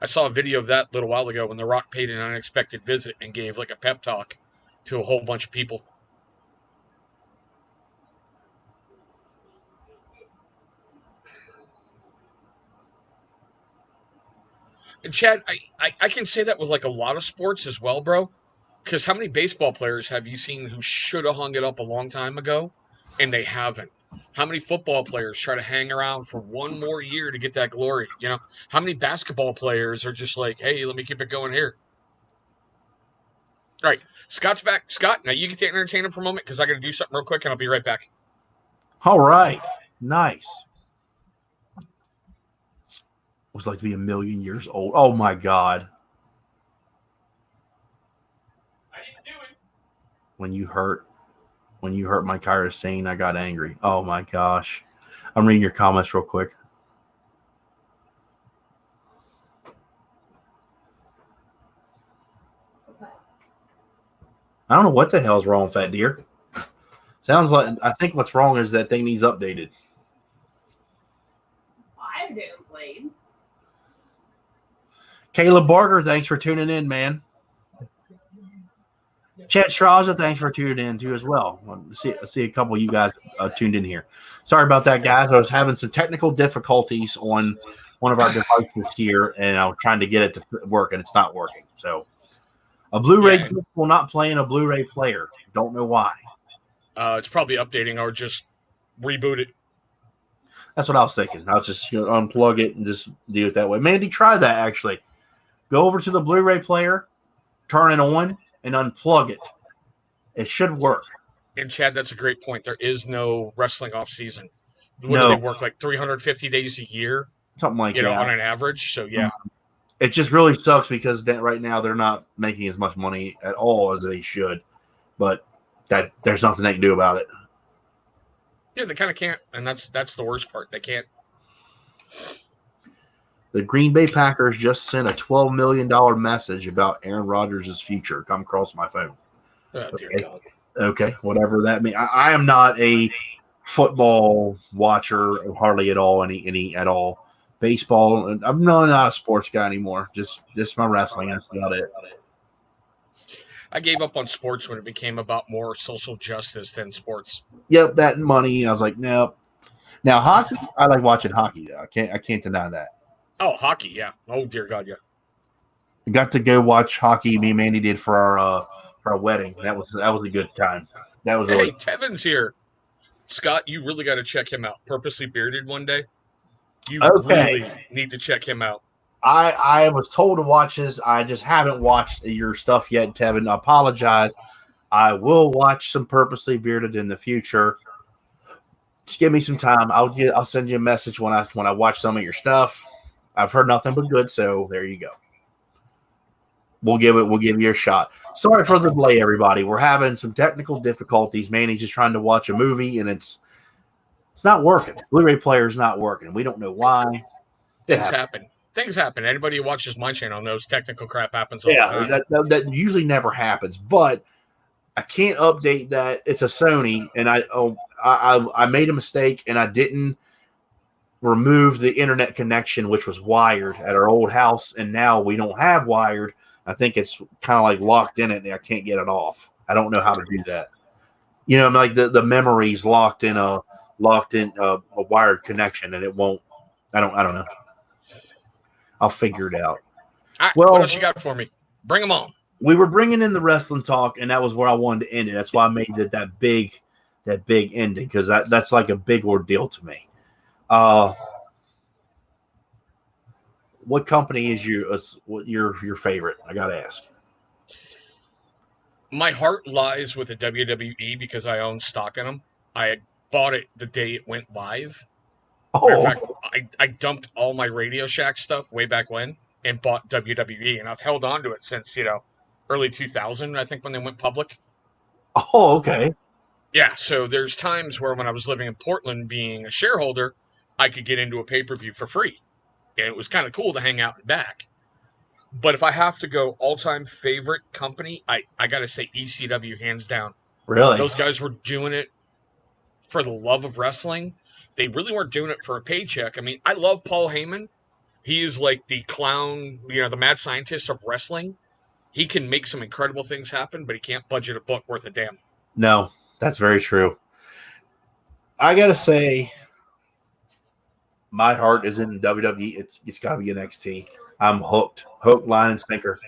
I saw a video of that a little while ago when The Rock paid an unexpected visit and gave, like, a pep talk to a whole bunch of people. And Chad, I can say that with, like, a lot of sports as well, bro. Because how many baseball players have you seen who should have hung it up a long time ago, and they haven't? How many football players try to hang around for one more year to get that glory? How many basketball players are just like, hey, let me keep it going here? All right, Scott's back. Scott, now you get to entertain him for a moment because I got to do something real quick, and I'll be right back. All right. Nice. Was like to be a million years old. Oh my God. I didn't do it. When you hurt my Kyra saying I got angry. Oh my gosh. I'm reading your comments real quick. I don't know what the hell's wrong with that deer. Sounds like, I think what's wrong is that thing needs updated. I've been played. Caleb Barker, thanks for tuning in, man. Chad Straza, thanks for tuning in too as well. I see a couple of you guys tuned in here. Sorry about that, guys. I was having some technical difficulties on one of our devices here, and I was trying to get it to work, and it's not working. So a Blu-ray will not play in a Blu-ray player. Don't know why. It's probably updating or just reboot it. That's what I was thinking. I'll just unplug it and just do it that way. Mandy, try that actually. Go over to the Blu-ray player, turn it on, and unplug it. It should work. And Chad, that's a great point. There is no wrestling off season. Do they work like 350 days a year? Something like that. On an average. So yeah. It just really sucks because right now they're not making as much money at all as they should. But there's nothing they can do about it. Yeah, they kind of can't, and that's the worst part. They can't. The Green Bay Packers just sent a $12 million message about Aaron Rodgers' future. Come across my phone. Oh, dear God. Okay, whatever that means. I am not a football watcher hardly at all, any at all. Baseball, I'm really not a sports guy anymore. Just my wrestling. That's about it. I gave up on sports when it became about more social justice than sports. Yep, that and money. I was like, nope. Now hockey, I like watching hockey. Though. I can't deny that. Oh, hockey, yeah. Oh dear God, yeah. I got to go watch hockey. Me and Mandy did for our wedding. That was a good time. That was really. Hey, Tevin's here. Scott, you really got to check him out. Purposely Bearded one day. You Okay. really need to check him out. I was told to watch this. I just haven't watched your stuff yet, Tevin. I apologize. I will watch some Purposely Bearded in the future. Just give me some time. I'll send you a message when I watch some of your stuff. I've heard nothing but good, so there you go. We'll give you a shot. Sorry for the delay, everybody. We're having some technical difficulties. Manny's just trying to watch a movie, and it's not working. Blu-ray player is not working. We don't know why. Things happen. Things happen. Anybody who watches my channel knows technical crap happens all the time. That usually never happens, but I can't update that. It's a Sony, and I made a mistake, and I didn't remove the internet connection, which was wired at our old house, and now we don't have wired. I think it's kind of like locked in it, and I can't get it off. I don't know how to do that. You know, like the memory's locked in a wired connection, and it won't. I don't know. I'll figure it out. All right, well, what else you got for me? Bring them on. We were bringing in the wrestling talk, and that was where I wanted to end it. That's why I made that big ending, because that's like a big ordeal to me. What company is your favorite? I gotta ask. My heart lies with the WWE because I own stock in them. I had bought it the day it went live. In fact, I dumped all my Radio Shack stuff way back when and bought WWE, and I've held on to it since, early 2000, I think, when they went public. Oh, okay. Yeah, so there's times where when I was living in Portland, being a shareholder, I could get into a pay-per-view for free. And it was kind of cool to hang out and back. But if I have to go all-time favorite company, I got to say ECW, hands down. Really? Those guys were doing it for the love of wrestling. They really weren't doing it for a paycheck. I mean, I love Paul Heyman. He is like the clown, the mad scientist of wrestling. He can make some incredible things happen, but he can't budget a book worth a damn. No, that's very true. I got to say, my heart is in WWE. It's got to be NXT. I'm hooked, line, and sinker.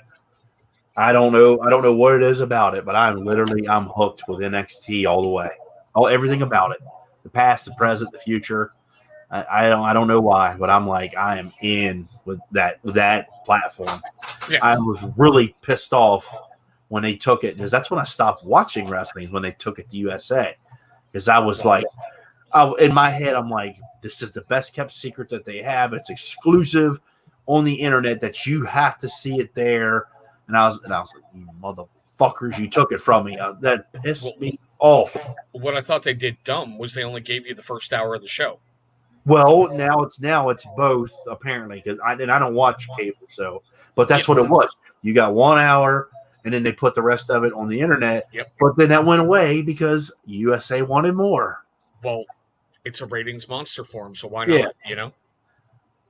I don't know what it is about it, but I'm hooked with NXT all the way. Everything about it. The past, the present, the future. I don't know why, but I'm like, I am in with that platform. Yeah. I was really pissed off when they took it, because that's when I stopped watching wrestling, when they took it to USA. Because I was like, in my head, I'm like, this is the best kept secret that they have. It's exclusive on the internet that you have to see it there. And I was like, you motherfuckers, you took it from me. That pissed me off. What I thought they did dumb was they only gave you the first hour of the show. Well, now it's both, apparently, because I don't watch cable, but that's what it was. You got 1 hour, and then they put the rest of it on the internet. Yep. But then that went away because USA wanted more. Well, it's a ratings monster for them, so why not? Yeah.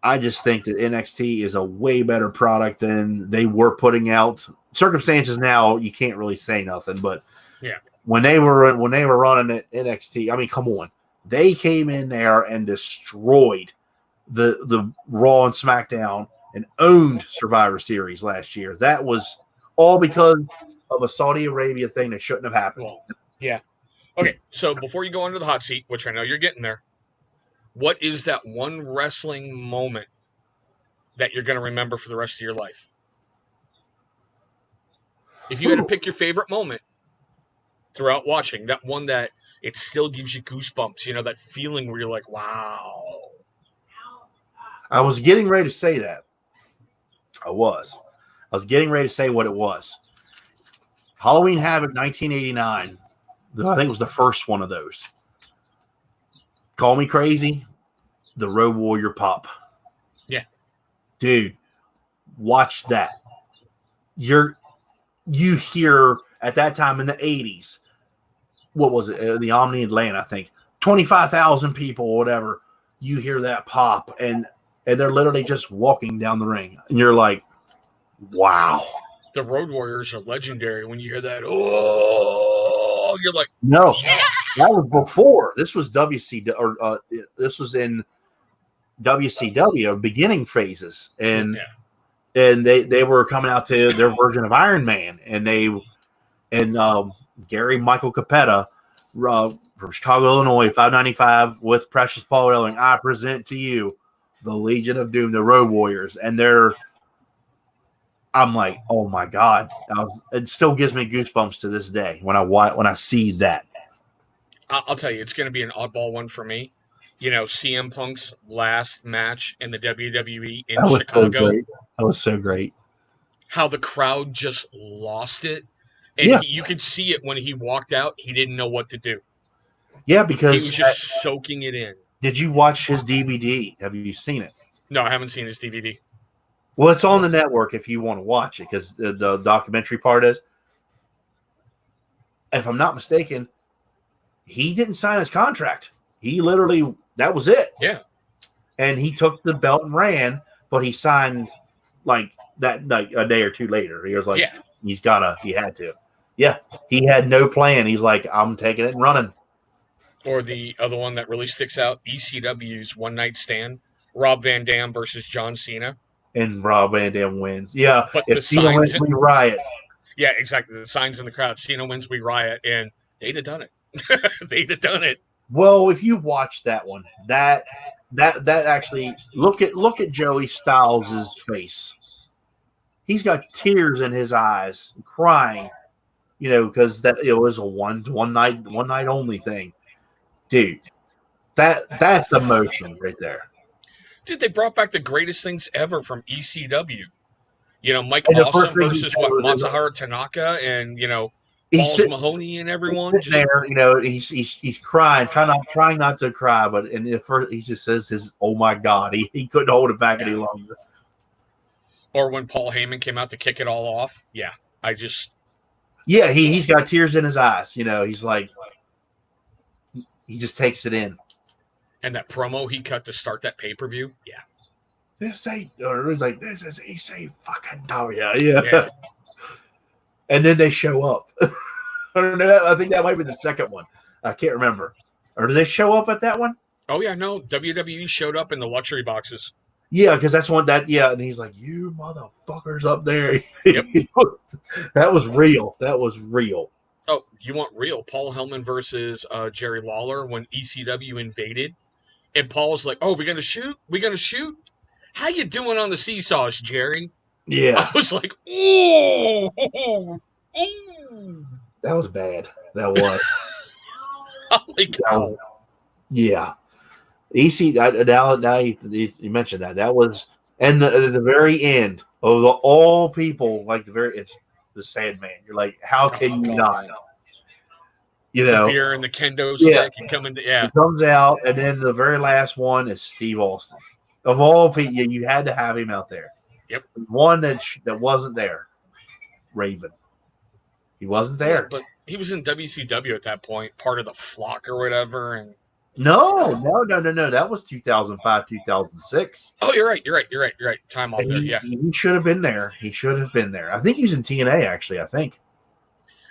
I just think that NXT is a way better product than they were putting out. Circumstances now, you can't really say nothing, but yeah, when they were running at NXT, I mean, come on. They came in there and destroyed the Raw and SmackDown and owned Survivor Series last year. That was all because of a Saudi Arabia thing that shouldn't have happened. Well, yeah. Okay, so before you go under the hot seat, which I know you're getting there, what is that one wrestling moment that you're going to remember for the rest of your life? If you had to pick your favorite moment throughout watching, that one that it still gives you goosebumps, that feeling where you're like, wow. I was getting ready to say that. I was getting ready to say what it was. Halloween Havoc 1989. I think it was the first one of those. Call me crazy. The Road Warrior pop. Yeah. Dude, watch that. You hear at that time in the 80s, what was it? The Omni Atlanta, I think. 25,000 people or whatever. You hear that pop, and they're literally just walking down the ring. And you're like, wow. The Road Warriors are legendary. When you hear that, oh, you're like, no. Yes! That was before. This was WCW, or this was in WCW beginning phases, and they were coming out to their version of Iron Man, and Gary Michael Capetta from Chicago, Illinois, 595 with Precious Paul Ellering. I present to you the Legion of Doom, the Road Warriors, and I'm like, oh my god! It still gives me goosebumps to this day when I see that. I'll tell you, it's going to be an oddball one for me. CM Punk's last match in the WWE in Chicago. So that was so great. How the crowd just lost it. And you could see it when he walked out. He didn't know what to do. Yeah, because he was just soaking it in. Did you watch his DVD? Have you seen it? No, I haven't seen his DVD. Well, it's on the network if you want to watch it, because the documentary part is, if I'm not mistaken, he didn't sign his contract. He literally, that was it. Yeah. And he took the belt and ran, but he signed like that like a day or two later. He was like, he had to. Yeah. He had no plan. He's like, I'm taking it and running. Or the other one that really sticks out, ECW's One Night Stand, Rob Van Dam versus John Cena. And Rob Van Dam wins. Yeah. But if Cena wins, we riot. Yeah, exactly. The signs in the crowd, Cena wins, we riot. And they'd have done it. They'd have done it. Well, if you watch that one, that actually look at Joey Styles' face. He's got tears in his eyes, crying, because that it was a one night only thing. Dude, that's emotion right there. Dude, they brought back the greatest things ever from ECW. Mike Awesome versus Matsuhara Tanaka and Balls Mahoney and everyone. Just there, he's crying, trying not to cry, but at first he just says his "oh my god," he couldn't hold it back any longer. Or when Paul Heyman came out to kick it all off, he's got tears in his eyes. He's like, he just takes it in. And that promo he cut to start that pay-per-view, this is EC fucking yeah. And then they show up. I think that might be the second one. I can't remember. Or did they show up at that one? Oh yeah, no. WWE showed up in the luxury boxes. Yeah, because that's one and he's like, you motherfuckers up there. Yep. That was real. Oh, you want real? Paul Hellman versus Jerry Lawler when ECW invaded. And Paul was like, oh, we're going to shoot? We're going to shoot? How you doing on the seesaws, Jerry? Yeah. I was like, ooh. That was bad. That was. Yeah. Now you mentioned that. That was, and at the very end of all people, it's the Sandman. You're like, how can you not? The beer and the kendo stick and coming to, It comes out, and then the very last one is Steve Austin. Of all people, you had to have him out there. Yep. One that wasn't there, Raven. He wasn't there. Yeah, but he was in WCW at that point, part of the Flock or whatever. And No. That was 2005, 2006. Oh, you're right. Time off there. Yeah. He should have been there. I think he was in TNA, actually, I think.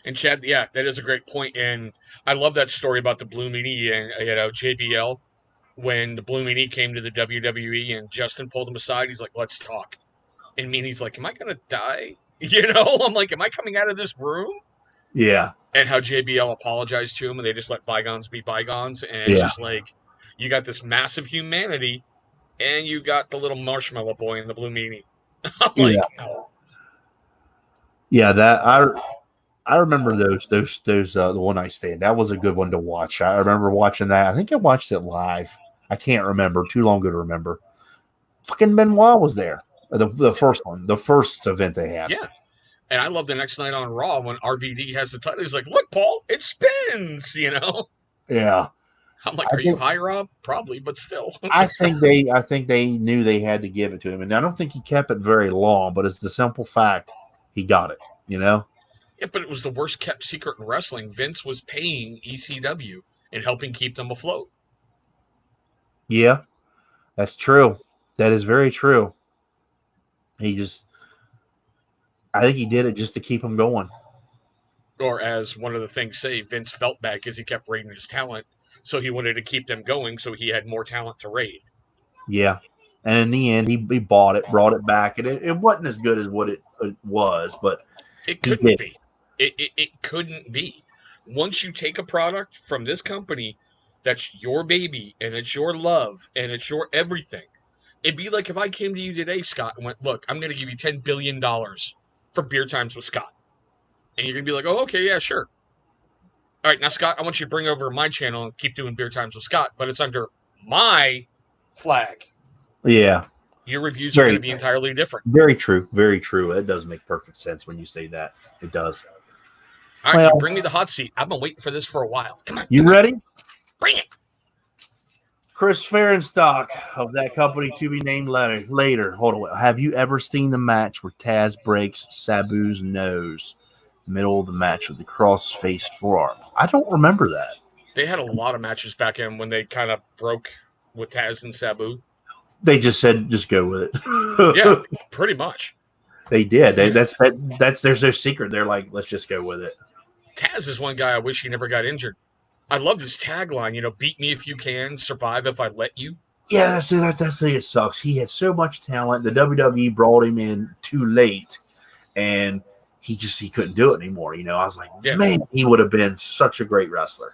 And Chad, that is a great point. And I love that story about the Blue Meanie and, JBL. When the Blue Meanie came to the WWE and Justin pulled him aside, he's like, let's talk. And Meanie's like, am I going to die? I'm like, am I coming out of this room? Yeah. And how JBL apologized to him and they just let bygones be bygones. And it's just like, you got this massive humanity and you got the little marshmallow boy in the Blue Meanie. I'm like, no. Yeah, I remember those the One Night Stand. That was a good one to watch. I remember watching that. I think I watched it live. I can't remember. Too long ago to remember. Fucking Benoit was there. The first one. The first event they had. Yeah. And I love the next night on Raw when RVD has the title. He's like, look, Paul, it spins, Yeah. I'm like, are you high, Rob? Probably, but still. I think they knew they had to give it to him. And I don't think he kept it very long, but it's the simple fact he got it, Yeah, but it was the worst kept secret in wrestling. Vince was paying ECW and helping keep them afloat. Yeah, that's true. That is very true. I think he did it just to keep them going. Or as one of the things say, Vince felt bad because he kept raiding his talent, so he wanted to keep them going, so he had more talent to raid. Yeah. And in the end, he bought it, brought it back, and it wasn't as good as what it was, but It he couldn't did. be. It couldn't be. Once you take a product from this company that's your baby and it's your love and it's your everything, it'd be like if I came to you today, Scott, and went, look, I'm going to give you $10 billion for Beer Times with Scott. And you're going to be like, oh, okay, yeah, sure. All right, now, Scott, I want you to bring over my channel and keep doing Beer Times with Scott, but it's under my flag. Yeah. Your reviews are going to be entirely different. Very true. Very true. It does make perfect sense when you say that. It does. All right, you bring me the hot seat. I've been waiting for this for a while. Come on. You ready? Bring it. Chris Farenstock of that company to be named later. Hold on. Have you ever seen the match where Taz breaks Sabu's nose? Middle of the match with the cross-faced forearm. I don't remember that. They had a lot of matches back in when they kind of broke with Taz and Sabu. They just said, just go with it. Yeah, pretty much. They did. That's there's no secret. They're like, let's just go with it. Taz is one guy I wish he never got injured. I loved his tagline, beat me if you can, survive if I let you. Yeah, that's the thing. It sucks. He had so much talent. The WWE brought him in too late, and he couldn't do it anymore. I was like, man, he would have been such a great wrestler.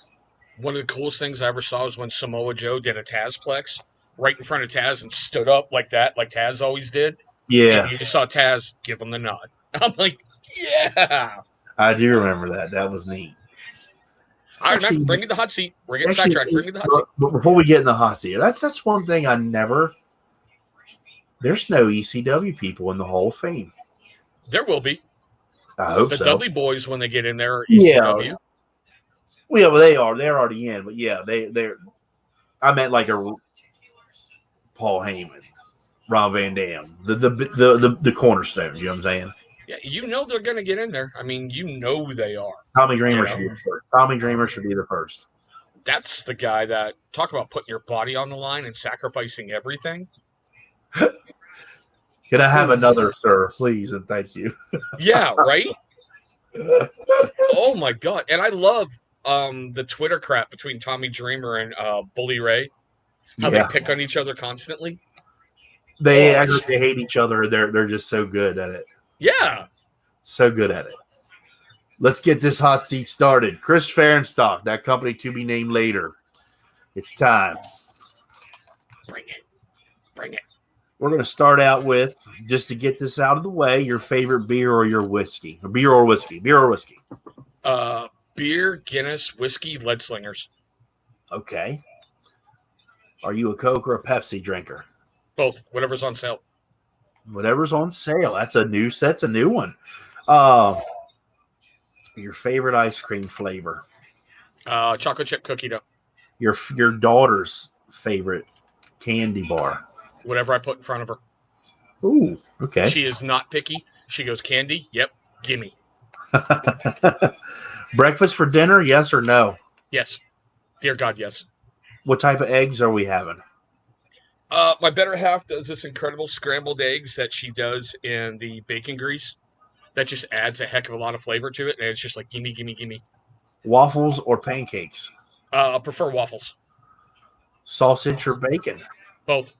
One of the coolest things I ever saw was when Samoa Joe did a Tazplex right in front of Taz and stood up like that, like Taz always did. Yeah. And you just saw Taz give him the nod. I'm like, yeah. I do remember that. That was neat. All right, man, bring me the hot seat. We're getting sidetracked. Bring me the hot seat. But before we get in the hot seat, that's one thing I never. There's no ECW people in the Hall of Fame. There will be. I hope the so. Dudley Boys, when they get in there, are ECW. Yeah. Well, yeah, well, they are. They're already in. But yeah, they're. I meant like a Paul Heyman, Rob Van Dam, the cornerstone. You know what I'm saying? Yeah, they're going to get in there. I mean, they are. Tommy Dreamer should be the first. Tommy Dreamer should be the first. That's the guy that talk about putting your body on the line and sacrificing everything. Can I have another, sir, please, and thank you? Yeah, right. Oh my God! And I love the Twitter crap between Tommy Dreamer and Bully Ray. How they pick on each other constantly. They actually hate each other. They're just so good at it. Yeah. So good at it. Let's get this hot seat started. Chris Farenstock, that company to be named later. It's time. Bring it. Bring it. We're going to start out with, just to get this out of the way, your favorite beer or your whiskey. Beer or whiskey. Beer or whiskey. Beer, Guinness, whiskey, Lead Slingers. Okay. Are you a Coke or a Pepsi drinker? Both. Whatever's on sale. Whatever's on sale. That's a new one. Your favorite ice cream flavor? Chocolate chip cookie dough. Your daughter's favorite candy bar? Whatever I put in front of her. Ooh, okay. She is not picky. She goes, candy? Yep, gimme. Breakfast for dinner, yes or no? Yes. Dear God, yes. What type of eggs are we having? My better half does this incredible scrambled eggs that she does in the bacon grease. That just adds a heck of a lot of flavor to it, and it's just like, gimme, gimme, gimme. Waffles or pancakes? I prefer waffles. Sausage or bacon? Both.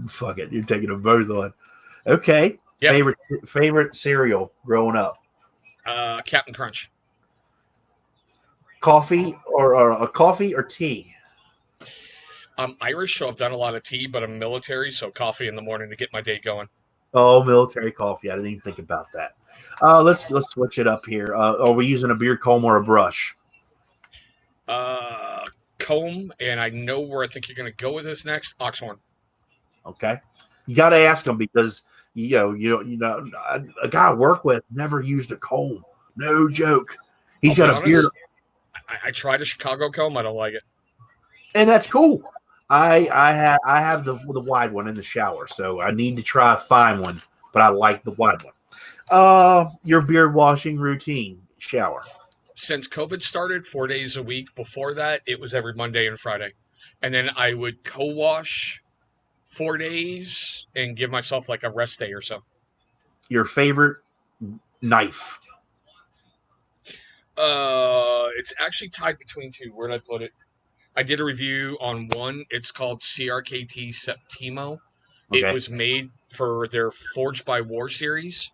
Fuck it, you're taking them both on. Okay. Yep. Favorite cereal growing up? Captain Crunch. Coffee or tea? I'm Irish, so I've done a lot of tea, but I'm military, so coffee in the morning to get my day going. Oh, military coffee. I didn't even think about that. Let's switch it up here. Are we using a beard comb or a brush? Comb, and I know where I think you're going to go with this next. Oxhorn. Okay. You got to ask them because a guy I work with never used a comb. No joke. He's got a beard. I tried a Chicago comb. I don't like it. And that's cool. I have the wide one in the shower, so I need to try a fine one, but I like the wide one. Your beard washing routine, shower. Since COVID started, 4 days a week. Before that, it was every Monday and Friday. And then I would co-wash 4 days and give myself like a rest day or so. Your favorite knife? It's actually tied between two. Where did I put it? I did a review on one. It's called CRKT Septimo. It Okay. was made for their Forged by War series.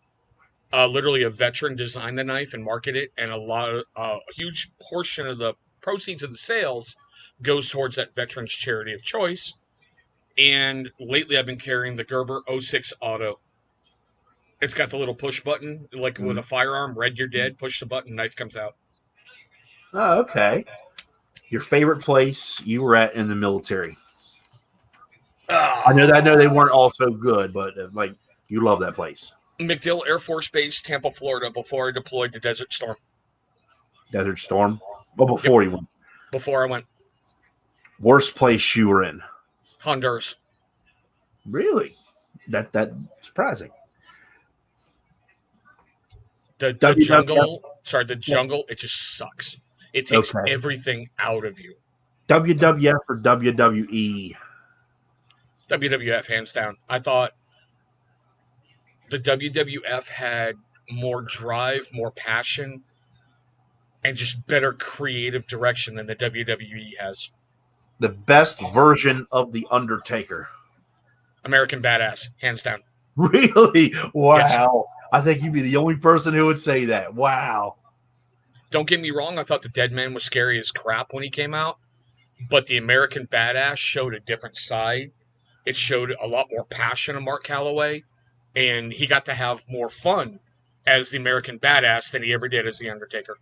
Literally, a veteran designed the knife and marketed it, and a huge portion of the proceeds of the sales goes towards that veteran's charity of choice. And lately, I've been carrying the Gerber 06 Auto. It's got the little push button, like with a firearm. Red, you're dead. Push the button, knife comes out. Oh, okay. Your favorite place you were at in the military? I know they weren't all so good, but like you love that place. MacDill Air Force Base, Tampa, Florida, before I deployed to Desert Storm. Desert Storm? Well, before you went. Before I went. Worst place you were in? Honduras. Really? That's surprising. The jungle, it just sucks. It takes everything out of you. WWF or WWE? WWF, hands down. I thought the WWF had more drive, more passion, and just better creative direction than the WWE has. The best version of The Undertaker? American Badass, hands down. Really? Wow. Yes. I think you'd be the only person who would say that. Wow. Don't get me wrong, I thought the Dead Man was scary as crap when he came out, but the American Badass showed a different side. It showed a lot more passion of Mark Calloway, and he got to have more fun as the American Badass than he ever did as the Undertaker.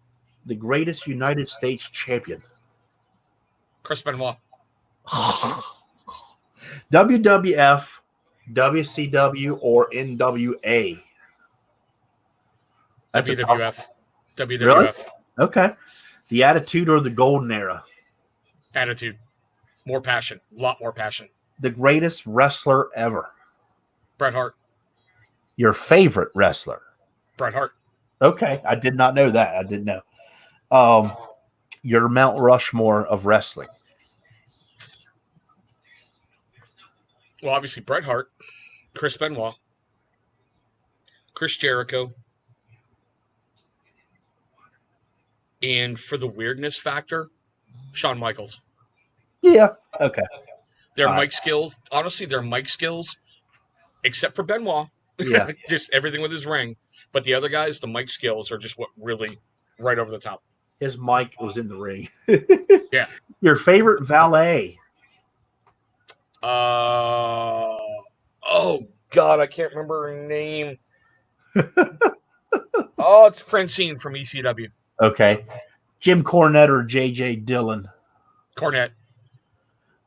The greatest United States champion? Chris Benoit. WWF, WCW, or NWA? That's WWF. WWF. Really? Okay. The Attitude or the Golden Era? Attitude. More passion. A lot more passion. The greatest wrestler ever? Bret Hart. Your favorite wrestler? Bret Hart. Okay. I did not know that. I didn't know. Your Mount Rushmore of wrestling? Well, obviously Bret Hart, Chris Benoit, Chris Jericho, and for the weirdness factor, Shawn Michaels. Yeah. Okay. Their mic skills, honestly, except for Benoit, yeah, just everything with his ring. But the other guys, the mic skills are just what really right over the top. His mic was in the ring. Yeah. Your favorite valet? Oh God, I can't remember her name. Oh, it's Francine from ECW. Okay. Jim Cornette or J.J. Dillon? Cornette.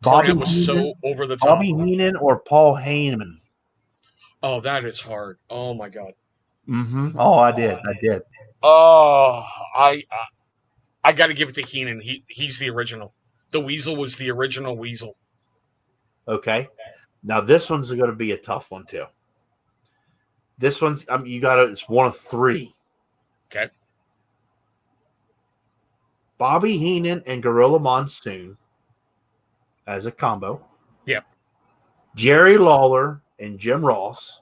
Bobby Cornette was Heenan, so over the top. Bobby Heenan or Paul Heyman? Oh, that is hard. Oh my God. Mm-hmm. Oh, I did. Oh, I got to give it to Heenan. He's the original. The Weasel was the original Weasel. Okay. Now this one's going to be a tough one too. This one's it's one of three. Okay. Bobby Heenan and Gorilla Monsoon as a combo. Yep. Jerry Lawler and Jim Ross,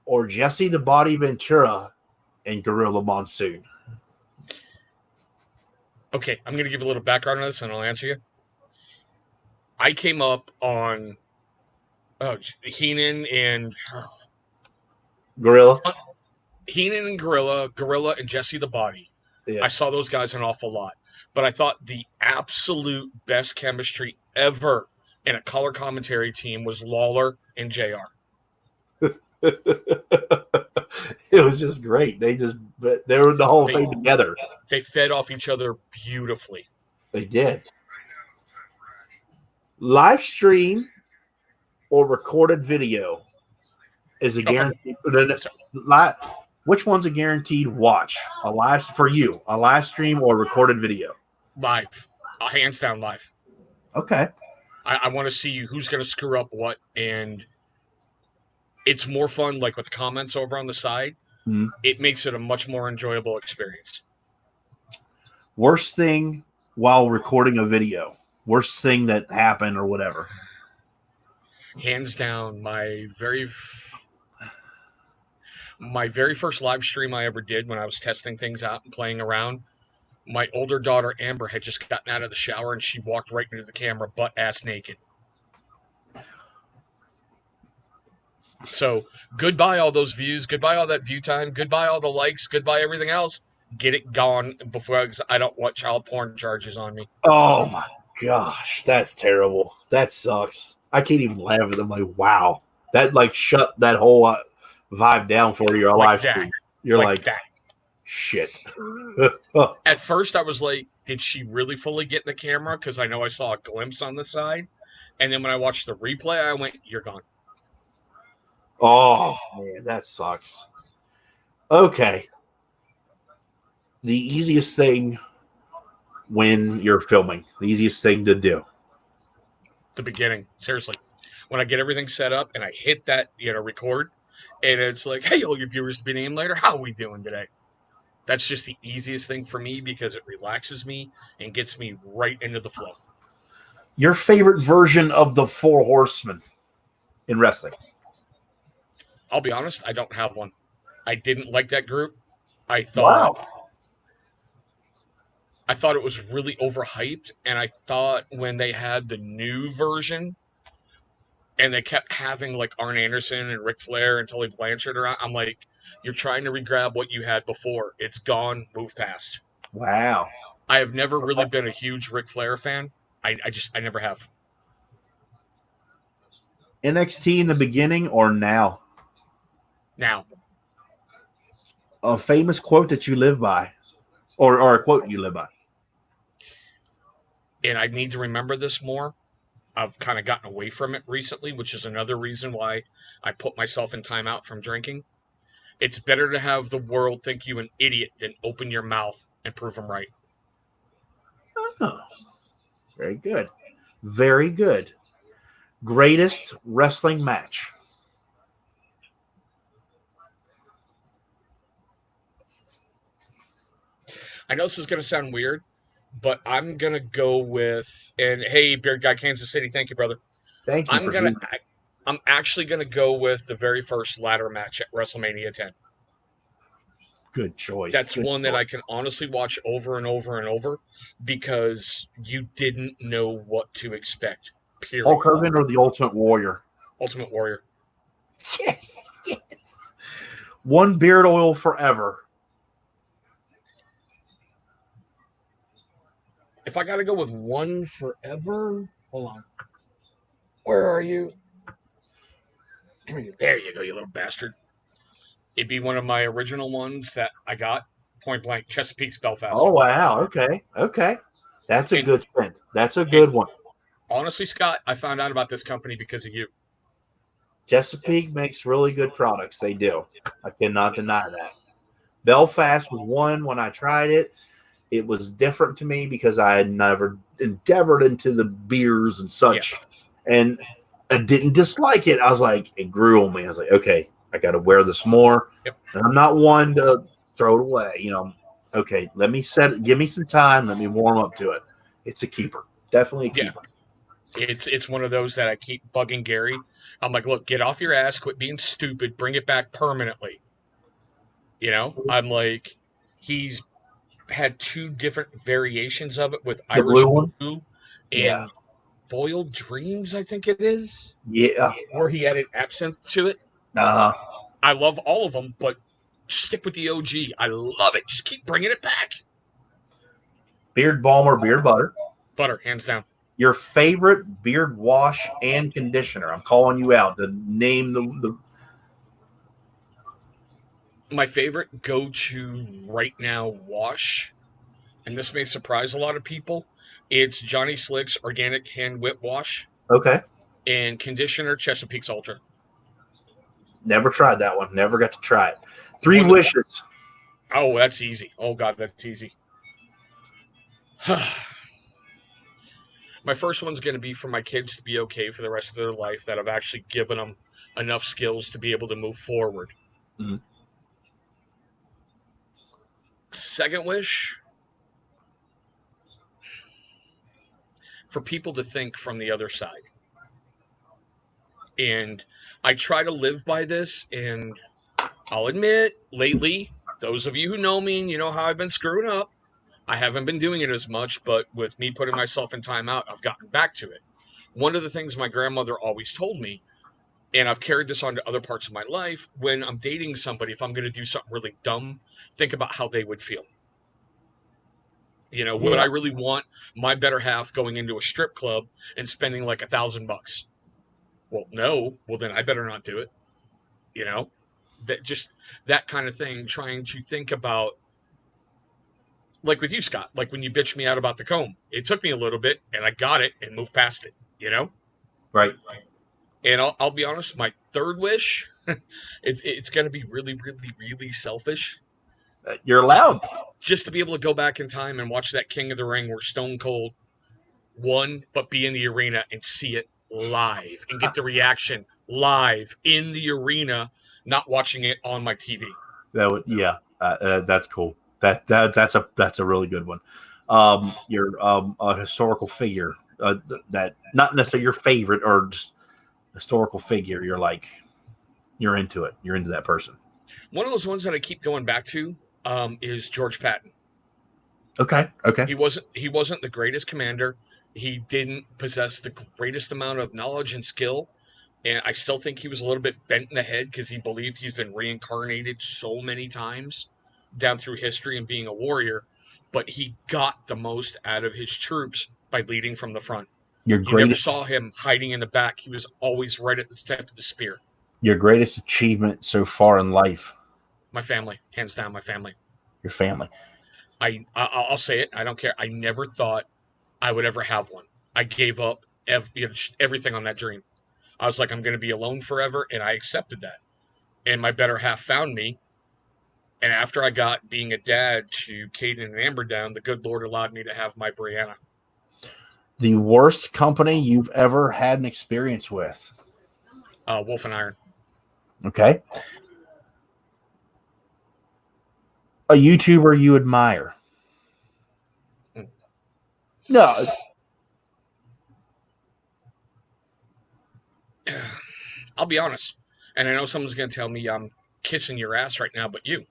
or Jesse the Body Ventura and Gorilla Monsoon. Okay, I'm going to give a little background on this and I'll answer you. I came up on Heenan and Gorilla. Heenan and Gorilla and Jesse the Body. Yeah. I saw those guys an awful lot. But I thought the absolute best chemistry ever in a color commentary team was Lawler and JR. It was just great. They were the whole thing together. They fed off each other beautifully. They did. Live stream or recorded video is a guaranteed. Which one's a guaranteed watch? A live stream or recorded video? Live. Hands down live. Okay. I want to see who's going to screw up what, and it's more fun, like with comments over on the side. Mm-hmm. It makes it a much more enjoyable experience. Worst thing while recording a video? Worst thing that happened or whatever? Hands down, my My very first live stream I ever did when I was testing things out and playing around, my older daughter Amber had just gotten out of the shower and she walked right into the camera butt ass naked. So goodbye all those views, goodbye all that view time, goodbye all the likes, goodbye everything else. Get it gone before I don't want child porn charges on me. Oh my gosh, that's terrible. That sucks. I can't even laugh at them. Like, wow, that like shut that whole vibe down for your Like live that. stream. You're like that. shit. At first, I was like, did she really fully get in the camera? Because I know I saw a glimpse on the side. And then when I watched the replay, I went, you're gone. Oh man, that sucks. Okay. The easiest thing when you're filming, the easiest thing to do. The beginning, seriously. When I get everything set up and I hit that, record, and it's like, hey, all your viewers to be named later, how are we doing today? That's just the easiest thing for me because it relaxes me and gets me right into the flow. Your favorite version of the Four Horsemen in wrestling? I'll be honest, I don't have one. I didn't like that group. I thought it was really overhyped, and I thought when they had the new version and they kept having like Arn Anderson and Ric Flair and Tully Blanchard around, I'm like, you're trying to regrab what you had before. It's gone, move past. Wow. I have never really been a huge Ric Flair fan. I never have. NXT in the beginning or now? Now. A famous quote that you live by, or a quote you live by. And I need to remember this more. I've kind of gotten away from it recently, which is another reason why I put myself in timeout from drinking. It's better to have the world think you an idiot than open your mouth and prove them right. Oh, very good. Very good. Greatest wrestling match? I know this is going to sound weird, but I'm going to go with, and hey, Beard Guy, Kansas City, thank you, brother. Thank you. I'm actually going to go with the very first ladder match at WrestleMania 10. Good choice. That's one that I can honestly watch over and over and over because you didn't know what to expect, period. Hulk Hogan or the Ultimate Warrior? Ultimate Warrior. Yes, yes. One beard oil forever. If I got to go with one forever, hold on. Where are you? There you go, you little bastard. It'd be one of my original ones that I got, point blank, Chesapeake's Belfast. Oh, wow. Okay. That's a good spin. That's a good one. Honestly, Scott, I found out about this company because of you. Chesapeake makes really good products. They do. I cannot deny that. Belfast was one when I tried it. It was different to me because I had never endeavored into the beers and such. Yeah. And I didn't dislike it. I was like, it grew on me. I was like, okay, I got to wear this more. Yep. And I'm not one to throw it away. Okay, give me some time. Let me warm up to it. It's a keeper. Definitely a keeper. It's one of those that I keep bugging Gary. I'm like, look, get off your ass. Quit being stupid. Bring it back permanently. I'm like, he's had two different variations of it with the Irish Blue and Boiled Dreams, I think it is. Yeah. Where he added absinthe to it. Uh-huh. I love all of them, but stick with the OG. I love it. Just keep bringing it back. Beard balm or beard butter? Butter, hands down. Your favorite beard wash and conditioner? I'm calling you out to name the my favorite go-to right now wash, and this may surprise a lot of people, it's Johnny Slick's Organic Hand Whip Wash. Okay. And conditioner, Chesapeake's Ultra. Never tried that one. Never got to try it. Three wishes. Oh, that's easy. Oh, God, that's easy. My first one's going to be for my kids to be okay for the rest of their life, that I've actually given them enough skills to be able to move forward. Mm-hmm. Second wish, for people to think from the other side. And I try to live by this, and I'll admit, lately, those of you who know me and you know how I've been screwing up, I haven't been doing it as much, but with me putting myself in timeout, I've gotten back to it. One of the things my grandmother always told me, and I've carried this on to other parts of my life, when I'm dating somebody, if I'm going to do something really dumb, think about how they would feel. Would Yeah. I really want my better half going into a strip club and spending like $1,000? Well, no. Well, then I better not do it. You know, that kind of thing. Trying to think about, like with you, Scott. Like when you bitched me out about the comb, it took me a little bit, and I got it and moved past it. Right. And I'll be honest. My third wish, it's going to be really, really, really selfish. You're allowed. Just to be able to go back in time and watch that King of the Ring where Stone Cold won, but be in the arena and see it live and get the reaction live in the arena, not watching it on my TV. That's cool. That's a really good one. You're a historical figure that not necessarily your favorite or just historical figure. You're into it. You're into that person. One of those ones that I keep going back to is George Patton. Okay. He wasn't the greatest commander. He didn't possess the greatest amount of knowledge and skill. And I still think he was a little bit bent in the head because he believed he's been reincarnated so many times down through history and being a warrior. But he got the most out of his troops by leading from the front. You never saw him hiding in the back. He was always right at the tip of the spear. Your greatest achievement so far in life? My family. Hands down, my family. Your family. I'll say it. I don't care. I never thought I would ever have one. I gave up everything on that dream. I was like, I'm going to be alone forever, and I accepted that. And my better half found me. And after I got being a dad to Caden and Amber down, the good Lord allowed me to have my Brianna. The worst company you've ever had an experience with? Wolf and Iron. Okay. A YouTuber you admire? No. I'll be honest. And I know someone's going to tell me I'm kissing your ass right now, but you.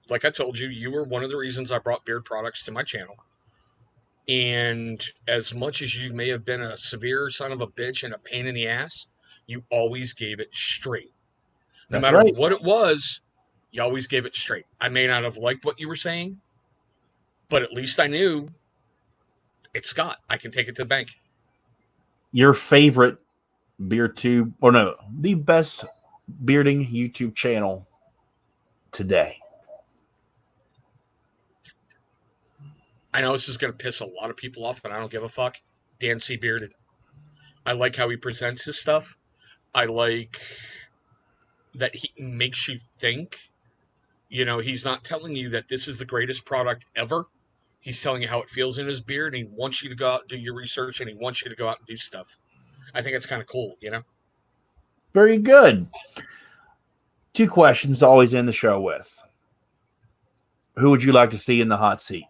Like I told you, you were one of the reasons I brought beard products to my channel. And as much as you may have been a severe son of a bitch and a pain in the ass, you always gave it straight. No matter what it was, you always gave it straight. I may not have liked what you were saying, but at least I knew it's Scott. I can take it to the bank. Your favorite beard tube, or no, the best bearding YouTube channel today? I know this is going to piss a lot of people off, but I don't give a fuck. Dan C. Bearded. I like how he presents his stuff. I like that he makes you think. He's not telling you that this is the greatest product ever. He's telling you how it feels in his beard, and he wants you to go out and do your research, and he wants you to go out and do stuff. I think it's kind of cool, Very good. 2 questions to always end the show with. Who would you like to see in the hot seat?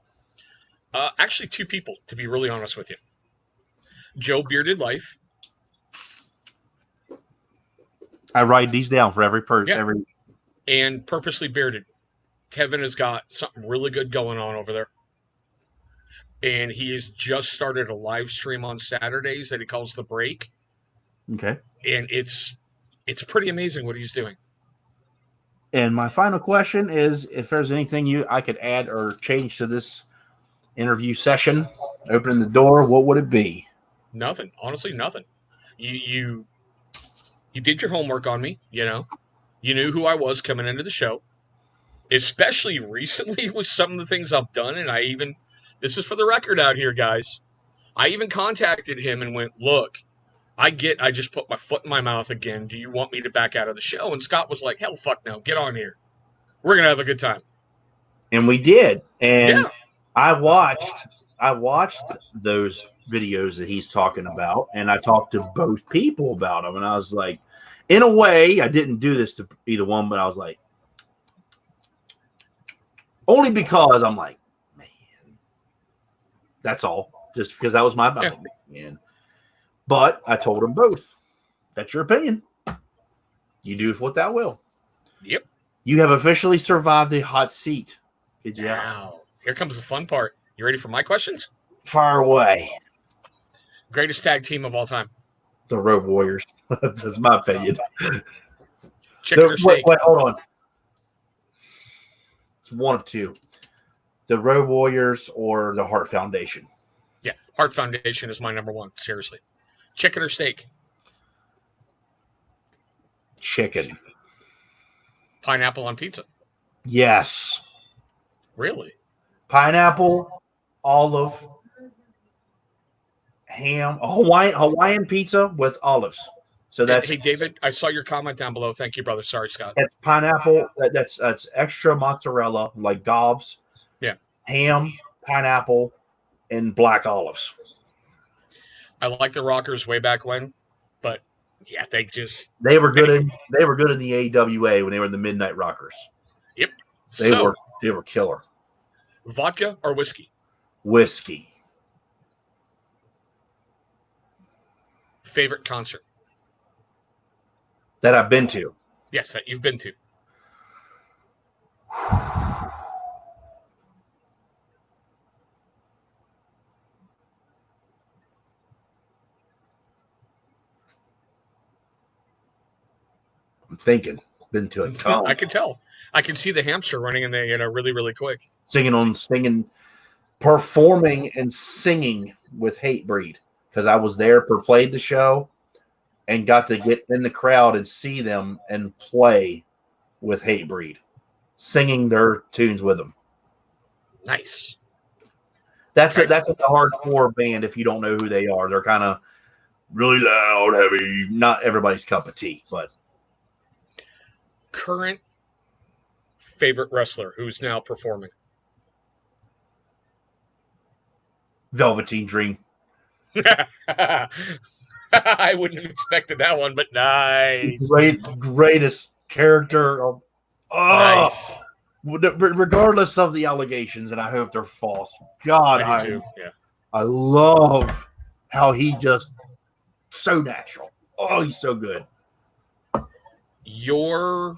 Actually, 2 people, to be really honest with you. Joe Bearded Life. I write these down for every person. And Purposely Bearded. Kevin has got something really good going on over there. And he has just started a live stream on Saturdays that he calls The Break. Okay. And it's pretty amazing what he's doing. And my final question is, if there's anything I could add or change to this interview session, opening the door, what would it be? Nothing. Honestly, nothing. You did your homework on me, You knew who I was coming into the show. Especially recently with some of the things I've done, and this is for the record out here, guys. I even contacted him and went, look, I just put my foot in my mouth again. Do you want me to back out of the show? And Scott was like, hell, fuck no. Get on here. We're going to have a good time. And we did. And yeah. I watched those videos that he's talking about, and I talked to both people about them. And I was like, in a way, I didn't do this to either one, but I was like, only because I'm like, man, that's all. Just because that was my mouth, man. But I told them both, that's your opinion. You do with what that will. Yep. You have officially survived the hot seat. Good job. Now, here comes the fun part. You ready for my questions? Far away. Greatest tag team of all time. The Road Warriors. That's my opinion. Chicken or steak? Wait, hold on. It's one of two. The Road Warriors or the Hart Foundation. Yeah, Hart Foundation is my number one. Seriously. Chicken or steak? Chicken. Pineapple on pizza? Yes. Really? Pineapple, olive, ham, Hawaiian pizza with olives. So that's Hey, David, I saw your comment down below. Thank you, brother. Sorry, Scott. that's pineapple. That's extra mozzarella, like Dobbs. Yeah. Ham, pineapple, and black olives. I like the Rockers way back when, but yeah, They were good in the AWA when they were in the Midnight Rockers. Yep. They were killer. Vodka or whiskey? Whiskey. Favorite concert? That I've been to. Yes, that you've been to. I'm thinking. Been to a ton. I can tell. I can see the hamster running in there, really, really quick. Performing and singing with Hatebreed because I was there, played the show, and got to get in the crowd and see them and play with Hatebreed, singing their tunes with them. Nice. That's a hardcore band. If you don't know who they are, they're kind of really loud, heavy. Not everybody's cup of tea, but Current favorite wrestler who's now performing? Velveteen Dream. I wouldn't have expected that one, but nice. Greatest character. Nice. Regardless of the allegations, and I hope they're false. God, I do too. Yeah. I love how he just so natural. Oh, he's so good. Your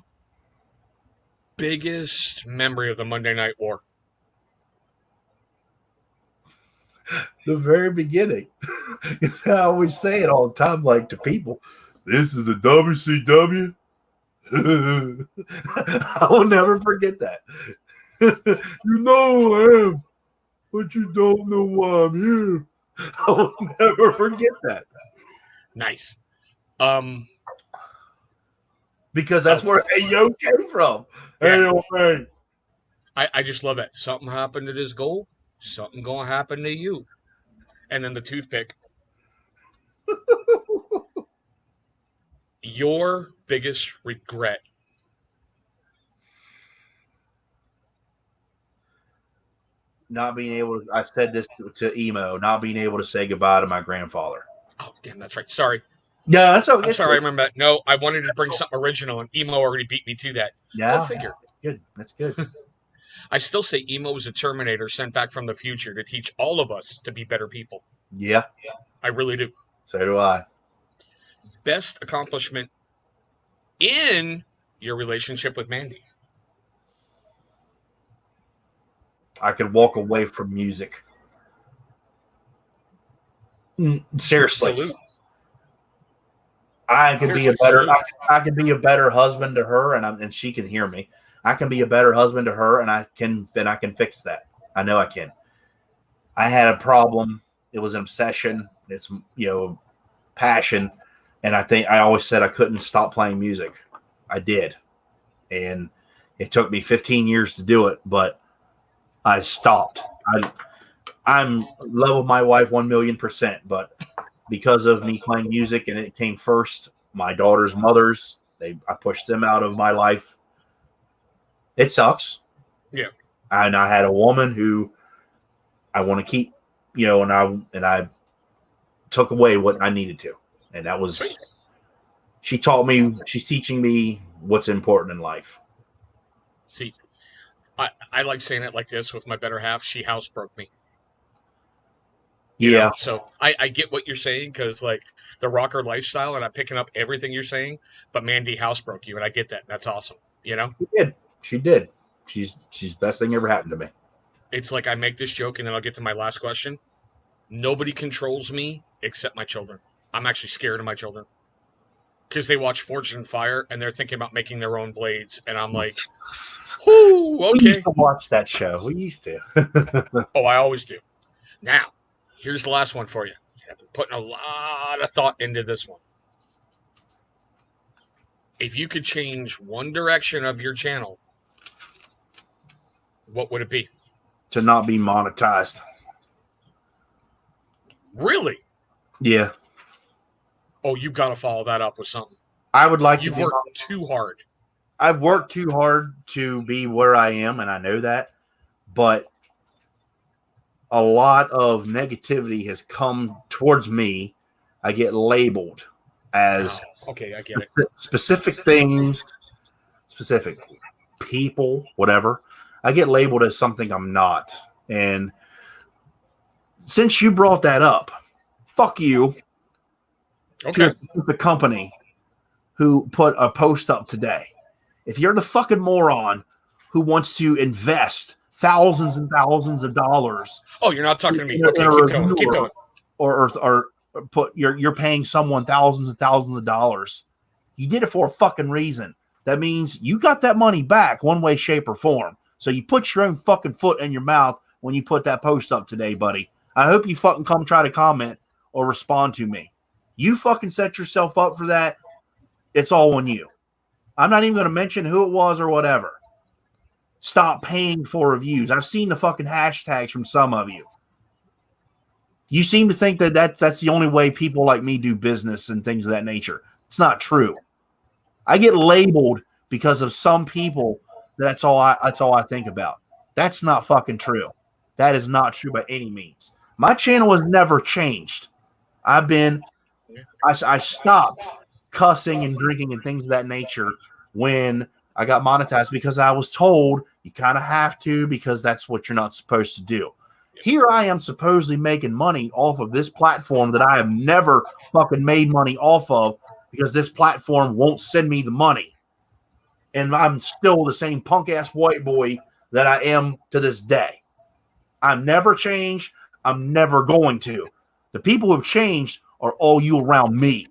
biggest memory of the Monday Night War? The very beginning. I always say it all the time, like to people, this is the WCW. I will never forget that. You know who I am, but you don't know why I'm here. I will never forget that. Nice. Because that's where Ayo came from. Yeah. Hey. I just love it. Something happened to this goal. Something gonna happen to you. And then the toothpick. Your biggest regret? Not being able to, I said this to Emo, not being able to say goodbye to my grandfather. Oh, damn, that's right. Sorry. Yeah, that's okay. I'm sorry, I remember that. No, I wanted to bring something original, and Emo already beat me to that. Yeah. Go figure. Good. That's good. I still say Emo is a Terminator sent back from the future to teach all of us to be better people. Yeah. I really do. So do I. Best accomplishment in your relationship with Mandy? I could walk away from music. Seriously. Salute. I could be a better husband to her, and she can hear me. I can be a better husband to her, and I can fix that. I know I can. I had a problem. It was an obsession. It's passion, and I think I always said I couldn't stop playing music. I did, and it took me 15 years to do it, but I stopped. I'm in love with my wife 1,000,000%, but because of me playing music and it came first, my daughter's mothers, I pushed them out of my life. It sucks. Yeah. And I had a woman who I want to keep, and I took away what I needed to. And that was, she's teaching me what's important in life. See, I like saying it like this with my better half. She housebroke me. Yeah. So I get what you're saying because like the rocker lifestyle, and I'm picking up everything you're saying. But Mandy housebroke you, and I get that. That's awesome. You know, She did. She's the best thing ever happened to me. it's like I make this joke and then I'll get to my last question. Nobody controls me except my children. I'm actually scared of my children because they watch Forged in Fire and they're thinking about making their own blades, and I'm like, whoo, We used okay. to watch that show. We used to. Oh, I always do. Now, here's the last one for you. I've been putting a lot of thought into this one. If you could change one direction of your channel, what would it be? To not be monetized. Really? Yeah. Oh, you got to follow that up with something. I would like You've to. worked too hard. I've worked too hard to be where I am, and I know that. But a lot of negativity has come towards me. I get labeled as Okay, I get it. specific things, specific people, whatever. I get labeled as something I'm not. And since you brought that up, fuck you. Okay. To the company who put a post up today. If you're the fucking moron who wants to invest thousands and thousands of dollars. Oh, you're not talking to me. Okay, keep going. Or put you're paying someone thousands and thousands of dollars. You did it for a fucking reason. That means you got that money back one way, shape, or form. So you put your own fucking foot in your mouth when you put that post up today, buddy. I hope you fucking come try to comment or respond to me. You fucking set yourself up for that. It's all on you. I'm not even going to mention who it was or whatever. Stop paying for reviews. I've seen the fucking hashtags from some of you. You seem to think that's the only way people like me do business and things of that nature. It's not true. I get labeled because of some people. That's all I think about. That's not fucking true. That is not true by any means. My channel has never changed. I stopped cussing and drinking and things of that nature when I got monetized because I was told you kind of have to because that's what you're not supposed to do. Here I am supposedly making money off of this platform that I have never fucking made money off of because this platform won't send me the money. And I'm still the same punk-ass white boy that I am to this day. I've never changed. I'm never going to. The people who have changed are all you around me.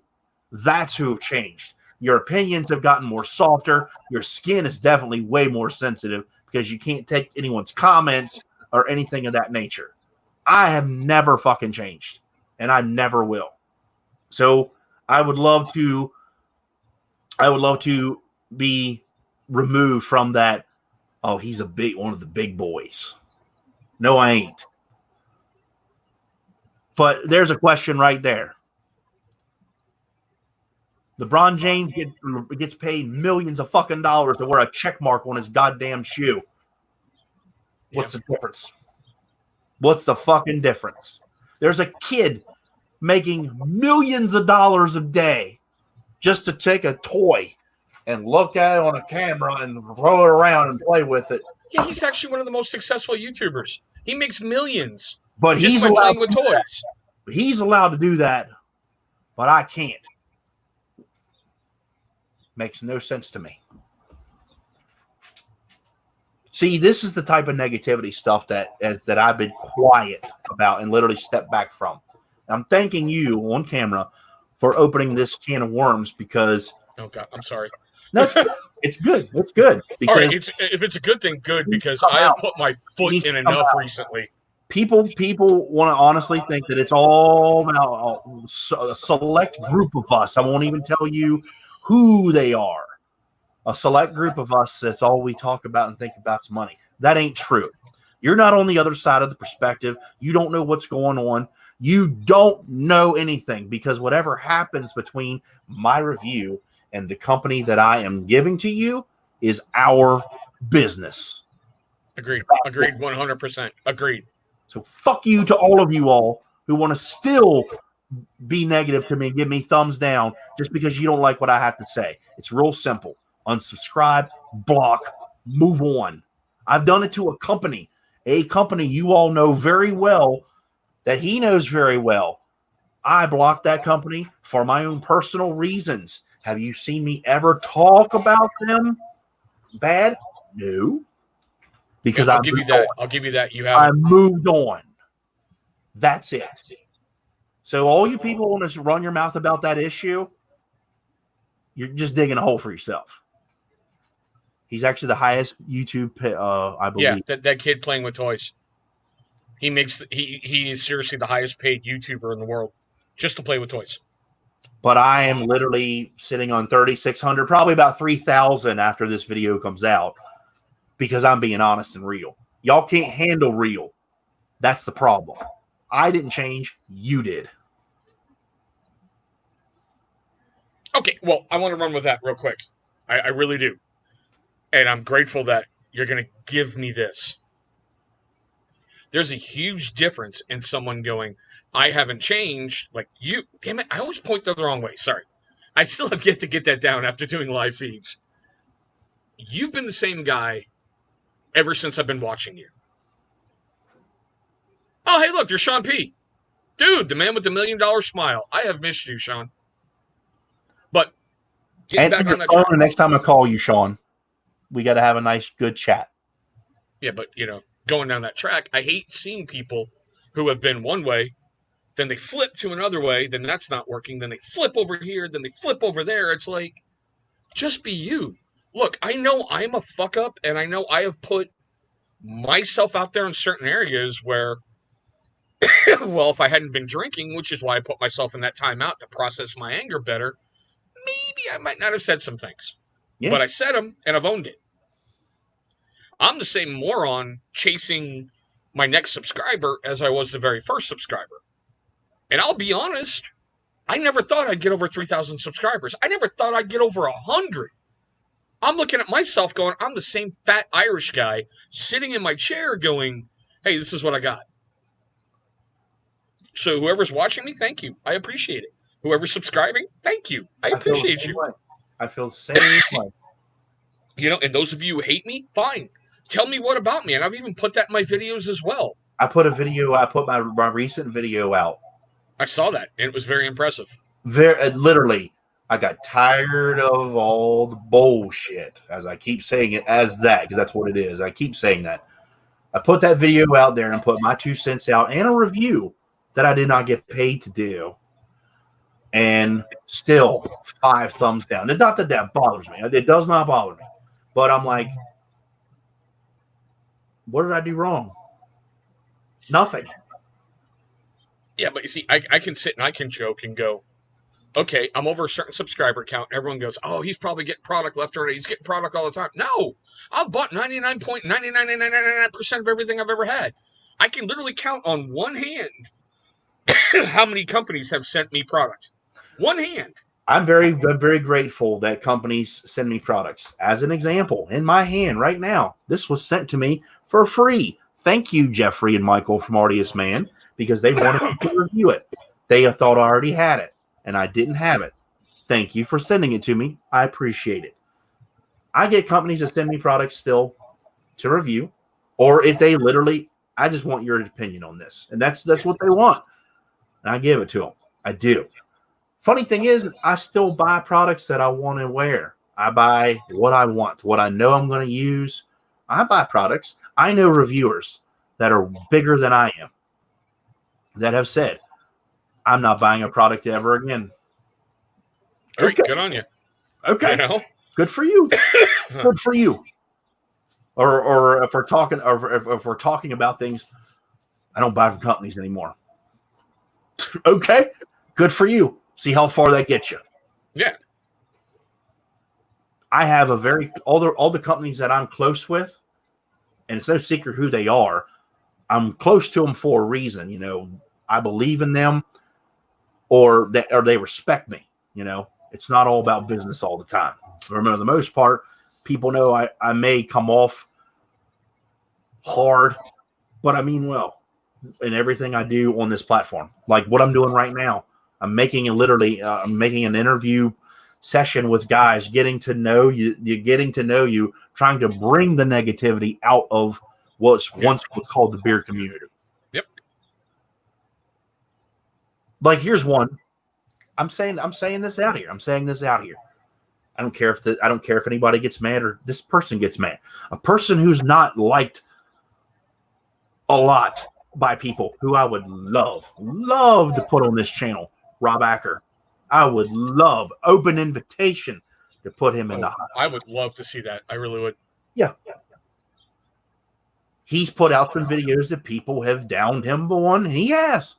That's who have changed. Your opinions have gotten more softer. Your skin is definitely way more sensitive because you can't take anyone's comments or anything of that nature. I have never fucking changed, and I never will. So I would love to be removed from that. Oh, he's one of the big boys. No, I ain't. But there's a question right there. LeBron James gets paid millions of fucking dollars to wear a check mark on his goddamn shoe. What's the difference? What's the fucking difference? There's a kid making millions of dollars a day just to take a toy and look at it on a camera and throw it around and play with it. Yeah, he's actually one of the most successful YouTubers. He makes millions. But just by playing with toys. He's allowed to do that, but I can't. Makes no sense to me. See, this is the type of negativity stuff that I've been quiet about and literally stepped back from. And I'm thanking you on camera for opening this can of worms because. Oh God, I'm sorry. No, it's good. It's good. All right, if it's a good thing, good because I have put my foot in enough recently. People want to honestly think that it's all about a select group of us. I won't even tell you who they are. A select group of us, that's all we talk about and think about is money. That ain't true. You're not on the other side of the perspective. You don't know what's going on. You don't know anything because whatever happens between my review and the company that I am giving to you is our business. Agreed. Agreed. 100%. Agreed. So fuck you to all of you all who want to still be negative to me, give me thumbs down just because you don't like what I have to say. It's real simple. Unsubscribe, block, move on. I've done it to a company you all know very well that he knows very well. I blocked that company for my own personal reasons. Have you seen me ever talk about them? bad? No. Because I'll give you that. I'll give you that. You have. I moved on. That's it. So all you people want to run your mouth about that issue, you're just digging a hole for yourself. He's actually the highest YouTube, I believe. Yeah, that kid playing with toys. He is seriously the highest paid YouTuber in the world just to play with toys. But I am literally sitting on 3,600, probably about 3,000 after this video comes out, because I'm being honest and real. Y'all can't handle real. That's the problem. I didn't change. You did. Okay, well, I want to run with that real quick. I really do. And I'm grateful that you're going to give me this. There's a huge difference in someone going, I haven't changed. Like you, damn it, I always point the wrong way. Sorry. I still have yet to get that down after doing live feeds. You've been the same guy ever since I've been watching you. Oh, hey, look, there's Sean P. Dude, the man with the $1 million smile. I have missed you, Sean. But getting back on that track. The next time I call you, Sean, we got to have a nice, good chat. Yeah, but, going down that track, I hate seeing people who have been one way, then they flip to another way, then that's not working, then they flip over here, then they flip over there. It's like, just be you. Look, I know I'm a fuck up, and I know I have put myself out there in certain areas where, well, if I hadn't been drinking, which is why I put myself in that timeout to process my anger better, maybe I might not have said some things. Yeah. But I said them, and I've owned it. I'm the same moron chasing my next subscriber as I was the very first subscriber. And I'll be honest, I never thought I'd get over 3,000 subscribers. I never thought I'd get over 100. I'm looking at myself going, I'm the same fat Irish guy sitting in my chair going, hey, this is what I got. So whoever's watching me, thank you. I appreciate it. Whoever's subscribing, thank you. I appreciate you. I feel the same way. And those of you who hate me, fine. Tell me what about me. And I've even put that in my videos as well. I put my recent video out. I saw that, and it was very impressive. Literally, I got tired of all the bullshit, as I keep saying it as that, because that's what it is. I keep saying that. I put that video out there and put my 2 cents out and a review that I did not get paid to do. And still 5 thumbs down. It's not that that bothers me. It does not bother me. But I'm like, what did I do wrong? Nothing. Yeah, but you see, I can sit and I can joke and go, okay, I'm over a certain subscriber count. Everyone goes, oh, he's probably getting product left or right. He's getting product all the time. No, I've bought 99.9999% of everything I've ever had. I can literally count on one hand how many companies have sent me product. One hand. I'm very grateful that companies send me products. As an example, in my hand right now, this was sent to me for free. Thank you, Jeffrey and Michael from Artiest Man, because they wanted to review it. They thought I already had it, and I didn't have it. Thank you for sending it to me. I appreciate it. I get companies that send me products still to review, or if they literally, I just want your opinion on this, and that's what they want, and I give it to them. I do. Funny thing is, I still buy products that I want to wear. I buy what I want, what I know I'm going to use. I buy products. I know reviewers that are bigger than I am that have said, I'm not buying a product ever again. Great, okay. Good on you. Okay. Good for you. Good for you. Or if we're talking about things, I don't buy from companies anymore. Okay. Good for you. See how far that gets you. Yeah. I have all the companies that I'm close with, and it's no secret who they are. I'm close to them for a reason. I believe in them, or they respect me. It's not all about business all the time. Remember, the most part, people know I may come off hard, but I mean well in everything I do on this platform. Like what I'm doing right now. I'm making an interview session with guys, getting to know you, trying to bring the negativity out of what's once was called the beer community. Yep. Like here's one. I'm saying this out here. I don't care if anybody gets mad or this person gets mad. A person who's not liked a lot by people who I would love to put on this channel, Rob Acker. I would love open invitation to put him in the hot seat. I would love to see that. I really would. Yeah. He's put out some videos that people have downed him on, and he has.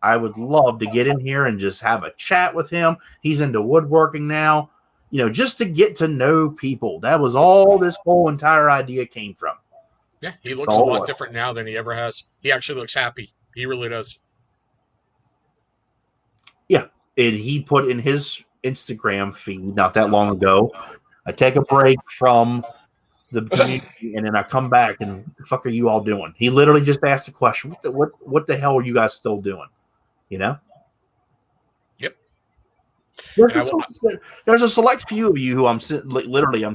I would love to get in here and just have a chat with him. He's into woodworking now, just to get to know people. That was all this whole entire idea came from. Yeah, he looks a lot different now than he ever has. He actually looks happy. He really does. Yeah, and he put in his Instagram feed not that long ago, I take a break from the community, and then I come back, and what the fuck are you all doing? He literally just asked the question, what the hell are you guys still doing? Yep. There's a select few of you who I'm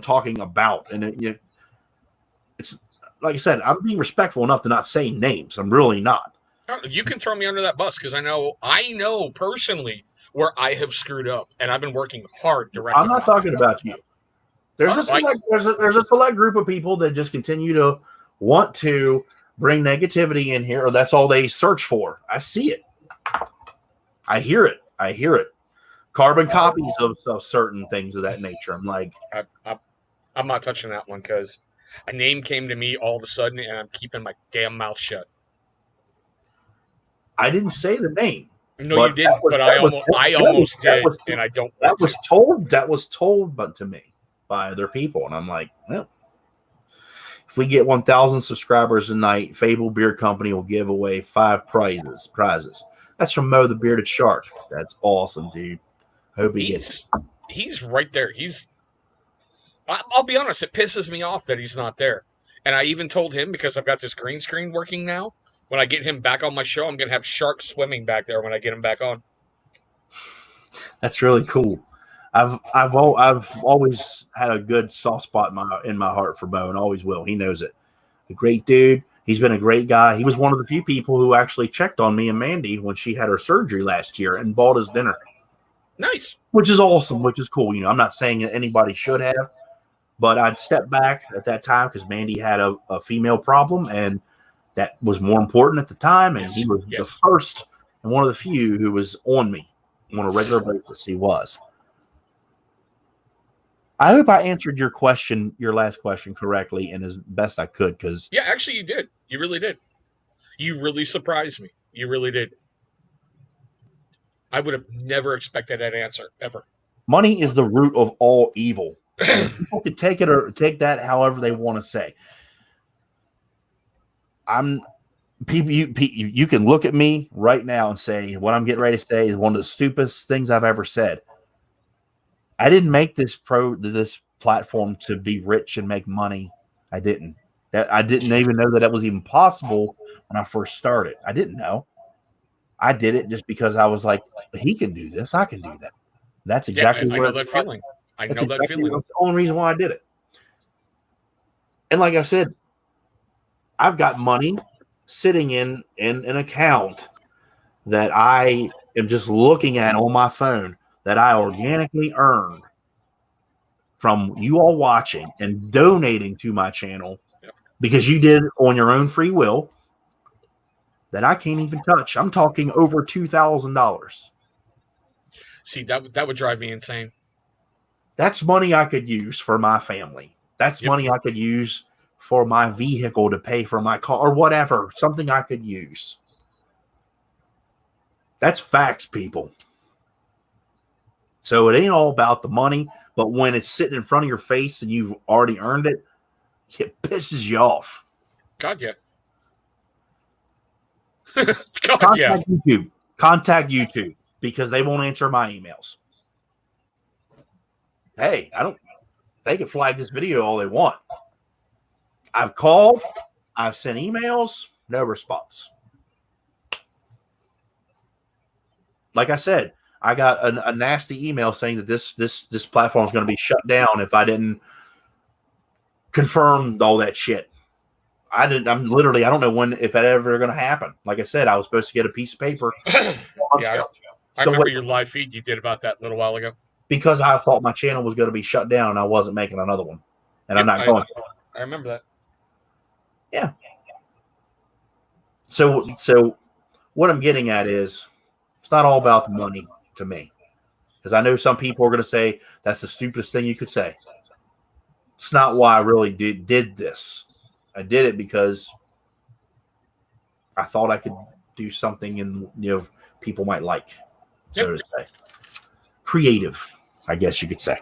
talking about, and it's like I said, I'm being respectful enough to not say names. I'm really not. You can throw me under that bus because I know personally where I have screwed up, and I've been working hard to rectify. I'm not talking about you. There's a select group of people that just continue to want to bring negativity in here, or that's all they search for. I see it. I hear it. Carbon copies of certain things of that nature. I'm like, I'm not touching that one because a name came to me all of a sudden, and I'm keeping my damn mouth shut. I didn't say the name. No, you didn't. But I almost did, and I don't. That was told, but to me by other people, and I'm like, well, if we get 1,000 subscribers tonight, Fable Beer Company will give away 5 prizes. That's from Mo the Bearded Shark. That's awesome, dude. Hope he gets it. He's right there. I'll be honest, it pisses me off that he's not there. And I even told him, because I've got this green screen working now, when I get him back on my show, I'm going to have sharks swimming back there when I get him back on. That's really cool. I've always had a good soft spot in my heart for Bo, and always will. He knows it. A great dude. He's been a great guy. He was one of the few people who actually checked on me and Mandy when she had her surgery last year and bought us dinner. Nice. Which is awesome, which is cool. I'm not saying that anybody should have, but I'd step back at that time because Mandy had a female problem, and that was more important at the time. And he was the first and one of the few who was on me on a regular basis. He was. I hope I answered your last question correctly and as best I could. Yeah, actually you did. You really did. You really surprised me. You really did. I would have never expected that answer, ever. Money is the root of all evil. People can take it or take that however they want to say. You can look at me right now and say what I'm getting ready to say is one of the stupidest things I've ever said. I didn't make this platform to be rich and make money. I didn't. I didn't even know that was even possible when I first started. I didn't know. I did it just because I was like, he can do this. I can do that. That's exactly I know that feeling. I know that feeling. That's the only reason why I did it. And like I said, I've got money sitting in an account that I am just looking at on my phone that I organically earned from you all watching and donating to my channel because you did on your own free will that I can't even touch. I'm talking over $2,000. See, that would drive me insane. That's money I could use for my family. That's money I could use for my vehicle to pay for my car or whatever, something I could use. That's facts, people. So it ain't all about the money, but when it's sitting in front of your face and you've already earned it, it pisses you off. God, yeah. Contact YouTube because they won't answer my emails. Hey, they can flag this video all they want. I've called, I've sent emails, no response. Like I said, I got a nasty email saying that this platform is going to be shut down if I didn't confirm all that shit. I don't know if that ever going to happen. Like I said, I was supposed to get a piece of paper. I remember your live feed you did about that a little while ago. because I thought my channel was going to be shut down and I wasn't making another one. And I'm not going. I remember that. Yeah. So what I'm getting at is it's not all about the money to me. Because I know some people are going to say that's the stupidest thing you could say. It's not why I really did this. I did it because I thought I could do something and people might like, so to say. Creative, I guess you could say.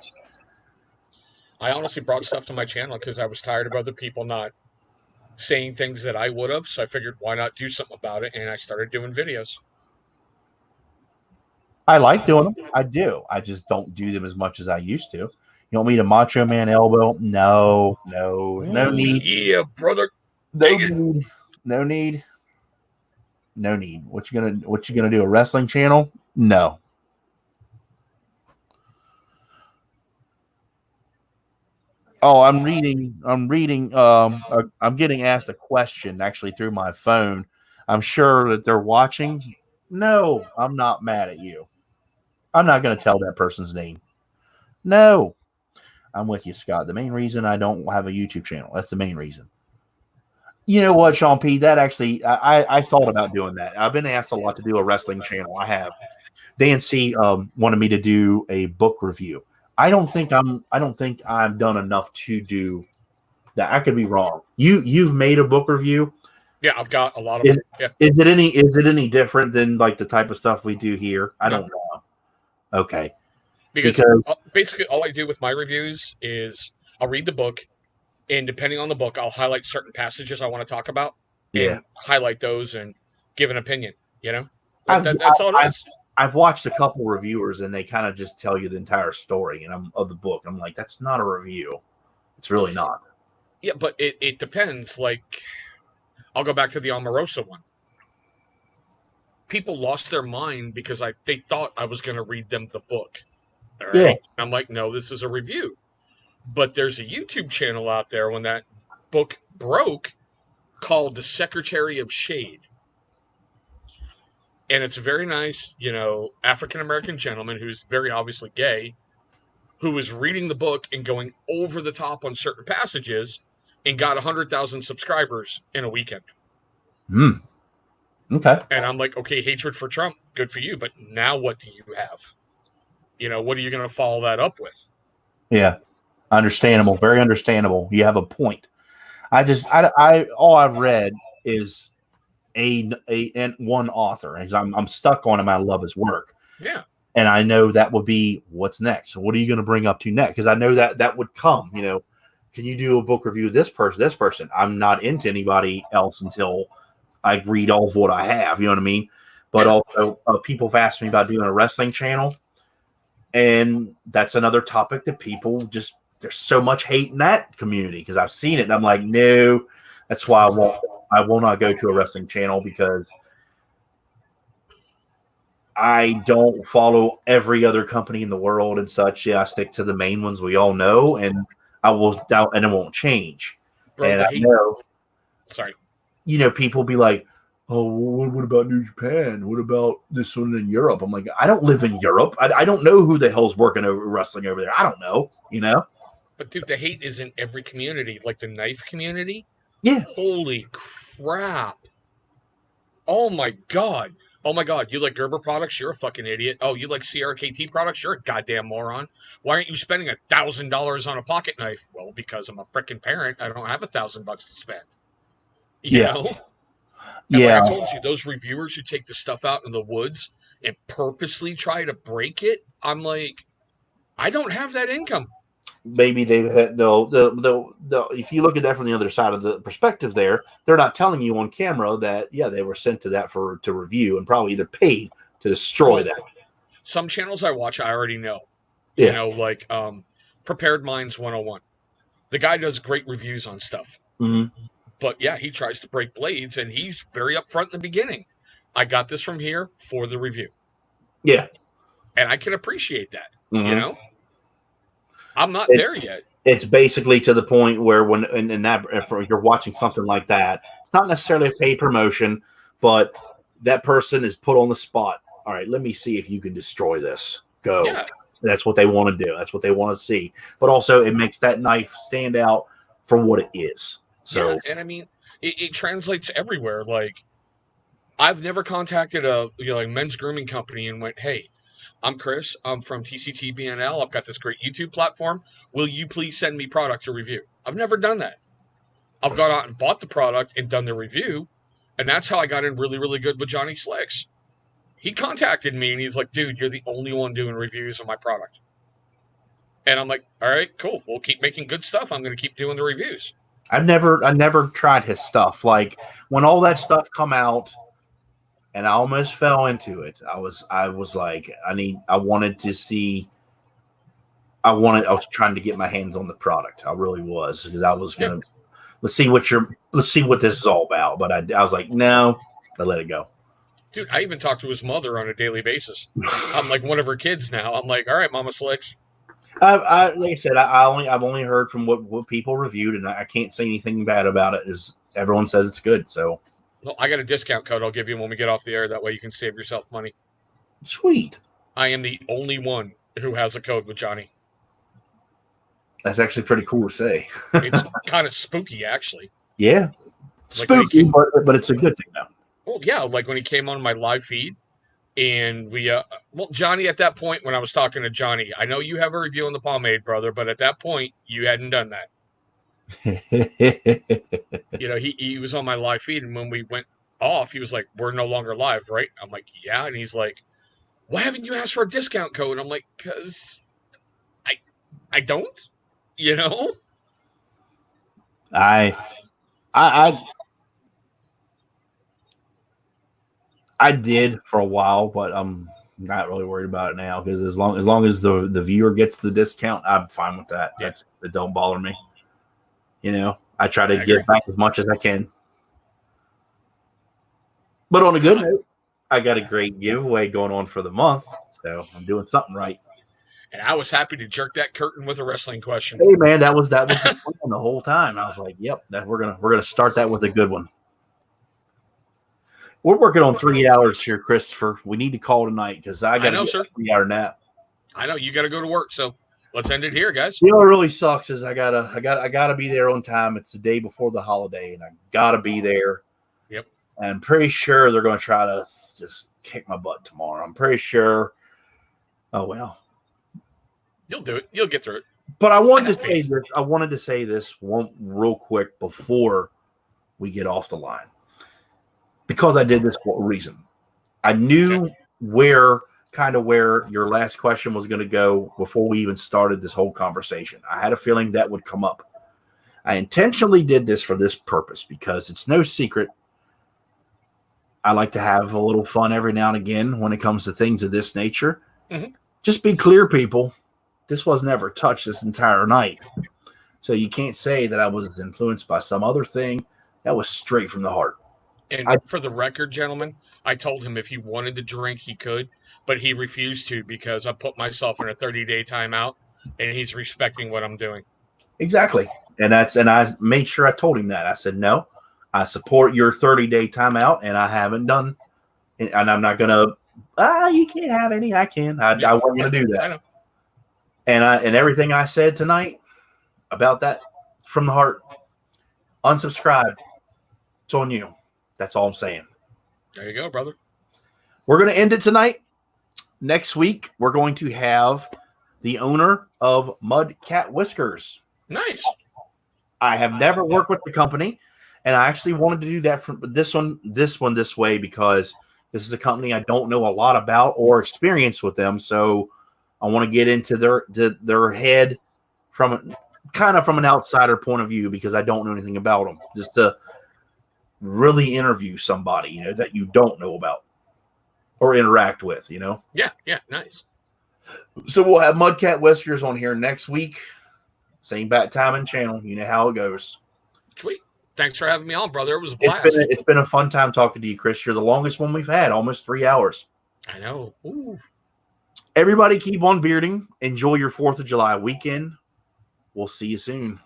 I honestly brought stuff to my channel because I was tired of other people not saying things that I would have. So I figured, why not do something about it? And I started doing videos. I like doing them. I do. I just don't do them as much as I used to. You want me to Macho Man elbow? No need. Yeah, brother. No need. What you gonna do? A wrestling channel? No. Oh, I'm reading. I'm getting asked a question actually through my phone. I'm sure that they're watching. No, I'm not mad at you. I'm not going to tell that person's name. No, I'm with you, Scott. The main reason I don't have a YouTube channel. That's the main reason. You know what, Sean P? That actually, I thought about doing that. I've been asked a lot to do a wrestling channel. I have. Dan C wanted me to do a book review. I don't think I've done enough to do that. I could be wrong. You've made a book review. Yeah, I've got a lot of. Yeah. Is it any different than like the type of stuff we do here? I don't know. Okay. Because basically all I do with my reviews is I'll read the book, and depending on the book, I'll highlight certain passages I want to talk about, and highlight those and give an opinion. That's all it is. I've watched a couple reviewers, and they kind of just tell you the entire story of the book. I'm like, that's not a review. It's really not. Yeah, but it depends. Like, I'll go back to the Omarosa one. People lost their mind because they thought I was going to read them the book. All right? Yeah. I'm like, no, this is a review. But there's a YouTube channel out there when that book broke called The Secretary of Shade. And it's a very nice, African-American gentleman who's very obviously gay, who is reading the book and going over the top on certain passages and got 100,000 subscribers in a weekend. Okay. And I'm like, okay, hatred for Trump, good for you. But now what do you have? What are you going to follow that up with? Yeah. Understandable. Very understandable. You have a point. All I've read is one author, and I'm stuck on him. I love his work. Yeah. And I know that would be what's next. What are you going to bring up to next? Because I know that would come. Can you do a book review of this person? I'm not into anybody else until I read all of what I have. You know what I mean? But also, people have asked me about doing a wrestling channel, and that's another topic that people just there's so much hate in that community because I've seen it. And I'm like, no, that's why I will not go to a wrestling channel because I don't follow every other company in the world and such. Yeah, I stick to the main ones we all know, and I will doubt, and it won't change. Bro, and I know, sorry, people be like, "Oh, what about New Japan? What about this one in Europe?" I'm like, I don't live in Europe. I don't know who the hell's working over wrestling over there. I don't know. But dude, the hate is in every community, like the knife community. Yeah. Holy crap! Oh my god! You like Gerber products? You're a fucking idiot. Oh, you like CRKT products? You're a goddamn moron. Why aren't you spending $1,000 on a pocket knife? Well, because I'm a freaking parent. I don't have $1,000 to spend. You know? And like I told you, those reviewers who take the stuff out in the woods and purposely try to break it, I'm like, I don't have that income. Maybe they'll if you look at that from the other side of the perspective there, they're not telling you on camera that they were sent to that to review and probably either paid to destroy that. Some channels I watch I already know. Yeah. Like Prepared Minds 101. The guy does great reviews on stuff. Mm-hmm. But yeah, he tries to break blades and he's very upfront in the beginning. I got this from here for the review. Yeah. And I can appreciate that. Mm-hmm. I'm not there yet. It's basically to the point where if you're watching something like that, it's not necessarily a paid promotion, but that person is put on the spot. All right, let me see if you can destroy this. Go. Yeah. That's what they want to do. That's what they want to see. But also, it makes that knife stand out for what it is. So, yeah, and I mean, it translates everywhere. Like, I've never contacted a like men's grooming company and went, "Hey, I'm Chris. I'm from TCTBNL. I've got this great YouTube platform. Will you please send me product to review?" I've never done that. I've gone out and bought the product and done the review, and that's how I got in really, really good with Johnny Slicks. He contacted me and he's like, "Dude, you're the only one doing reviews of my product." And I'm like, "All right, cool. We'll keep making good stuff. I'm going to keep doing the reviews." I never tried his stuff. Like when all that stuff come out, and I almost fell into it. I was like, I wanted to see. I was trying to get my hands on the product. I really was, because I was gonna let's see what this is all about. But I was like, no, I let it go. Dude, I even talk to his mother on a daily basis. I'm like one of her kids now. I'm like, "All right, Mama Slicks." Like I said, I've only heard from what people reviewed, and I can't say anything bad about it. Is everyone says it's good? So, Well, I got a discount code I'll give you when we get off the air. That way you can save yourself money. sweet. I am the only one who has a code with Johnny. That's actually pretty cool to say. It's kind of spooky, actually. Yeah, Like when he spooky, came- but it's a good thing though. Well, yeah, like when he came on my live feed, and we, well, Johnny, at that point when I was talking to Johnny, I know you have a review on the pomade, brother, but at that point you hadn't done that. You know, he was on my live feed, and when we went off, he was like, "We're no longer live, right?" I'm like, "Yeah," and he's like, "Why haven't you asked for a discount code?" I'm like, "Cause I don't, you know." I did for a while, but I'm not really worried about it now, because as long as the viewer gets the discount, I'm fine with that. Yeah. It don't bother me. You know, I try to I give agree. back as much as I can. But on a good note, I got a great giveaway going on for the month, so I'm doing something right. And I was happy to jerk that curtain with a wrestling question. Hey man, that was the plan the whole time. I was like, "Yep, we're gonna start that with a good one." We're working on 3 hours here, Christopher. We need to call tonight because I got to get sir. a 3 hour nap. I know you got to go to work, so let's end it here, guys. You know what really sucks is I gotta be there on time. It's the day before the holiday, and I gotta be there. Yep. And I'm pretty sure they're going to try to just kick my butt tomorrow. I'm pretty sure. Oh well. You'll do it. You'll get through it. But I wanted I to have say faith. this. I wanted to say this one real quick before we get off the line, because I did this for a reason. I knew where your last question was going to go before we even started this whole conversation. I had a feeling that would come up. I intentionally did this for this purpose, because it's no secret I like to have a little fun every now and again when it comes to things of this nature. Mhm. Just be clear, people. This was never touched this entire night. So you can't say that I was influenced by some other thing. That was straight from the heart. And for the record, gentlemen, I told him if he wanted to drink, he could, but he refused to because I put myself in a 30-day timeout, and he's respecting what I'm doing. Exactly. And I made sure I told him that. I said, no, I support your 30-day timeout, and I haven't done, and I'm not going to, you can't have any. I can. I wasn't going to do that. I know. And everything I said tonight about that from the heart, unsubscribe. It's on you. That's all I'm saying. There you go, brother. We're going to end it tonight. Next week, we're going to have the owner of Mud Cat Whiskers. Nice. I have never worked with the company, and I actually wanted to do that for this one this way, because this is a company I don't know a lot about or experience with them. So I want to get into their head from an outsider point of view, because I don't know anything about them. Just to really interview somebody, that you don't know about or interact with, Yeah, nice. So we'll have Mudcat Whiskers on here next week. Same bat time and channel. You know how it goes. Sweet. Thanks for having me on, brother. It was a blast. It's been a fun time talking to you, Chris. You're the longest one we've had, almost 3 hours. I know. Ooh. Everybody keep on bearding. Enjoy your 4th of July weekend. We'll see you soon.